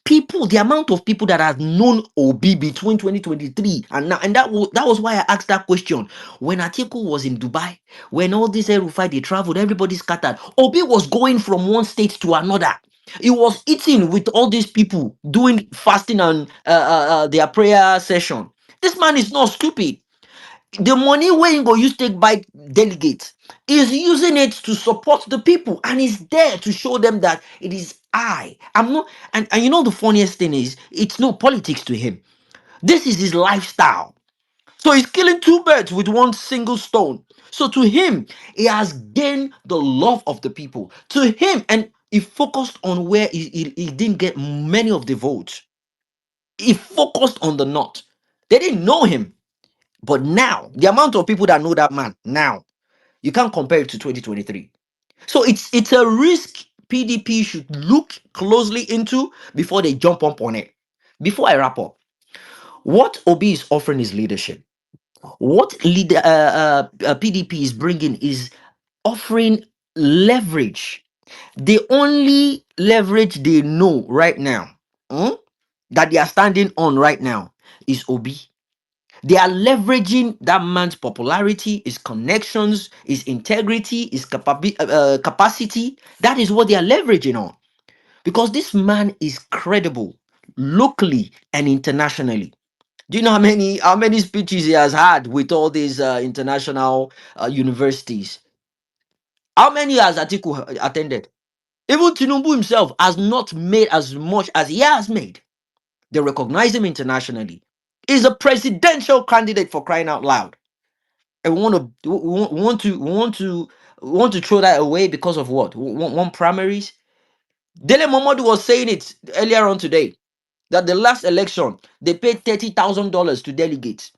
the amount of people that have known Obi between 2023 and now, and that was why I asked that question. When Atiku was in Dubai, when all these Rufai they traveled, everybody scattered. Obi was going from one state to another. He was eating with all these people, doing fasting and their prayer session. This man is not stupid. The money where you go use take buy delegates is using it to support the people, and is there to show them that it is I'm not. And you know the funniest thing is, it's no politics to him. This is his lifestyle. So he's killing two birds with one single stone. So to him, he has gained the love of the people. To him, and he focused on where he didn't get many of the votes. He focused on the north. They didn't know him. But now, the amount of people that know that man now, you can't compare it to 2023. So it's a risk PDP should look closely into before they jump up on it. Before I wrap up, what Obi is offering is leadership. What PDP is bringing is offering leverage. The only leverage they know right now, that they are standing on right now, is Obi. They are leveraging that man's popularity, his connections, his integrity, his capacity. That is what they are leveraging on. Because this man is credible locally and internationally. Do you know how many speeches he has had with all these international universities? How many has Atiku attended? Even Tinubu himself has not made as much as he has made. They recognize him internationally. He's a presidential candidate, for crying out loud. And we want to throw that away because of what? One primaries. Dele Momodu was saying it earlier on today that the last election they paid $30,000 to delegates.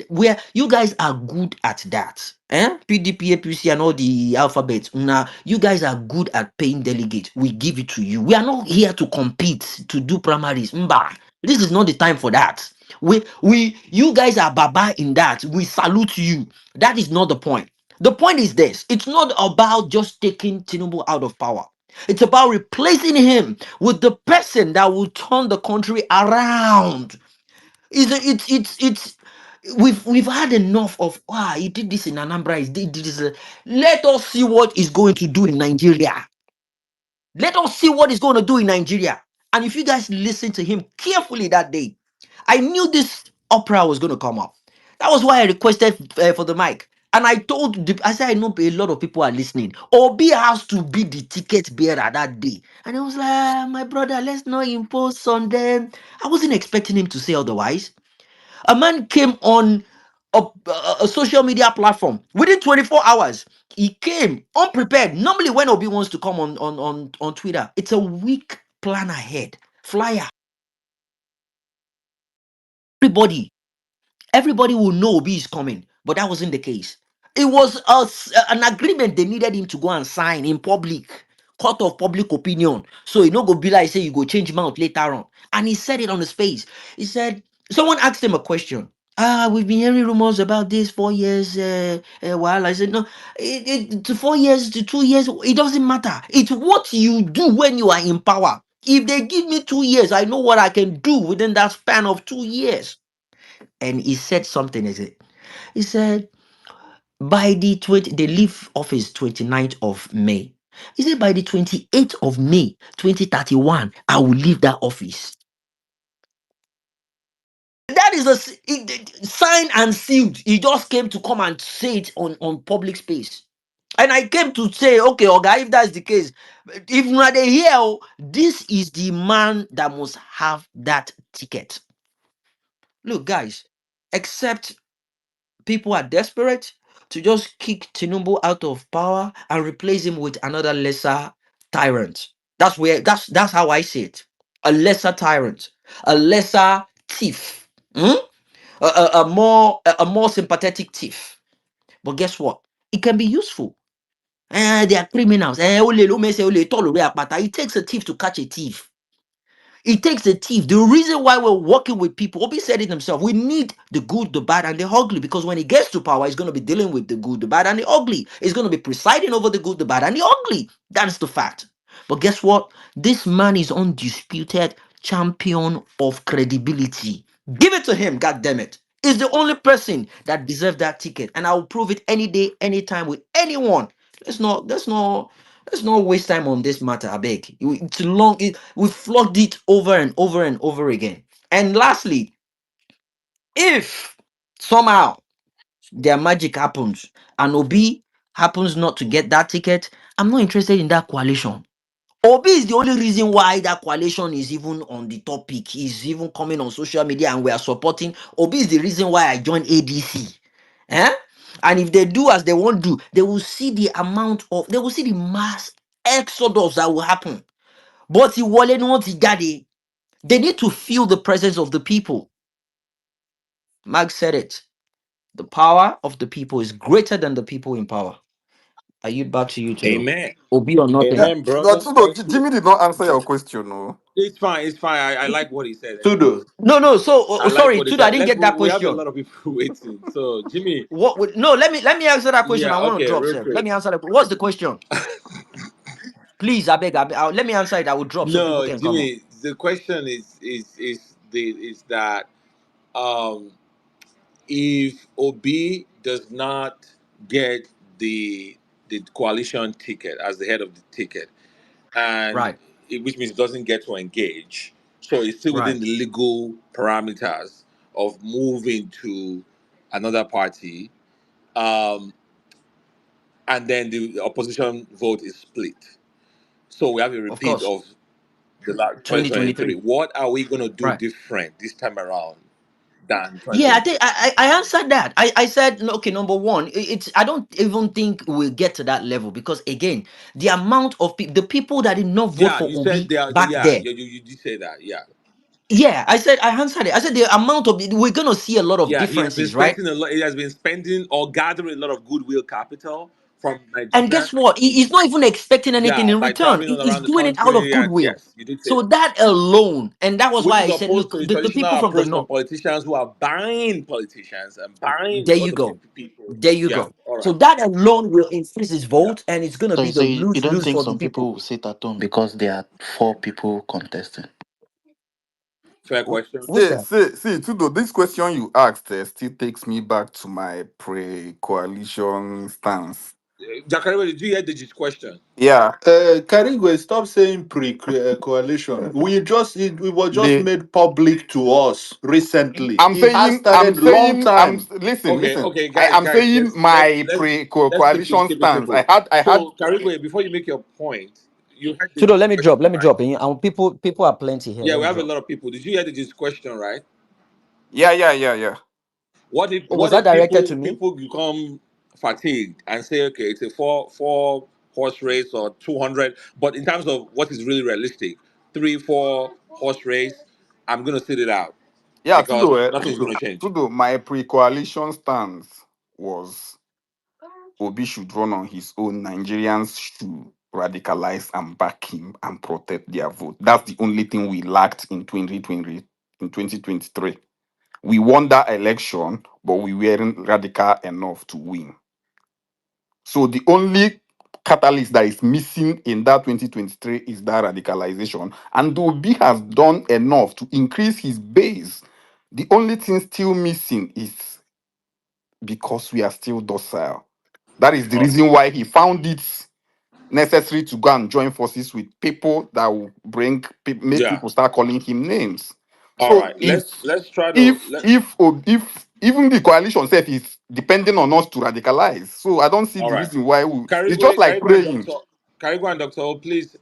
Where you guys are good at that, PDP, APC, and all the alphabets. Now you guys are good at paying delegates. We give it to you. We are not here to compete to do primaries. Mba, this is not the time for that. You guys are baba in that. We salute you. That is not the point. The point is this: it's not about just taking Tinubu out of power. It's about replacing him with the person that will turn the country around. It's we've had enough of he did this in Anambra, he did this. Let us see what he's going to do in Nigeria. Let us see what he's going to do in Nigeria. And if you guys listen to him carefully that day, I knew this opera was going to come up. That was why I requested for the mic. And I said, I know a lot of people are listening. Obi has to be the ticket bearer that day. And I was like, my brother, let's not impose on them. I wasn't expecting him to say otherwise. A man came on a social media platform within 24 hours. He came unprepared. Normally, when Obi wants to come on Twitter, it's a week plan ahead. Flyer. Everybody will know Obi is coming, but that wasn't the case. It was an agreement they needed him to go and sign in public, court of public opinion. So you know, go be like say you go change mouth later on. And he said it on his face. He said, someone asked him a question. We've been hearing rumors about this 4 years while. I said, no, to 4 years, to 2 years, it doesn't matter. It's what you do when you are in power. If they give me 2 years, I know what I can do within that span of 2 years. And he said something, is it? He said, by they leave office 29th of May. He said, by the 28th of May, 2031, I will leave that office. That is signed and sealed. He just came to come and say it on public space. And I came to say, okay, Oga, if that's the case, if not they hear, this is the man that must have that ticket. Look, guys, except people are desperate to just kick Tinubu out of power and replace him with another lesser tyrant. That's how I see it. A lesser tyrant, a lesser thief, a more sympathetic thief. But guess what? It can be useful. They are criminals. It takes a thief to catch a thief. It takes a thief. The reason why we're working with people, Obi said it himself, we need the good, the bad, and the ugly, because when he gets to power, he's going to be dealing with the good, the bad, and the ugly. He's going to be presiding over the good, the bad, and the ugly. That's the fact. But guess what? This man is undisputed champion of credibility. Give it to him, god damn it. He's the only person that deserves that ticket. And I will prove it any day, anytime with anyone. Let's not waste time on this matter, I beg. It's long. We flogged it over and over and over again. And lastly, if somehow their magic happens and Obi happens not to get that ticket, I'm not interested in that coalition. Obi is the only reason why that coalition is even on the topic, is even coming on social media and we are supporting. Obi is the reason why I joined ADC. Eh? And if they do as they want to, they will see they will see the mass exodus that will happen. But he wallet not daddy. They need to feel the presence of the people. Mark said it. The power of the people is greater than the people in power. Are you back to you, Tudo? Amen. Obi or nothing? Amen, brother. No, Thank you. Jimmy did not answer your question. No. It's fine. It's fine. I like what he said. Tudo, No. So I like sorry, what he Tudo, I said. didn't get that We have a question. lot of people waiting. So Jimmy, No, let me answer that question. yeah, I want to okay, drop, real sir. Let quick. me answer that. What's the question? Please, let me answer it. I will drop so people No, can come up. Jimmy, the question is that um if Obi does not get the coalition ticket as the head of the ticket, and Right, which means doesn't get to engage, so it's still right. within the legal parameters of moving to another party, um, and then the opposition vote is split. So we have a Of repeat course. of the last 2023. 2023. What are we going to do Right. different this time around than Yeah, I think 2023? I answered that. I said no, okay. Number one, it's I don't even think we'll get to that level because again, the amount of people, the people that did not vote Yeah, for you said Obi they are. back Yeah, there. you did say that. Yeah, Yeah, I answered it. I said the amount of we're gonna see a lot of yeah. He has been differences, right? spending a lot. He has been spending or gathering a lot of goodwill capital from And guess Nigerians. what? He's not even expecting anything Yeah, in by return. traveling all He's around the doing it out of country, and goodwill. yes, you did say So that. that alone, and that was Which why is I said, opposed look, to the the traditional people from the approach of north. politicians who are buying politicians and buying There you other go. people. There you Yeah, go. all So right. that alone will increase his Yeah. vote, and it's gonna be So, the you lose don't lose think for the some people. people will sit at home because there are four people contesting? Fair question. Who's that? Tudo, this question you asked still takes me back to my pre-coalition stance. Jacare, did you hear the question? Yeah, Karigwe, stop saying pre-coalition. We were just the made public to us recently. I'm It has saying, I'm started long saying, time. Okay, listen. okay, guys, I'm guys, saying my pre-coalition keep it stance. simple. I had. So, Karigwe, before you make your point, you heard the Tudo, let me drop. question, Let me right? drop. And people are plenty here. Yeah, Let we me have a drop. lot of people. Did you hear the question, right? Yeah. Oh, was What that if directed to me? people become fatigued and say, okay, it's a four horse race or 200, but in terms of what is really realistic, 3 4 horse race, I'm gonna sit it out Yeah, because nothing's gonna change. My pre-coalition stance was Obi should run on his own. Nigerians should radicalize and back him and protect their vote. That's the only thing we lacked in 2020, in 2023. We won that election, but we weren't radical enough to win. So the only catalyst that is missing in that 2023 is that radicalization. And Obi has done enough to increase his base. The only thing still missing is because we are still docile. That is the Oh, reason why he found it necessary to go and join forces with people that will make yeah. people start calling him names. All So right. Let's try to if let. if if even the coalition self is depending on us to radicalize, so I don't see All the right. reason why it's just like praying. Carrigo and Doctor, O, please,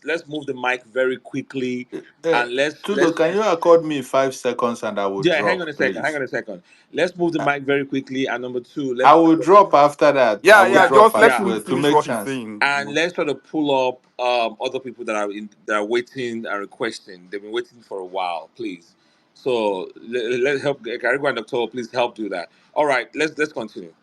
let's move the mic very quickly, Uh, and let's Tudo, can you accord me 5 seconds and I will yeah. Hang drop, on a second. Hang please? on a second. Let's move the mic very quickly, and number two, I let's try will to drop after that. I will Yeah, yeah drop just let as yeah, him well to finish make what he's chance. saying. and let's try to pull up other people that are waiting and requesting. They've been waiting for a while, please. So let's help Carrigo and Doctor, O, please help do that. All right. Let's continue.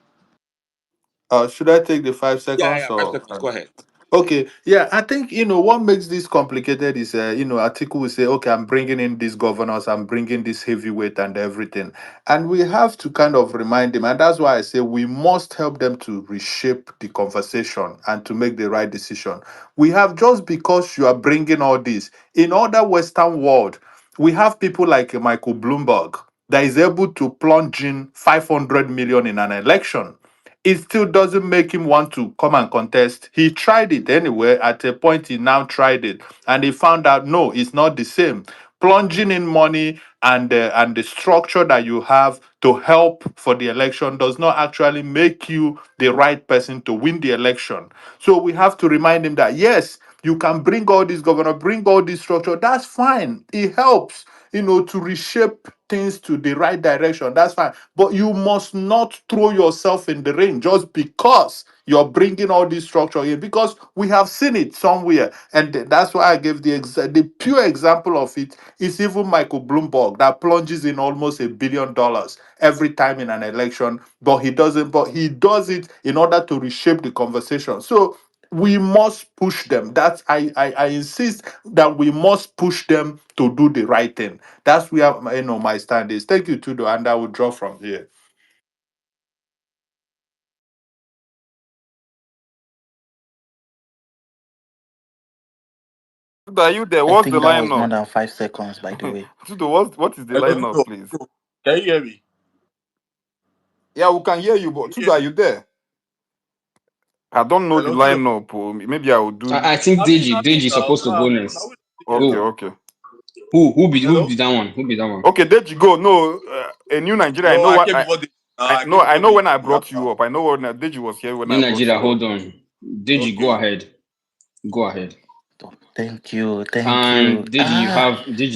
Should I take the five Yeah, seconds yeah. 5 or? seconds. Go ahead. Okay, yeah, I think what makes this complicated is Atiku will say, okay, I'm bringing in these governors, I'm bringing this heavyweight and everything, and we have to kind of remind them, and that's why I say we must help them to reshape the conversation and to make the right decision. We have just because you are bringing all this in other Western world, we have people like Michael Bloomberg that is able to plunge in 500 million in an election. It still doesn't make him want to come and contest. He tried it anyway. At a point, he now tried it, and he found out no, it's not the same. Plunging in money and the structure that you have to help for the election does not actually make you the right person to win the election. So we have to remind him that yes, you can bring all this governor, bring all this structure. That's fine. It helps, to reshape things to the right direction. That's fine. But you must not throw yourself in the ring just because you're bringing all this structure in, because we have seen it somewhere. And that's why I gave the pure example of it is even Michael Bloomberg that plunges in almost $1 billion every time in an election, but he does it in order to reshape the conversation. So we must push them. That's I insist that we must push them to do the right thing. That's where my stand is. Thank you, Tudo, and I will draw from here. Tudo, are you there? I What's the think that was more lineup? than 5 seconds, by the way. Tudo, what is the Hello, lineup, bro. please? Bro, can you hear me? Yeah, we can hear you, but Tudo, are you there? I don't know the Hello, Tudo. lineup. Maybe I will do. I think Now Deji is now, supposed to go next. Okay, Oh, okay. who Hello. be that one? Who be that one? Okay, there you go. No, a new Nigeria. I No, know I what came before the. I I know. came I before know when I the brought after. you up. I know when Deji was here when New I brought Nigeria, you up. hold on. Deji, go Okay. ahead. Go ahead. Thank you. Thank you. And Deji,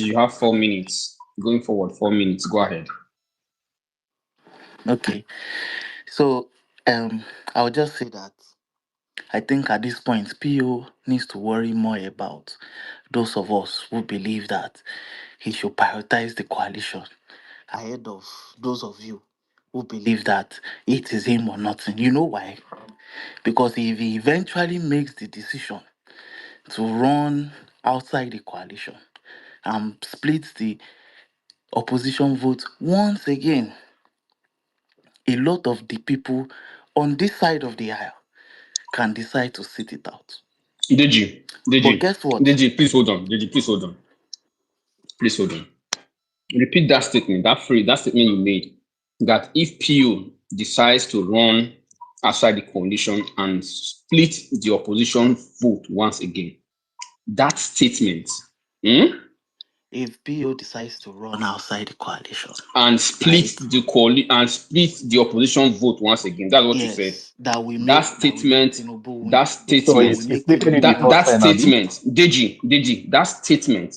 you have 4 minutes. Going forward, 4 minutes. Go ahead. Okay. So, I'll just say that I think at this point, PO needs to worry more about those of us who believe that he should prioritize the coalition ahead of those of you who believe that it is him or nothing. You know why? Because if he eventually makes the decision to run outside the coalition and split the opposition vote once again, a lot of the people on this side of the aisle can decide to sit it out. Deji, But Deji, guess what? Deji, please hold on. Deji, please hold on. Please hold on. Repeat that statement, that statement you made, that if PU decides to run outside the coalition and split the opposition vote once again, that statement, hmm, If PO decides to run outside the coalition, and right? split the opposition vote once again, that's what you said. Yes, That that we make statement, Tinubu that win. So That we statement, it's make sleeping in Tinubu the that win. third that time, Abi. statement, Deji, that statement,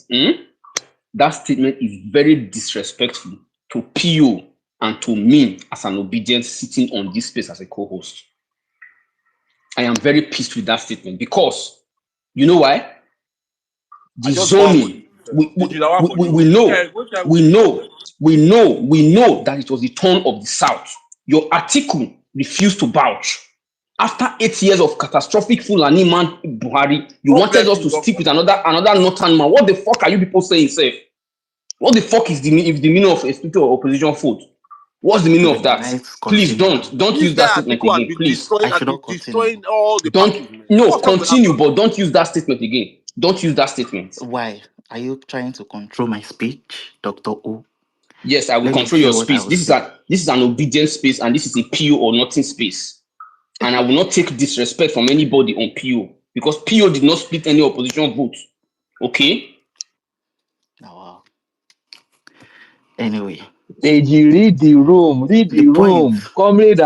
that statement is very disrespectful to PO and to me as an obedient sitting on this space as a co-host. I am very pissed with that statement because you know why? I The just one for zoning, you. Did you that one for we, you? we know, Which I we know, we know that it was the turn of the South. Your article refused to vouch. After 8 years of catastrophic Fulani man Buhari, you God wanted bless us you, to God stick with another northern man. What the fuck are you people saying, sir? What the fuck is the meaning of a split of opposition vote? What's the meaning of that? Can I Please continue don't now? don't This use that guy statement Atiku has again. been Please I should not continue. destroying all the don't. parties, man. No, What's wrong with that continue, man? but don't use that statement again. Don't use that statement. Why? Are you trying to control my speech, Dr. O? Yes, I will Let me control say your what I space. will This is say. an obedient space, and this is a PO or nothing space. And I will not take disrespect from anybody on PO because PO did not split any opposition vote. Okay? Now, anyway, Deji, read the room. Read the the point, room. Comrade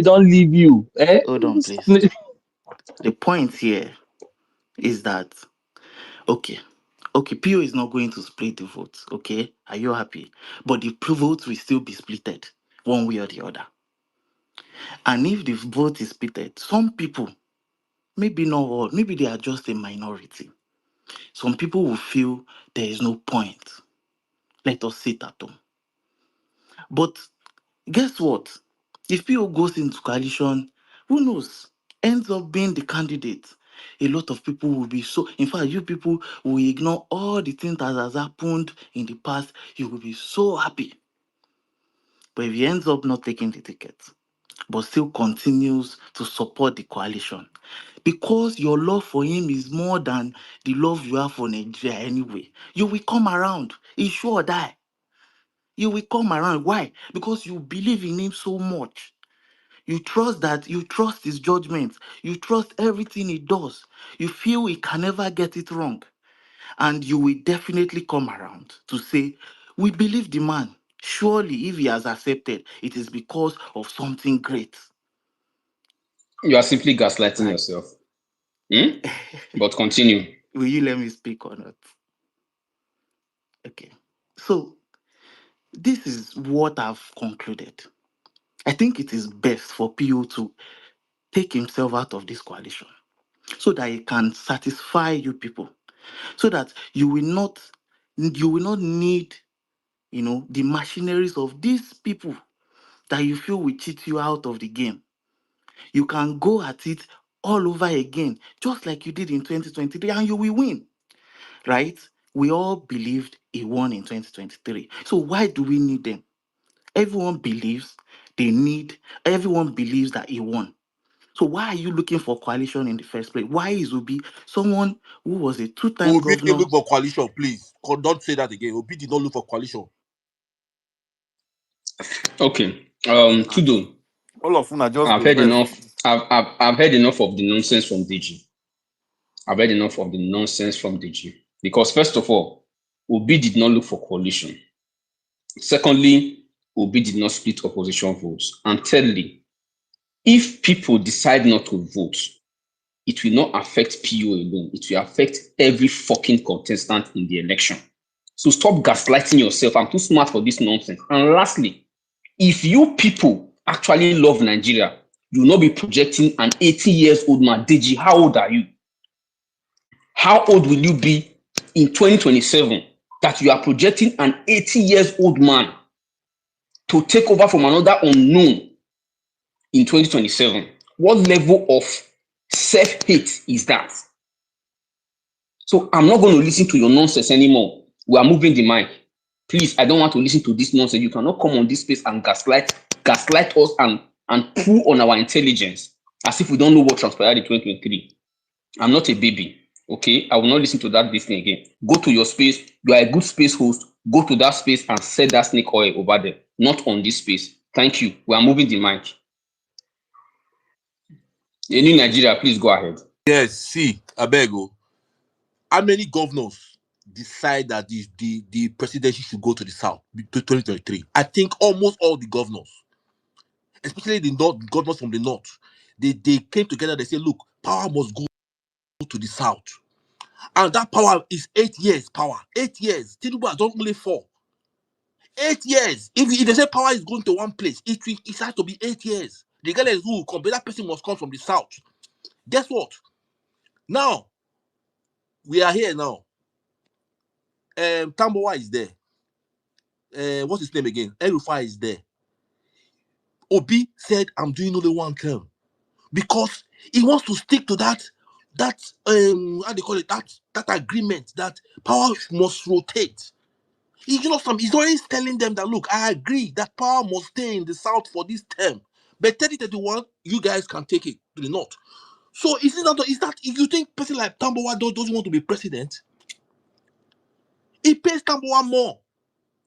don't leave you. Eh? hold on, please. The point here is that, okay, PO is not going to split the vote, okay? Are you happy? But the vote will still be splitted one way or the other. And if the vote is splitted, some people, maybe not all, maybe they are just a minority. Some people will feel there is no point. Let us sit at home. But guess what? If PO goes into coalition, who knows? Ends up being the candidate. a lot of people will be so, in fact, you people will ignore all the things that has happened in the past. You will be so happy. But if he ends up not taking the ticket, but still continues to support the coalition, because your love for him is more than the love you have for Nigeria anyway, you will come around. It's sure or die. You will come around. Why? Because you believe in him so much. You trust his judgment. You trust everything he does. You feel he can never get it wrong. And you will definitely come around to say, we believe the man. Surely, if he has accepted, it is because of something great. You are simply gaslighting Right? yourself. But continue. Will you let me speak or not? Okay. So, this is what I've concluded. I think it is best for PO to take himself out of this coalition so that he can satisfy you people, so that you will not need, the machineries of these people that you feel will cheat you out of the game. You can go at it all over again, just like you did in 2023, and you will win, right? We all believed he won in 2023. So why do we need them? Everyone believes everyone believes that he won. So why are you looking for coalition in the first place? Why is Obi someone who was a two-time Obi didn't governor? look for coalition, please. Don't say that again. Obi did not look for coalition. Okay. Tudo, All of una just I've the heard verse. enough. I've heard enough of the nonsense from DG. I've heard enough of the nonsense from DG. Because first of all, Obi did not look for coalition. Secondly, Obi did not split opposition votes. And thirdly, if people decide not to vote, it will not affect PO alone. It will affect every fucking contestant in the election. So stop gaslighting yourself. I'm too smart for this nonsense. And lastly, if you people actually love Nigeria, you will not be projecting an 80 years old man. Deji, how old are you? How old will you be in 2027 that you are projecting an 80 years old man to take over from another unknown in 2027? What level of self-hate is that? So I'm not going to listen to your nonsense anymore. We are moving the mic. Please, I don't want to listen to this nonsense. You cannot come on this space and gaslight us and pull on our intelligence as if we don't know what transpired in 2023. I'm not a baby. Okay, I will not listen to that this thing again. Go to your space. You are a good space host. Go to that space and set that snake oil over there. Not on this space. Thank you. We are moving the mic. Any Nigeria, please go ahead. Yes, see, I beg you. How many governors decide that the presidency should go to the south to 2023? I think almost all the governors, especially the governors from the north, they came together. They say, look, power must go to the south, and that power is 8 years. Power 8 years. Tinubu has done only 4. 8 years. If they say power is going to one place, it has to be 8 years. Regardless who will come, but that person must come from the south. Guess what? Now we are here now. Tambowa is there. What's his name again? Erufai is there. Obi said, "I'm doing only one term," because he wants to stick to that how they call it, that agreement that power must rotate. He's always telling them that, look, I agree that power must stay in the south for this term, but 3031, you guys can take it to the north. So is that you think person like Tambowa doesn't want to be president? It pays Tambowa more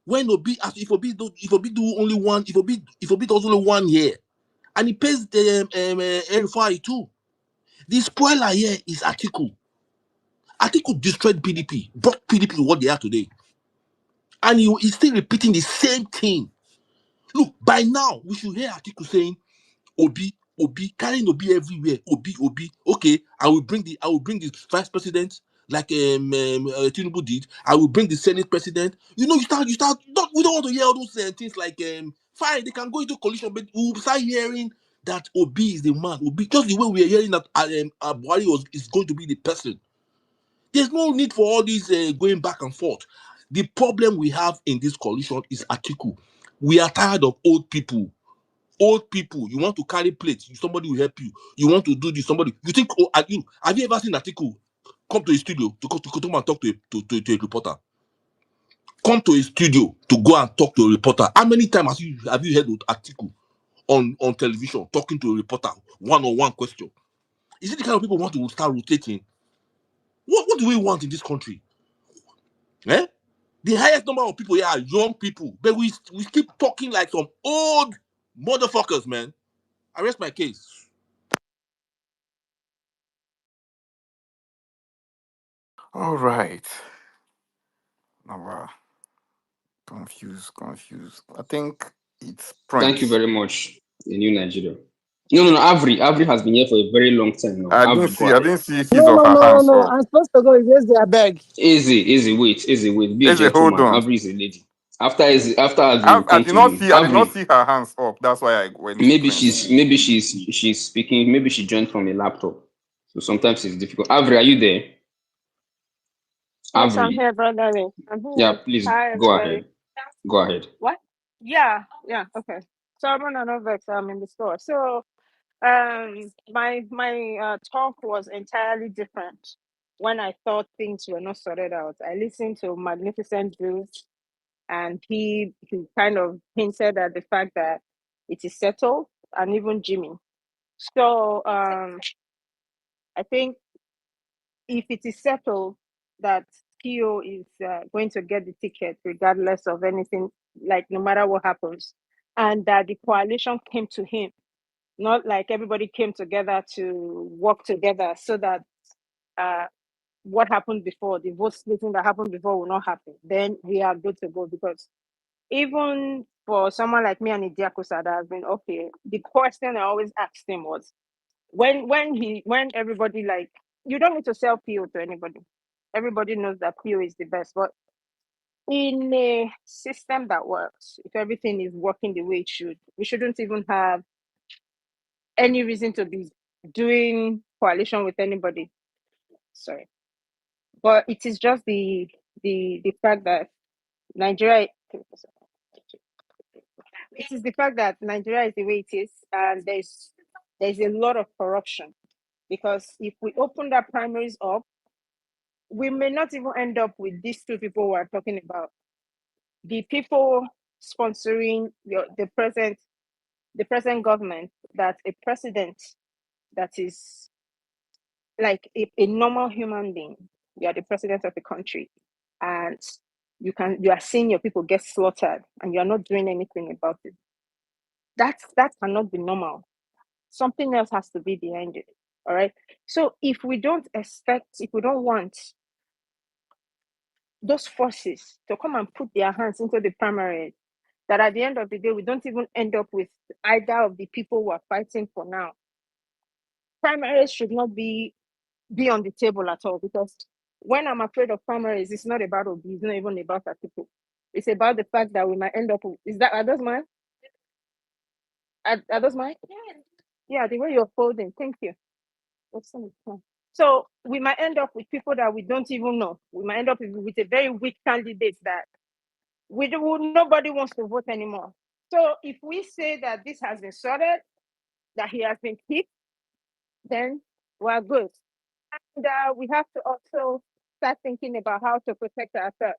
when if Obi do only one, if Obi does only 1 year, and he pays the Erufai too. The spoiler here is Atiku. Atiku destroyed PDP, brought PDP to what they are today, and he's still repeating the same thing. Look, by now we should hear Atiku saying, Obi, carrying Obi everywhere. Obi. Okay, I will bring the vice president like Tinubu did. I will bring the Senate president. You start. We don't want to hear all those things like fine. They can go into coalition, but we'll start hearing that Obi is the man. Obi, just the way we are hearing that Buhari is going to be the person. There's no need for all these going back and forth. The problem we have in this coalition is Atiku. We are tired of old people old people, you want to carry plates, somebody will help you. You want to do this, somebody. You think, oh, have you ever seen an article come to a studio to come and talk to a reporter? Come to a studio to go and talk to a reporter. How many times have you heard an article on television talking to a reporter, one-on-one question? Is it the kind of people who want to start rotating? What do we want in this country? Eh? The highest number of people here are young people, but we keep talking like some old motherfuckers, man. I rest my case. All right. Now, confused. I think it's Thank you Prince. very much, the new Nigeria. No. Avery has been here for a very long time now. Avery, go I ahead. didn't see his No, or no, her no, no, hands no. up. I'm supposed to go erase their bag. Easy, wait. Be a Eze, hold gentleman. on. Avery is a lady. After Avery, will I come did to not you. see Avery, her hands up. That's why I went to maybe Prince. she's speaking. Maybe she joined from a laptop, so sometimes it's difficult. Avery, are you there? Yes, I'm Avery, here, brother. I'm yeah, here. please Hi, go everybody. ahead. Go ahead. What? Yeah, okay. So I'm on another vex. I'm in the store. So, my talk was entirely different when I thought things were not sorted out. I listened to Magnificent Bruce, and he kind of hinted at the fact that it is settled, and even Jimmy. So, I think if it is settled that Kyo is going to get the ticket regardless of anything, like no matter what happens, and that the coalition came to him, not like everybody came together to work together so that uh, what happened before, the vote splitting that happened before will not happen, then we are good to go. Because even for someone like me and Idiakosa that has been okay, the question I always asked him was, when everybody, like, you don't need to sell PO to anybody. Everybody knows that PO is the best. But in a system that works, if everything is working the way it should, we shouldn't even have any reason to be doing coalition with anybody. Sorry. But it is just the fact that Nigeria it is the fact that Nigeria is the way it is, and there's a lot of corruption. Because if we open that primaries up, we may not even end up with these two people we are talking about. The people sponsoring the present government, that a president that is like a normal human being. You are the president of the country, and you are seeing your people get slaughtered, and you are not doing anything about it. That cannot be normal. Something else has to be behind it. All right. So if we don't want those forces to come and put their hands into the primary, that at the end of the day, we don't even end up with either of the people who are fighting for now. Primaries should not be on the table at all, because when I'm afraid of primaries, it's not about Obi, it's not even about our people. It's about the fact that we might end up with, are those mine? Are those mine? Yeah, the way you're folding. Thank you. So we might end up with people that we don't even know. We might end up with a very weak candidate that nobody wants to vote anymore. So if we say that this has been sorted, that he has been kicked, then we're good. And we have to also start thinking about how to protect ourselves,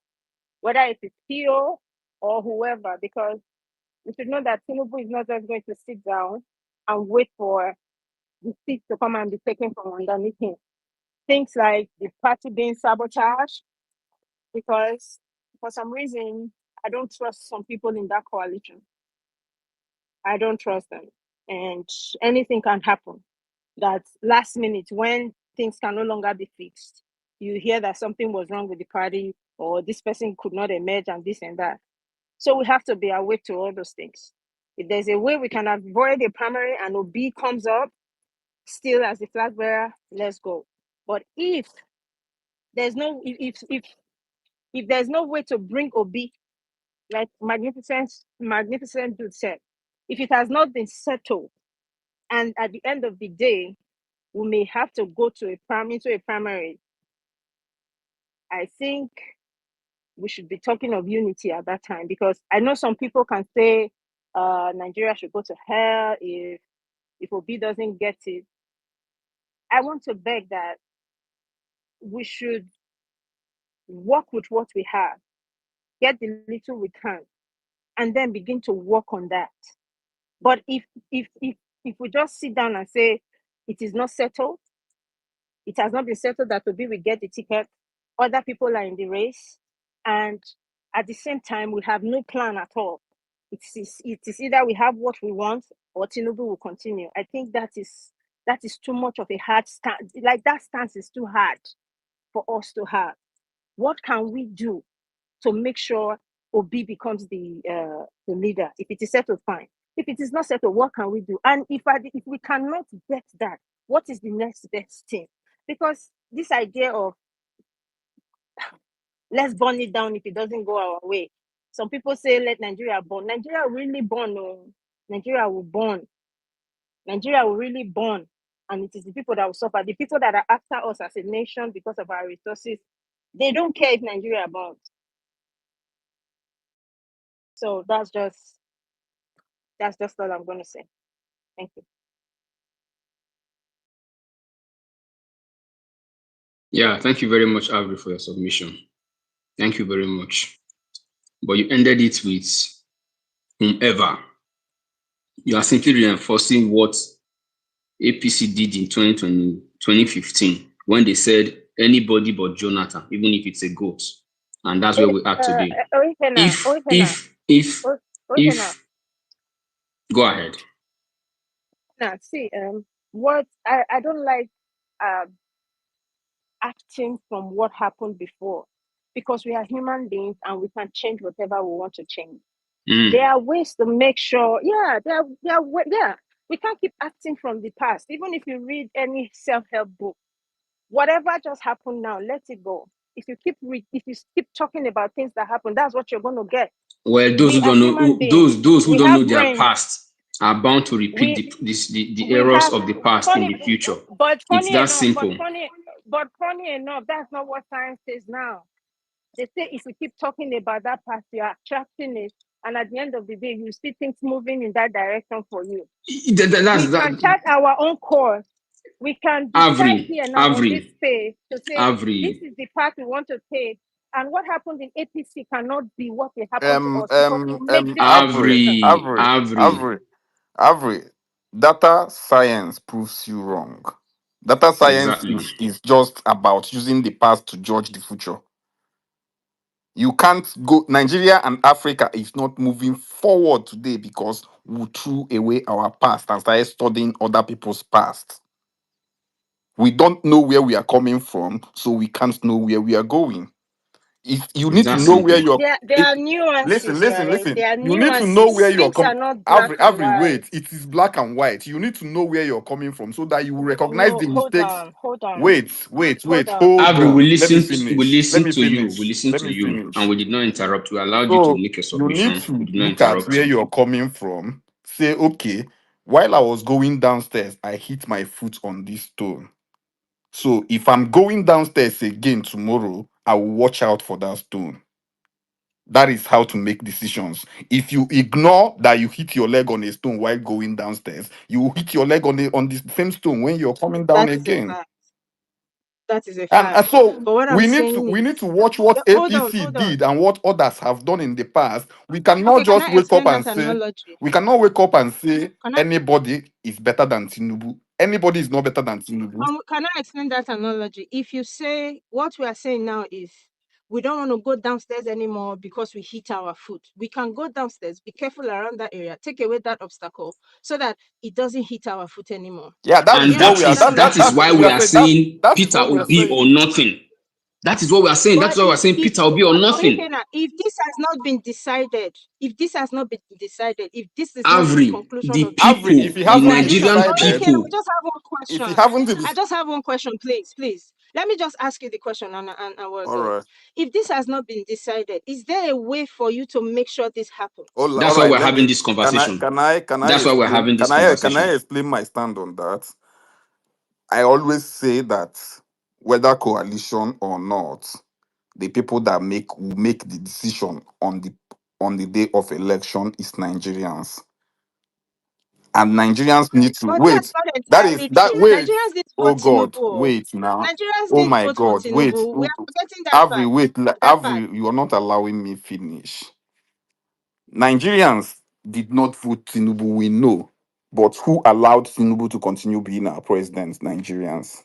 whether it is PO or whoever, because we should know that Tinubu is not just going to sit down and wait for the seat to come and be taken from underneath him. Things like the party being sabotaged, because for some reason, I don't trust some people in that coalition. I don't trust them. And anything can happen. That last minute, when things can no longer be fixed, you hear that something was wrong with the party, or this person could not emerge, and this and that. So we have to be awake to all those things. If there's a way we can avoid a primary and OB comes up still as the flag bearer, let's go. But if there's no if there's no way to bring OB, like magnificent dude said, if it has not been settled, and at the end of the day, we may have to go to a primary, I think we should be talking of unity at that time. Because I know some people can say Nigeria should go to hell if Obi doesn't get it. I want to beg that we should work with what we have, get the little we can, and then begin to work on that. But if we just sit down and say it is not settled, it has not been settled that Obi will get the ticket, other people are in the race, and at the same time we have no plan at all. It is either we have what we want or Tinubu will continue. I think that is too much of a hard stance. Like that stance is too hard for us to have. What can we do to make sure Obi becomes the leader? If it is settled, fine. If it is not settled, what can we do? And if we cannot get that, what is the next best thing? Because this idea of let's burn it down if it doesn't go our way. Some people say let Nigeria burn. Nigeria will really burn. Oh. Nigeria will burn. Nigeria will really burn. And it is the people that will suffer. The people that are after us as a nation because of our resources, they don't care if Nigeria burns. So that's just all I'm going to say. Thank you. Yeah, thank you very much, Avery, for your submission. Thank you very much. But you ended it with whomever. You are simply reinforcing what APC did in 2015 when they said anybody but Jonathan, even if it's a goat. And that's where we are today. Ohikena, If, Ohikena, if, if, Ohikena. if, go ahead. Now, see, what I don't like um acting from what happened before, because we are human beings and we can change whatever we want to change. There are ways to make sure, yeah, yeah. We can't keep acting from the past. Even if you read any self-help book, whatever just happened now, let it go. If you keep talking about things that happened, that's what you're going to get. Well, those We who are don't know, human beings. those who We don't know have their brains. past are bound to repeat We the we errors have of the past in funny, the future. but It's funny that enough, but simple. funny enough, that's not what science says now. They say if you keep talking about that past, you are attracting it, and at the end of the day, you see things moving in that direction for you. That's We that. can chart our own course. We can decide Avery, here now on this Avery, space to say this Avery. is the path we want to take, and what happened in APC cannot be what will happen to us because we'll make different Avery, decisions. Avery, Avery, Avery. Avery, Avery. Data science proves you wrong. Data science Exactly. is just about using the past to judge the future. You can't go. Nigeria and Africa is not moving forward today because we threw away our past and started studying other people's past. We don't know where we are coming from, so we can't know where we are going. If you It's need to that know where simple. you're, There if, are listen, nuances, listen, right? listen. There are You need to know nuances. where you're Things are coming. not black Every and every white. wait, it is black and white. You need to know where you're coming from so that you will recognize No, the mistakes. hold on, Wait, hold on. hold Avery, on. Let me we finish. Let listen me to you. We finish. listen Let to me you. And finish. we did not interrupt. We allowed you to So make your you need submission. We to did not look at interrupt where you. you're coming from. Say, okay, while I was going downstairs, I hit my foot on this stone. So if I'm going downstairs again tomorrow, I will watch out for that stone. That is how to make decisions. If you ignore that you hit your leg on a stone while going downstairs, you will hit your leg on the same stone when you're coming down That is a again. fact. That is a And fact. so But what I'm saying we is, need to watch what hold on, APC hold on. did and what others have done in the past. We cannot Okay, can just I wake up explain and that say analogy? we cannot wake up and say Can I anybody is better than Tinubu. Anybody is not better than Tinubu. can I explain that analogy? If you say what we are saying now is we don't want to go downstairs anymore because we hit our foot. We can go downstairs, be careful around that area, take away that obstacle so that it doesn't hit our foot anymore. Yeah, that Do is And you what we are. understand that that is analogy? That's why what we we are are saying. saying That is Peter what we are Obi or saying. nothing. That is what we are saying. That's But why we're saying Peter Obi or nothing. if this has not been decided, if this is not the Avery, conclusion the of this Average, thing, if people, he the the hasn't been coalition. Nigerian Okay, decided, now we people, just have one if he question. haven't been, I just have one question, please. Let me just ask you the question and we're all going. right, If this has not been decided, is there a way for you to make sure this happens? all that's why right. we're Let having me. this conversation. Can I That's why we're explain? having this Can I conversation. explain my stand on that? I always say that whether coalition or not, the people that make will make the decision on the on the day of election is Nigerians. And Nigerians need to But that's wait. not That is entirely that true. wait. Nigerians did Oh vote God, Tinubu. wait now. Nigerians Oh did my vote for God, wait. Tinubu. We are forgetting that Avery, part. wait, That part. Avery, you are not allowing me finish. Nigerians did not vote Tinubu, we know. But who allowed Tinubu to continue being our president? Nigerians.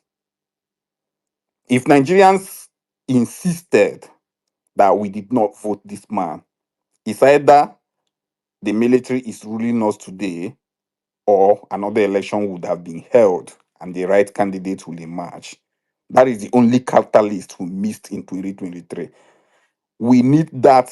If Nigerians insisted that we did not vote this man, it's either the military is ruling us today or another election would have been held and the right candidate will emerge. That is the only catalyst we missed in 2023. We need that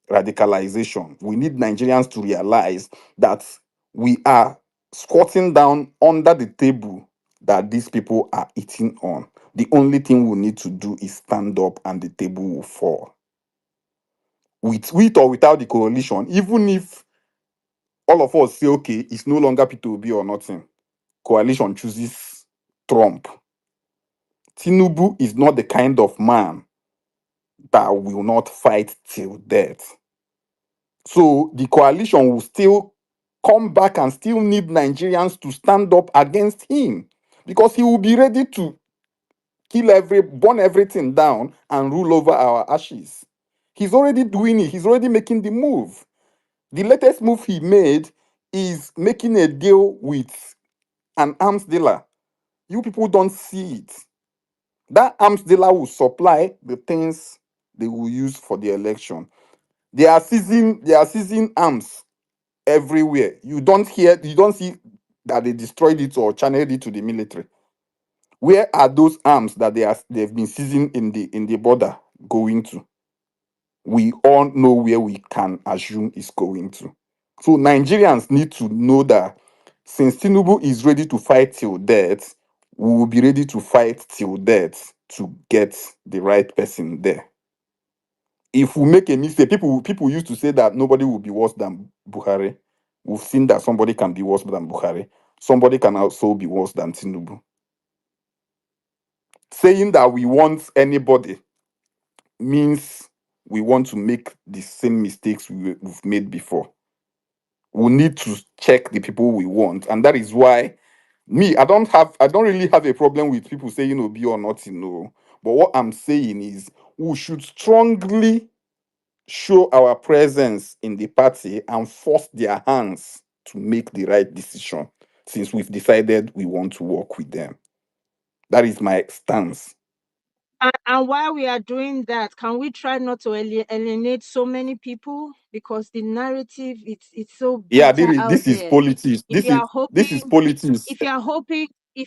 radicalization. We need Nigerians to realize that we are squatting down under the table that these people are eating on. The only thing we need to do is stand up and the table will fall. With or without the coalition, even if all of us say, okay, it's no longer P2B or nothing, coalition chooses Trump. Tinubu is not the kind of man that will not fight till death. So the coalition will still come back and still need Nigerians to stand up against him because he will be ready to burn everything down and rule over our ashes. He's already doing it. He's already making the move. The latest move he made is making a deal with an arms dealer. You people don't see it. That arms dealer will supply the things they will use for the election. They are seizing arms everywhere. You don't see that they destroyed it or channeled it to the military. Where are those arms that they've been seizing in the border going to? We all know where we can assume it's going to. So Nigerians need to know that since Tinubu is ready to fight till death, we will be ready to fight till death to get the right person there. If we make a mistake, people used to say that nobody will be worse than Buhari. We've seen that somebody can be worse than Buhari. Somebody can also be worse than Tinubu. Saying that we want anybody means we want to make the same mistakes we've made before. We need to check the people we want, and that is why I don't really have a problem with people saying Obi or not, But what I'm saying is we should strongly show our presence in the party and force their hands to make the right decision since we've decided we want to work with them. That is my stance. And while we are doing that, can we try not to alienate so many people? Because the narrative, it's so Yeah, bitter out this is there. politics. If you are This is hoping, politics. if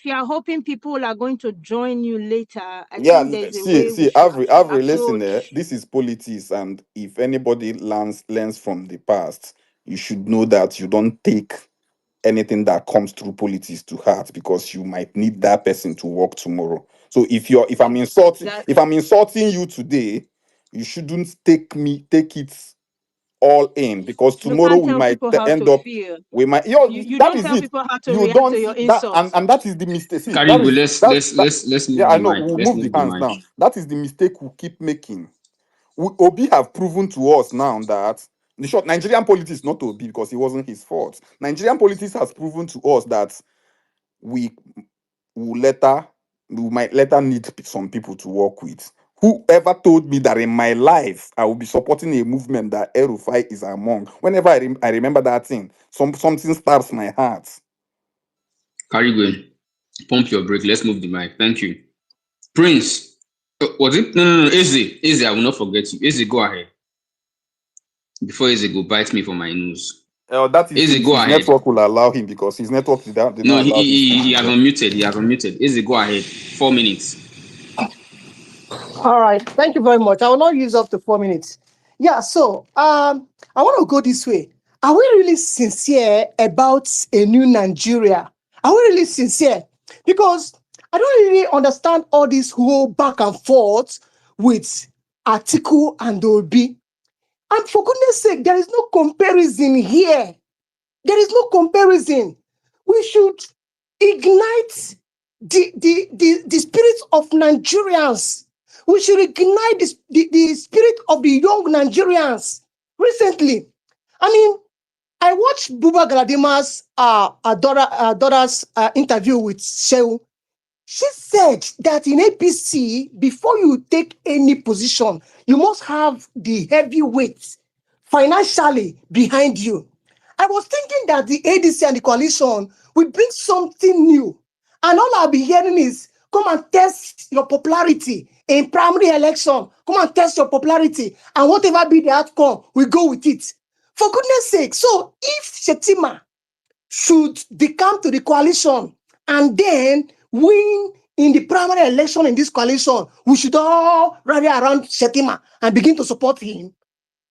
you are hoping people are going to join you later, I Yeah, think there's a way we see, should Avery, listen, approach. this is politics, and if anybody learns from the past, you should know that you don't take anything that comes through politics to heart because you might need that person to work tomorrow. So if I'm insulting you today, you shouldn't take it all in because You tomorrow can't we tell might people how end to up feel. You that don't is tell it. people how to You react don't to your that insults. and that is the mistake. See, Karibu, that's that let's yeah, move I the know. mic. We'll Let's move the move the hands mic. now. That is the mistake we keep making. Obi have proven to us now that in short, Nigerian politics not Obi because it wasn't his fault. Nigerian politics has proven to us that we will later we might later need some people to work with. Whoever told me that in my life I will be supporting a movement that Erufai is among? Whenever I remember that thing, something stabs my heart. Karibu, pump your brake. Let's move the mic. Thank you. Prince, was it? No. Easy, I will not forget you. Easy, go ahead. Before Easy go bite me for my nose. That is Easy, if go his ahead. network will allow him because his network did No, not allow him to he has interject. unmuted. He has unmuted. Easy, go ahead. 4 minutes. All right. Thank you very much. I will not use up to 4 minutes. Yeah. So, I want to go this way. Are we really sincere about a new Nigeria? Are we really sincere? Because I don't really understand all this whole back and forth with Atiku and Obi. And for goodness sake, there is no comparison here. There is no comparison. We should ignite the spirit of Nigerians. We should ignite the spirit of the young Nigerians. recently. I mean, I watched Buba Galadima's daughter's interview with Shehu. She said that in APC, before you take any position, you must have the heavyweight financially behind you. I was thinking that the ADC and the coalition will bring something new. And all I'll be hearing is, come and test your popularity in primary election. Come and test your popularity. And whatever be the outcome, we go with it. For goodness sake. So if Shetima should they come to the coalition and then win in the primary election in this coalition, we should all rally around Shetima and begin to support him.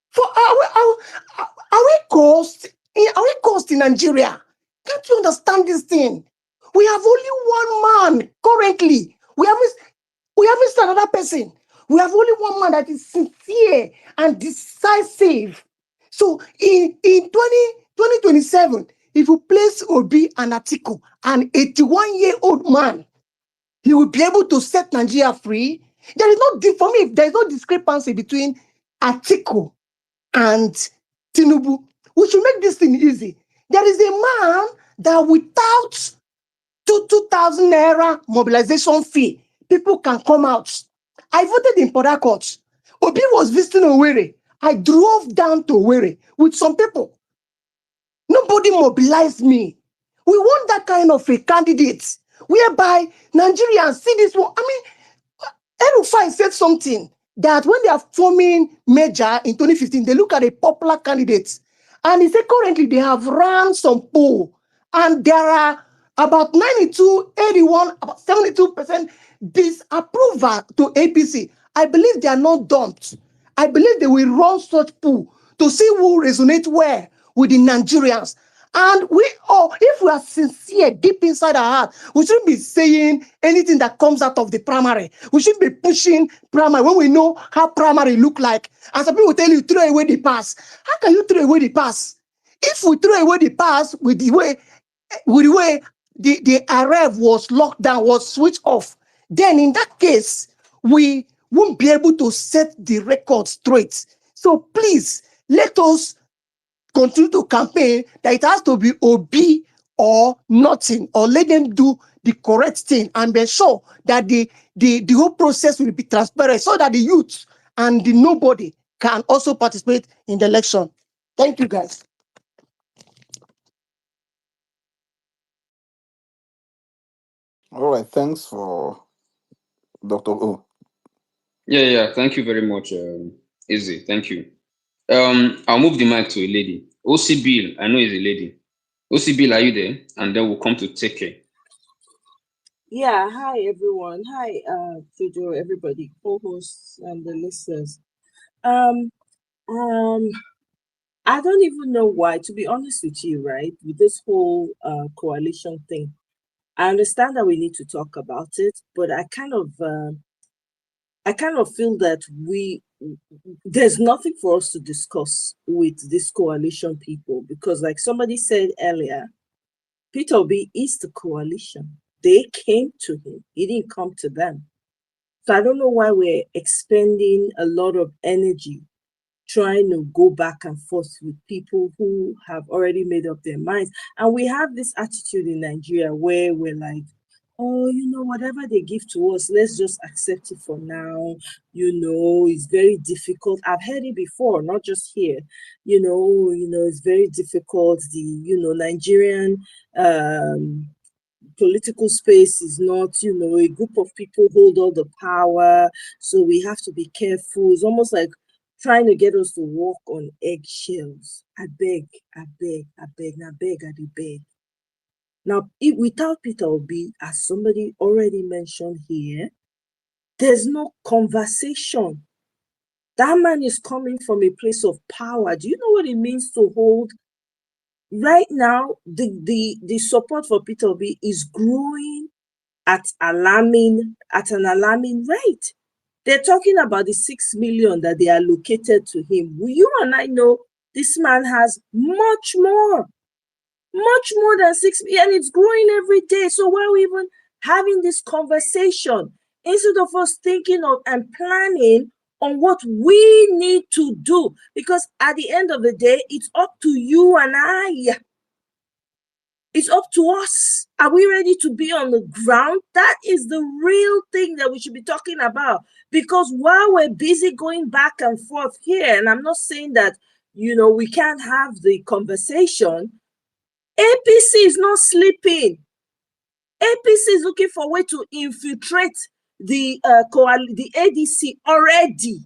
For are we cost in Nigeria? Can't you understand this thing? We have only one man currently. We haven't seen another person. We have only one man that is sincere and decisive. So in 2027, if you place Obi and Atiku, an 81-year-old man, he will be able to set Nigeria free. There is no, for me, there is no discrepancy between Atiku and Tinubu. We should make this thing easy. There is a man that without 2,000 naira mobilization fee, people can come out. I voted in Port Harcourt. Obi was visiting Owerri. I drove down to Owerri with some people. Nobody mobilized me. We want that kind of a candidate whereby Nigerians see this one. I mean, El-Rufai said something that when they are forming major in 2015, they look at a popular candidate. And he said currently they have run some poll and there are about 92, 81, about 72% disapproval to APC. I believe they are not dumped. I believe they will run such poll to see who resonates well with the Nigerians. And we all, if we are sincere deep inside our heart, we shouldn't be saying anything that comes out of the primary. We should be pushing primary when we know how primary look like. And some people tell you, throw away the pass. How can you throw away the pass? If we throw away the pass with the way the RF was locked down, was switched off, then in that case, we won't be able to set the record straight. So please, let us continue to campaign that it has to be Obi or nothing, or let them do the correct thing and be sure that the whole process will be transparent so that the youth and the nobody can also participate in the election. Thank you, guys. All right, thanks for Dr. O. Yeah. Thank you very much, Izzy. Thank you. I'll move the mic to a lady. OC Bill, I know is a lady. OC Bill, are you there? And then we'll come to take care. Yeah, hi everyone. Hi, Jojo, everybody, co-hosts and the listeners. Um, um, I don't even know why, to be honest with you, right? With this whole coalition thing, I understand that we need to talk about it, but I kind of feel that there's nothing for us to discuss with this coalition people because, like somebody said earlier, Peter Obi is the coalition. They came to him. He didn't come to them. So I don't know why we're expending a lot of energy trying to go back and forth with people who have already made up their minds. And we have this attitude in Nigeria where we're like, oh, whatever they give to us, let's just accept it for now. It's very difficult. I've heard it before, not just here. It's very difficult. The, Nigerian political space is not, a group of people hold all the power. So we have to be careful. It's almost like trying to get us to walk on eggshells. I beg, I beg, I beg, I beg. Now, without Peter Obi, as somebody already mentioned here, there's no conversation. That man is coming from a place of power. Do you know what it means to hold? Right now, the support for Peter Obi is growing at an alarming rate. They're talking about the 6 million that they allocated to him. You and I know this man has much more than 6 million, and it's growing every day. So why are we even having this conversation? Instead of us thinking of and planning on what we need to do. Because at the end of the day, it's up to you and I. It's up to us. Are we ready to be on the ground? That is the real thing that we should be talking about. Because while we're busy going back and forth here, and I'm not saying that, we can't have the conversation, APC is not sleeping. APC is looking for a way to infiltrate the ADC already.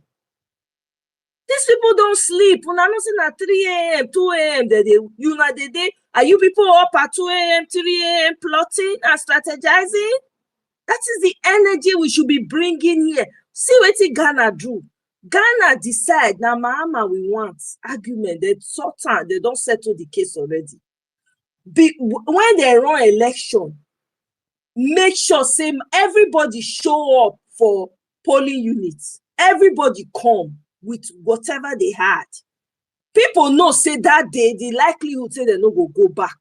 These people don't sleep. Una not saying at 3 a.m., 2 a.m. Are you people up at 2 a.m., 3 a.m. plotting and strategizing? That is the energy we should be bringing here. See what Ghana do. Ghana decide, now Mahama we want argument. They sort out, they don't settle the case already. When they run election, make sure everybody show up for polling units. Everybody come with whatever they had. People know say that day the likelihood say they no go back